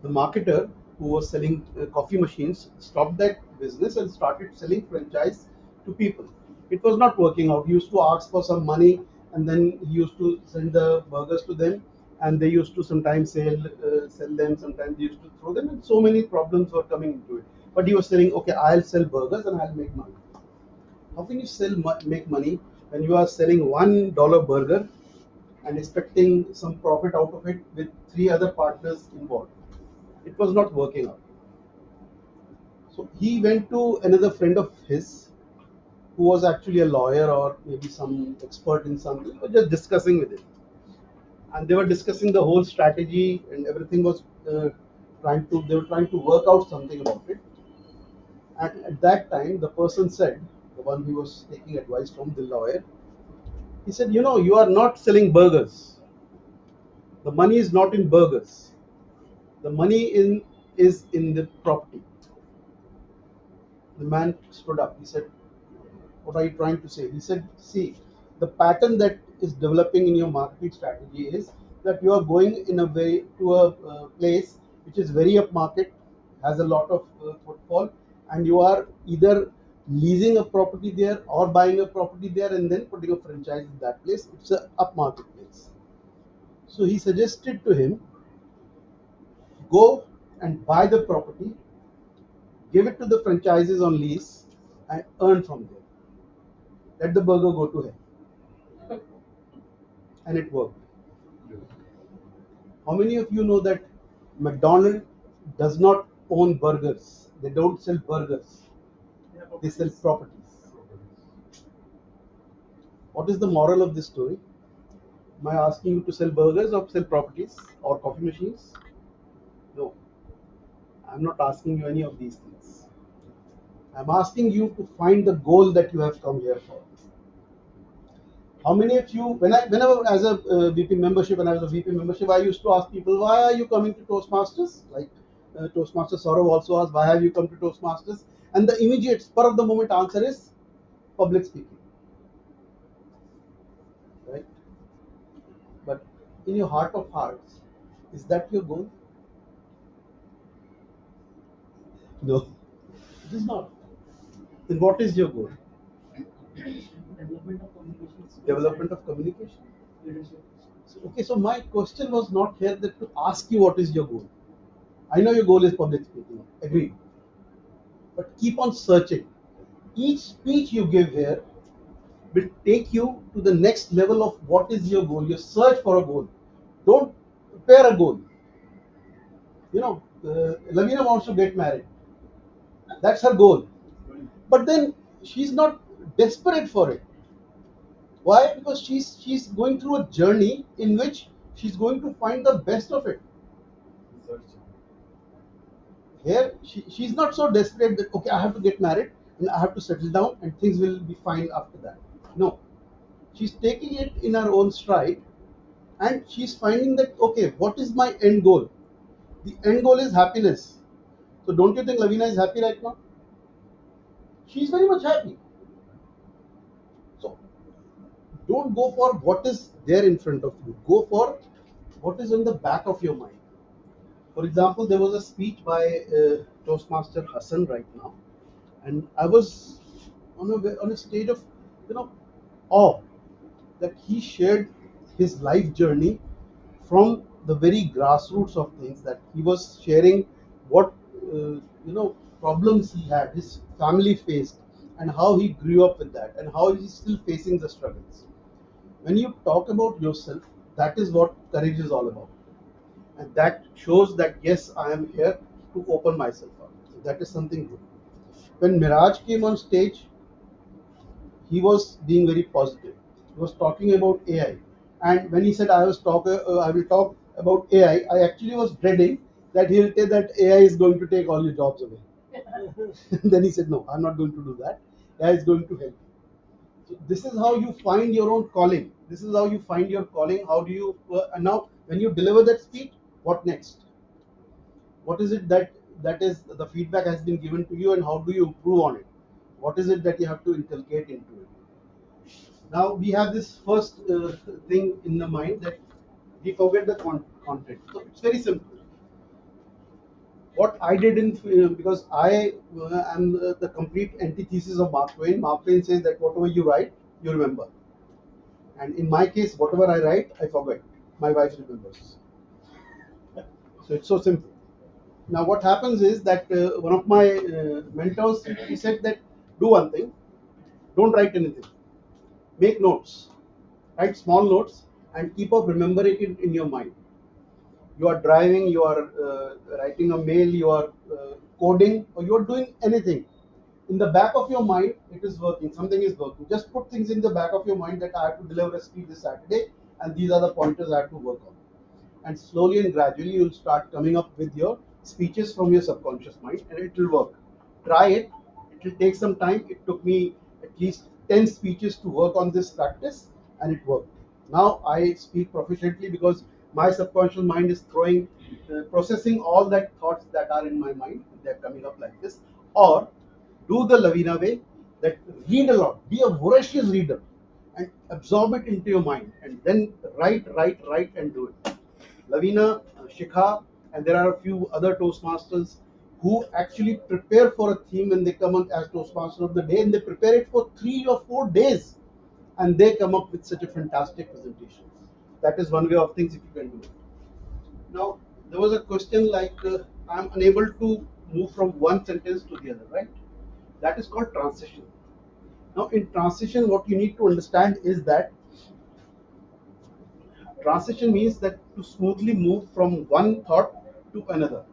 J: The marketer who was selling coffee machines stopped that business and started selling franchise to people. It was not working out. He used to ask for some money and then he used to send the burgers to them, and they used to sometimes sell them, sometimes they used to throw them, and so many problems were coming into it. But he was saying, okay, I'll sell burgers and I'll make money. How can you make money when you are selling $1 burger and expecting some profit out of it with three other partners involved? It was not working out. So he went to another friend of his who was actually a lawyer or maybe some expert in something, or just discussing with him. And they were discussing the whole strategy, and everything was they were trying to work out something about it. And at that time, the person said, the one who was taking advice from the lawyer, he said, you know, you are not selling burgers. The money is not in burgers. The money is in the property. The man stood up. He said, what are you trying to say? He said, see, the pattern that is developing in your marketing strategy is that you are going in a way to a place which is very upmarket, has a lot of footfall, and you are either leasing a property there or buying a property there and then putting a franchise in that place. It's a upmarket place. So he suggested to him, go and buy the property, give it to the franchises on lease, and earn from there. Let the burger go to hell. And it worked. How many of you know that McDonald's does not own burgers? They don't sell burgers. They sell properties. What is the moral of this story? Am I asking you to sell burgers or sell properties or coffee machines? No. I'm not asking you any of these things. I'm asking you to find the goal that you have come here for. How many of you, whenever as a VP membership, when I was a VP membership, I used to ask people, why are you coming to Toastmasters? Like Toastmaster Saurav also asked, why have you come to Toastmasters? And the immediate spur of the moment answer is public speaking. Right? But in your heart of hearts, is that your goal? No, it is not. Then what is your goal?
B: Development of communication skills.
J: Development of communication.
B: Leadership.
J: Okay, so my question was not here that to ask you what is your goal. I know your goal is public speaking. Agreed. But keep on searching. Each speech you give here will take you to the next level of what is your goal. You search for a goal. Don't prepare a goal. You know, Lavina wants to get married. That's her goal. But then she's not desperate for it. Why? Because she's going through a journey in which she's going to find the best of it. Here, she's not so desperate that, okay, I have to get married and I have to settle down and things will be fine after that. No. She's taking it in her own stride and she's finding that, okay, what is my end goal? The end goal is happiness. So don't you think Lavina is happy right now? She's very much happy. So don't go for what is there in front of you. Go for what is on the back of your mind. For example, there was a speech by Toastmaster Hassan right now, and I was on a stage of, you know, awe that he shared his life journey from the very grassroots of things, that he was sharing what problems he had, his family faced, and how he grew up with that, and how he's still facing the struggles. When you talk about yourself, that is what courage is all about, and that shows that yes, I am here to open myself up. So that is something good. When Miraj came on stage, he was being very positive. He was talking about AI, and when he said I will talk about AI, I actually was dreading that he will say that AI is going to take all your jobs away. Then he said, no, I'm not going to do that. AI is going to help you. So this is how you find your own calling. This is how you find your calling. How do you and now when you deliver that speech, what next? What is it that is the feedback has been given to you, and how do you improve on it? What is it that you have to inculcate into it? Now we have this first thing in the mind that we forget the content. So it's very simple. What I did in because I am the complete antithesis of Mark Twain. Mark Twain says that whatever you write, you remember. And in my case, whatever I write, I forget. My wife remembers. So it's so simple. Now, what happens is that one of my mentors, he said that do one thing, don't write anything, make notes, write small notes, and keep up remembering it in your mind. You are driving, you are writing a mail, you are coding, or you are doing anything. In the back of your mind, it is working, something is working. Just put things in the back of your mind that I have to deliver a speech this Saturday, and these are the pointers I have to work on. And slowly and gradually, you'll start coming up with your speeches from your subconscious mind, and it will work. Try it. It will take some time. It took me at least 10 speeches to work on this practice, and it worked. Now I speak proficiently because my subconscious mind is processing all that thoughts that are in my mind. They're coming up like this. Or do the Lavina way, that read a lot, be a voracious reader, and absorb it into your mind, and then write, and do it. Lavina, Shikha, and there are a few other Toastmasters who actually prepare for a theme when they come on as Toastmaster of the day, and they prepare it for 3 or 4 days, and they come up with such a fantastic presentation. That is one way of things if you can do it. Now, there was a question like, I'm unable to move from one sentence to the other, right? That is called transition. Now, in transition, what you need to understand is that transition means that to smoothly move from one thought to another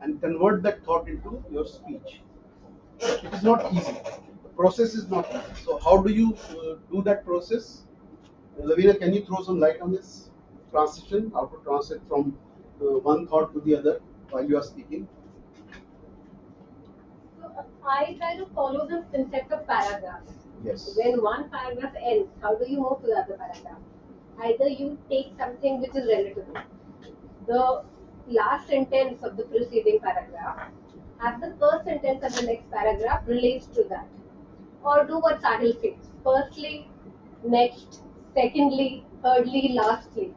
J: and convert that thought into your speech. It is not easy. The process is not easy. So, how do you do that process? Lavina, can you throw some light on this transition? How to transit from one thought to the other while you are speaking?
D: So I try to follow the concept of paragraphs.
J: Yes.
D: When one paragraph ends, how do you move to the other paragraph? Either you take something which is relatable, the last sentence of the preceding paragraph, as the first sentence of the next paragraph relates to that. Or do what Sahil says. Firstly, next, secondly, thirdly, lastly.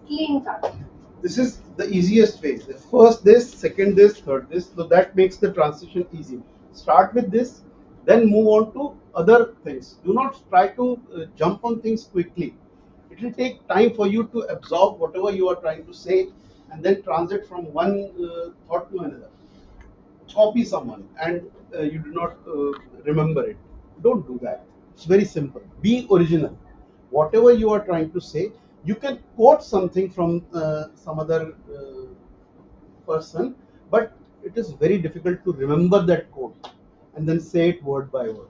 D: Clean cut.
J: This is the easiest way. First this, second this, third this. So that makes the transition easy. Start with this, then move on to other things. Do not try to jump on things quickly. It will take time for you to absorb whatever you are trying to say, and then transit from one thought to another. Copy someone and you do not remember it. Don't do that. It's very simple. Be original. Whatever you are trying to say, you can quote something from some other person, but it is very difficult to remember that quote and then say it word by word.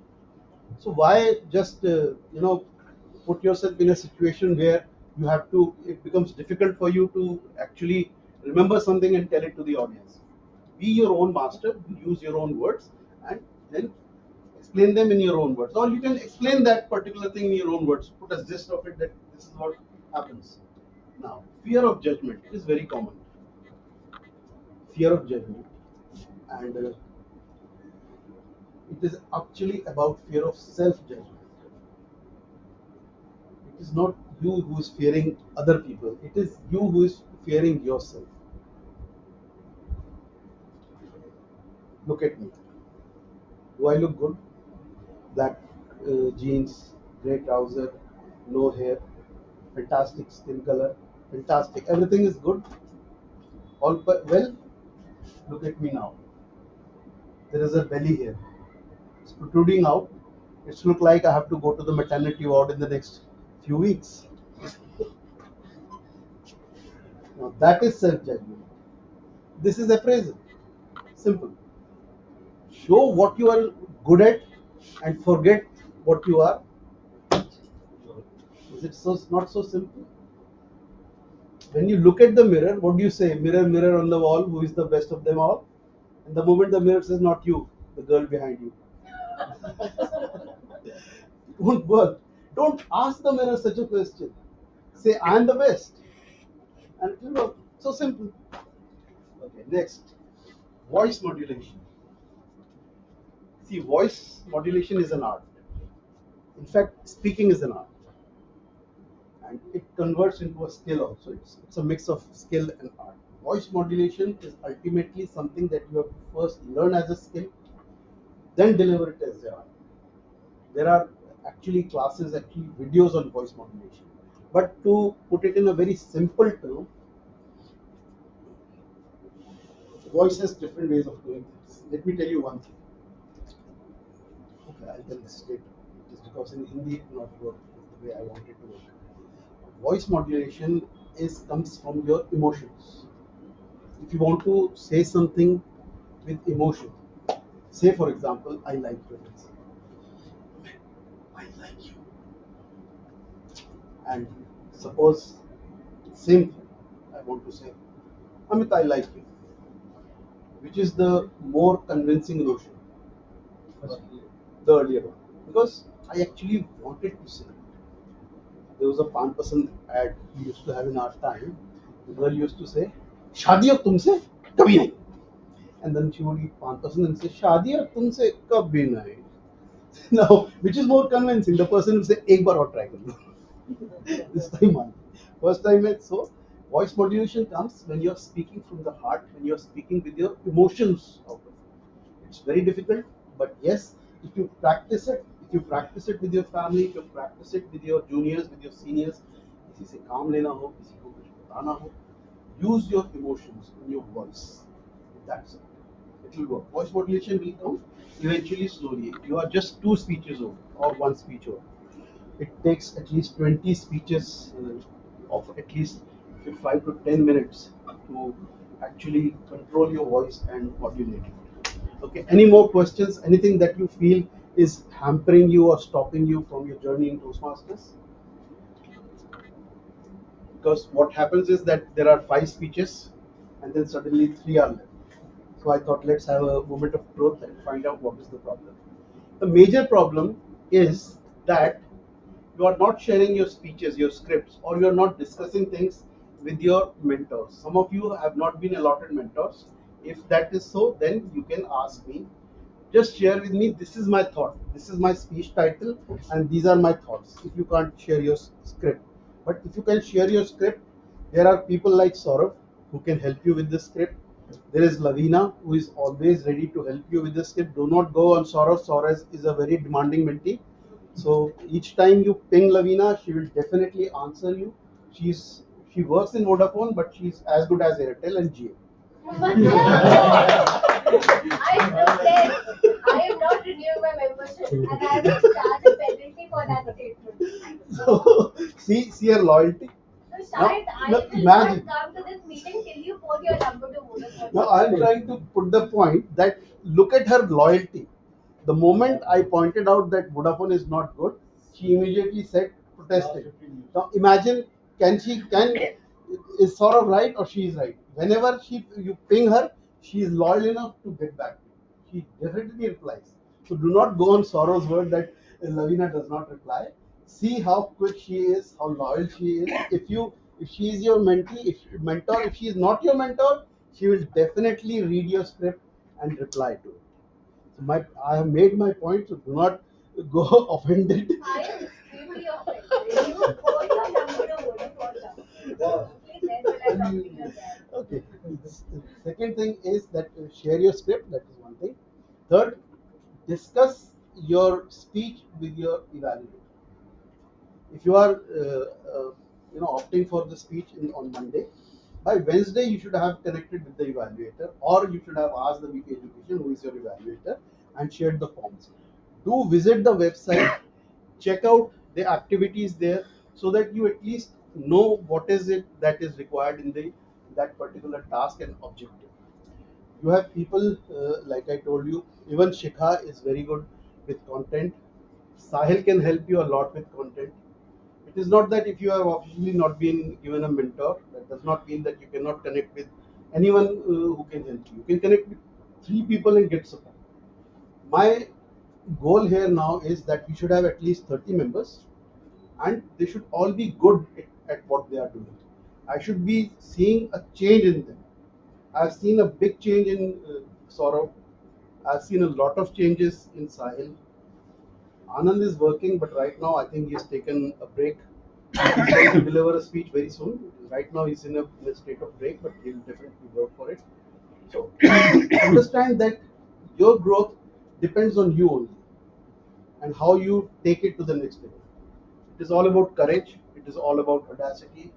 J: So why just put yourself in a situation where you have to? It becomes difficult for you to actually remember something and tell it to the audience. Be your own master. Use your own words and then explain them in your own words. Or you can explain that particular thing in your own words. Put a gist of it that this is what happens. Now, fear of judgment is very common. Fear of judgment, and it is actually about fear of self-judgment. It is not you who is fearing other people. It is you who is fearing yourself. Look at me. Do I look good? Black jeans, grey trouser, no hair, fantastic skin color, fantastic. Everything is good. All well. Look at me now. There is a belly here. It's protruding out. It's look like I have to go to the maternity ward in the next few weeks. Now that is self-judgment. This is appraisal. Simple. Show what you are good at and forget what you are. Is it so not so simple? When you look at the mirror, what do you say? Mirror, mirror on the wall, who is the best of them all? And the moment the mirror says not you, the girl behind you. It won't work. Don't ask the mirror such a question. Say I am the best. And it will work. So simple. Okay, next. Voice modulation. See, voice modulation is an art. In fact, speaking is an art. And it converts into a skill also. It's a mix of skill and art. Voice modulation is ultimately something that you have to first learn as a skill, then deliver it as an art. There are actually classes, actually videos on voice modulation. But to put it in a very simple term, voice has different ways of doing things. Let me tell you one thing. Okay, I'll tell this later. Just because in Hindi it will not work the way I want it to work. Voice modulation comes from your emotions. If you want to say something with emotion, say for example, I like you. I like you. And suppose same thing, I want to say, Amit, I like you. Which is the more convincing notion? The earlier one. Because I actually wanted to say it. There was a Pan Pasand ad we used to have in our time. The girl used to say, शादी अब तुमसे कभी नहीं. And then she would eat Pan Pasand and say, शादी अब तुमसे कभी नहीं. Now, which is more convincing? The person will say, एक बार और try कर लो. This time on. First time it's so. Voice modulation comes when you're speaking from the heart, when you're speaking with your emotions out of it. It's very difficult, but yes, if you practice it with your family, if you practice it with your juniors, with your seniors, किसी से काम लेना हो, किसी को कुछ बताना हो, use your emotions in your voice. That's it. It will work. Voice modulation will come eventually slowly. If you are just 2 speeches over or 1 speech over, it takes at least 20 speeches of at least 5 to 10 minutes to actually control your voice and modulate it. Okay, any more questions? Anything that you feel is hampering you or stopping you from your journey in Toastmasters? Because what happens is that there are 5 speeches and then suddenly 3 are left. So I thought let's have a moment of truth and find out what is the problem. The major problem is that you are not sharing your speeches, your scripts, or you are not discussing things with your mentors. Some of you have not been allotted mentors. If that is so, then you can ask me. Just share with me, this is my thought, this is my speech title, and these are my thoughts. If you can't share your script. But if you can share your script, there are people like Saurav who can help you with the script. There is Lavina who is always ready to help you with the script. Do not go on Saurav. Saurav is a very demanding mentee. So each time you ping Lavina, she will definitely answer you. She works in Vodafone, but she's as good as Airtel and Jio.
D: I am not renewing my membership, and I will charge a penalty for that statement.
J: So see her loyalty.
D: So, Shahid, I will
J: imagine.
D: not come to this meeting till you put your number to Vodafone.
J: Now I'm trying to put the point that look at her loyalty. The moment I pointed out that Vodafone is not good, she immediately said protested. Now imagine, can is Saurav right or she is right? Whenever you ping her, she is loyal enough to get back to you. She definitely replies. So do not go on Saurav's word that Lavina does not reply. See how quick she is, how loyal she is. If she is your mentor, if she is not your mentor, she will definitely read your script and reply to it. So I have made my point, so do not go offended.
D: I am extremely offended. You put your number to Vodafone now. Please let what I'm talking about.
J: Okay. Second thing is that share your script. That is one thing. Third, discuss your speech with your evaluator. If you are opting for the speech on Monday, by Wednesday you should have connected with the evaluator, or you should have asked the VP Education who is your evaluator and shared the forms. Do visit the website, check out the activities there, so that you at least know what is it that is required in that particular task and objective. You have people like I told you, even Shikha is very good with content. Sahil can help you a lot with content. It is not that if you have officially not been given a mentor, that does not mean that you cannot connect with anyone who can help you. You can connect with 3 people and get support. My goal here now is that we should have at least 30 members, and they should all be good at what they are doing. I should be seeing a change in them. I've seen a big change in Saurav. I've seen a lot of changes in Sahil. Anand is working, but right now I think he has taken a break. He's going to deliver a speech very soon. Right now he's in a state of break, but he'll definitely work for it. So understand that your growth depends on you only. and how you take it to the next level. It is all about courage. It is all about audacity,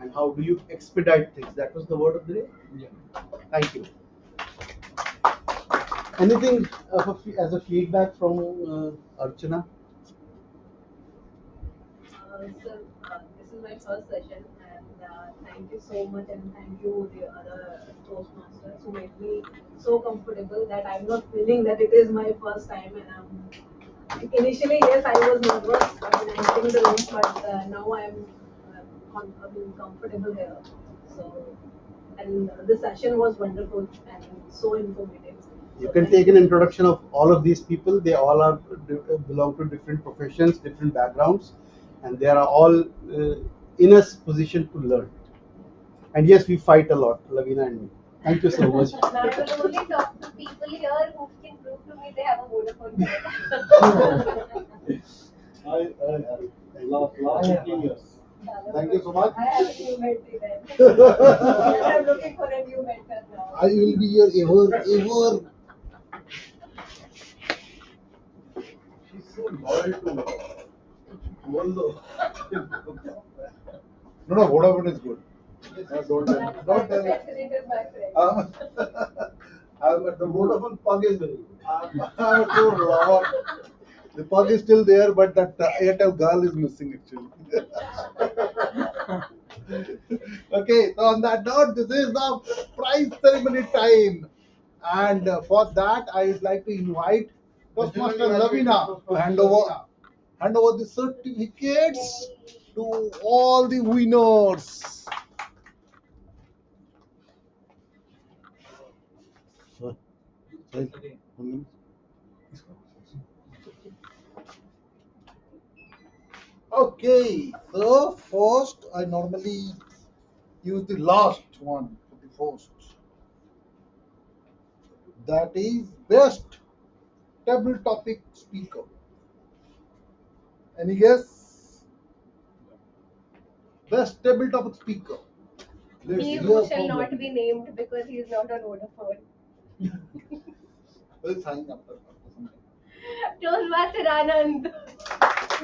J: and how do you expedite things. That was the word of the day.
E: Yeah.
J: Thank you. Anything as a feedback from Archana?
C: Sir, this is my first session, and thank you so much, and thank you the other Toastmasters who made me so comfortable that I'm not feeling that it is my first time. And initially, yes, I was nervous when entering the room, but now I'm comfortable here. So, and the session was wonderful and so informative.
J: You
C: So
J: can
C: thank
J: take an
C: you.
J: introduction of all of these people. They all are belong to different professions, different backgrounds, and they are all in a position to learn. And yes, we fight a lot, Lavina and me. Thank you so much.
D: Now I will only talk to people here who can prove to me they have a Vodafone card.
A: Last 15 years. Thank you so much.
C: I have a new mentee then. I'm looking for a new mentor now.
A: I will be your ever.
J: She's so loyal to Volvo.
A: No, Vodafone is good. Don't tell.
C: My
A: Don't tell.
C: president is my friend.
A: The Vodafone pug is very good. I'm so lover. The pug is still there, but that Airtel girl is missing actually. Okay, so on that note, this is the prize ceremony time. And for that, I would like to invite Toastmaster Lavina to hand over the certificates to all the winners. Okay, so first I normally use the last one for the first. That is best table topic speaker. Any guess? Best table topic speaker. Let's
D: He
A: hear
D: who
A: from
D: shall not
A: Lavina.
D: be named because he is not on Vodafone.
A: We'll sign after some time.
D: Toastmaster Anand.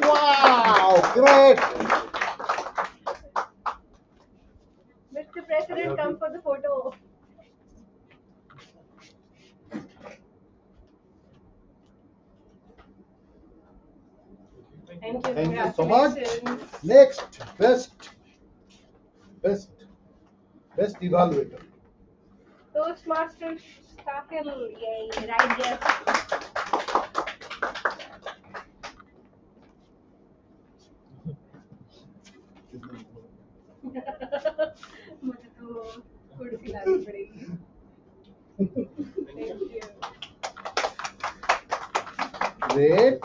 A: Wow, great!
D: Mr. President, come for the photo. Thank you.
A: Thank you so much.
D: Congratulations.
A: Next, best evaluator.
D: Toastmasters Sahil. Yay, right guess. मुझे तो कुर्सी लानी पड़ेगी. Thank you.
A: Great.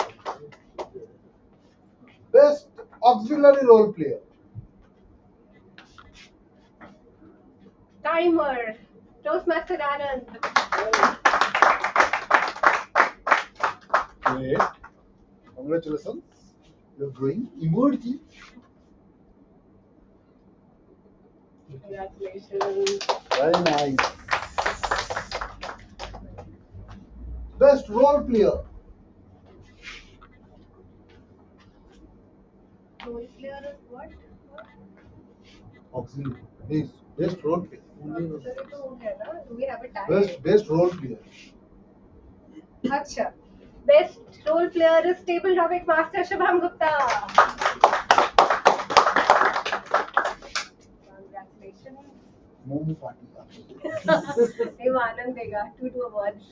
A: Best auxiliary role player.
D: Timer. Toastmaster Anand.
A: Great. Congratulations. You're doing emoji.
C: Congratulations.
A: Very nice. Best role player.
D: Role player is what?
A: Auxiliary. Best role player.
D: Sir, ये तो हो गया ना? Do we have a tie?
A: Best role player.
D: अच्छा. Best role player is table topic master Shubham Gupta. Congratulations.
A: Momo party.
D: Dev Anand dega 2 awards.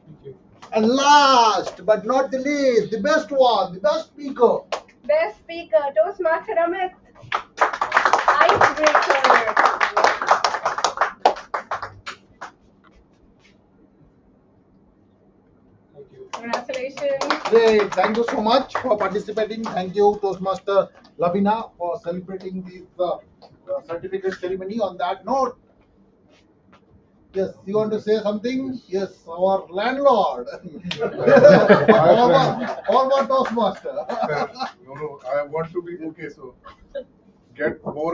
E: Thank you.
A: And last but not the least, the best one, the best speaker.
D: Best speaker Toastmaster Amit. Icebreaker.
E: Thank you.
D: Congratulations.
A: Great. Thank you so much for participating. Thank you, Toastmaster Lavina, for celebrating this certificate ceremony. On that note, yes, you want to say something? Yes, our landlord, former Toastmaster.
L: No, I want to be okay, so get more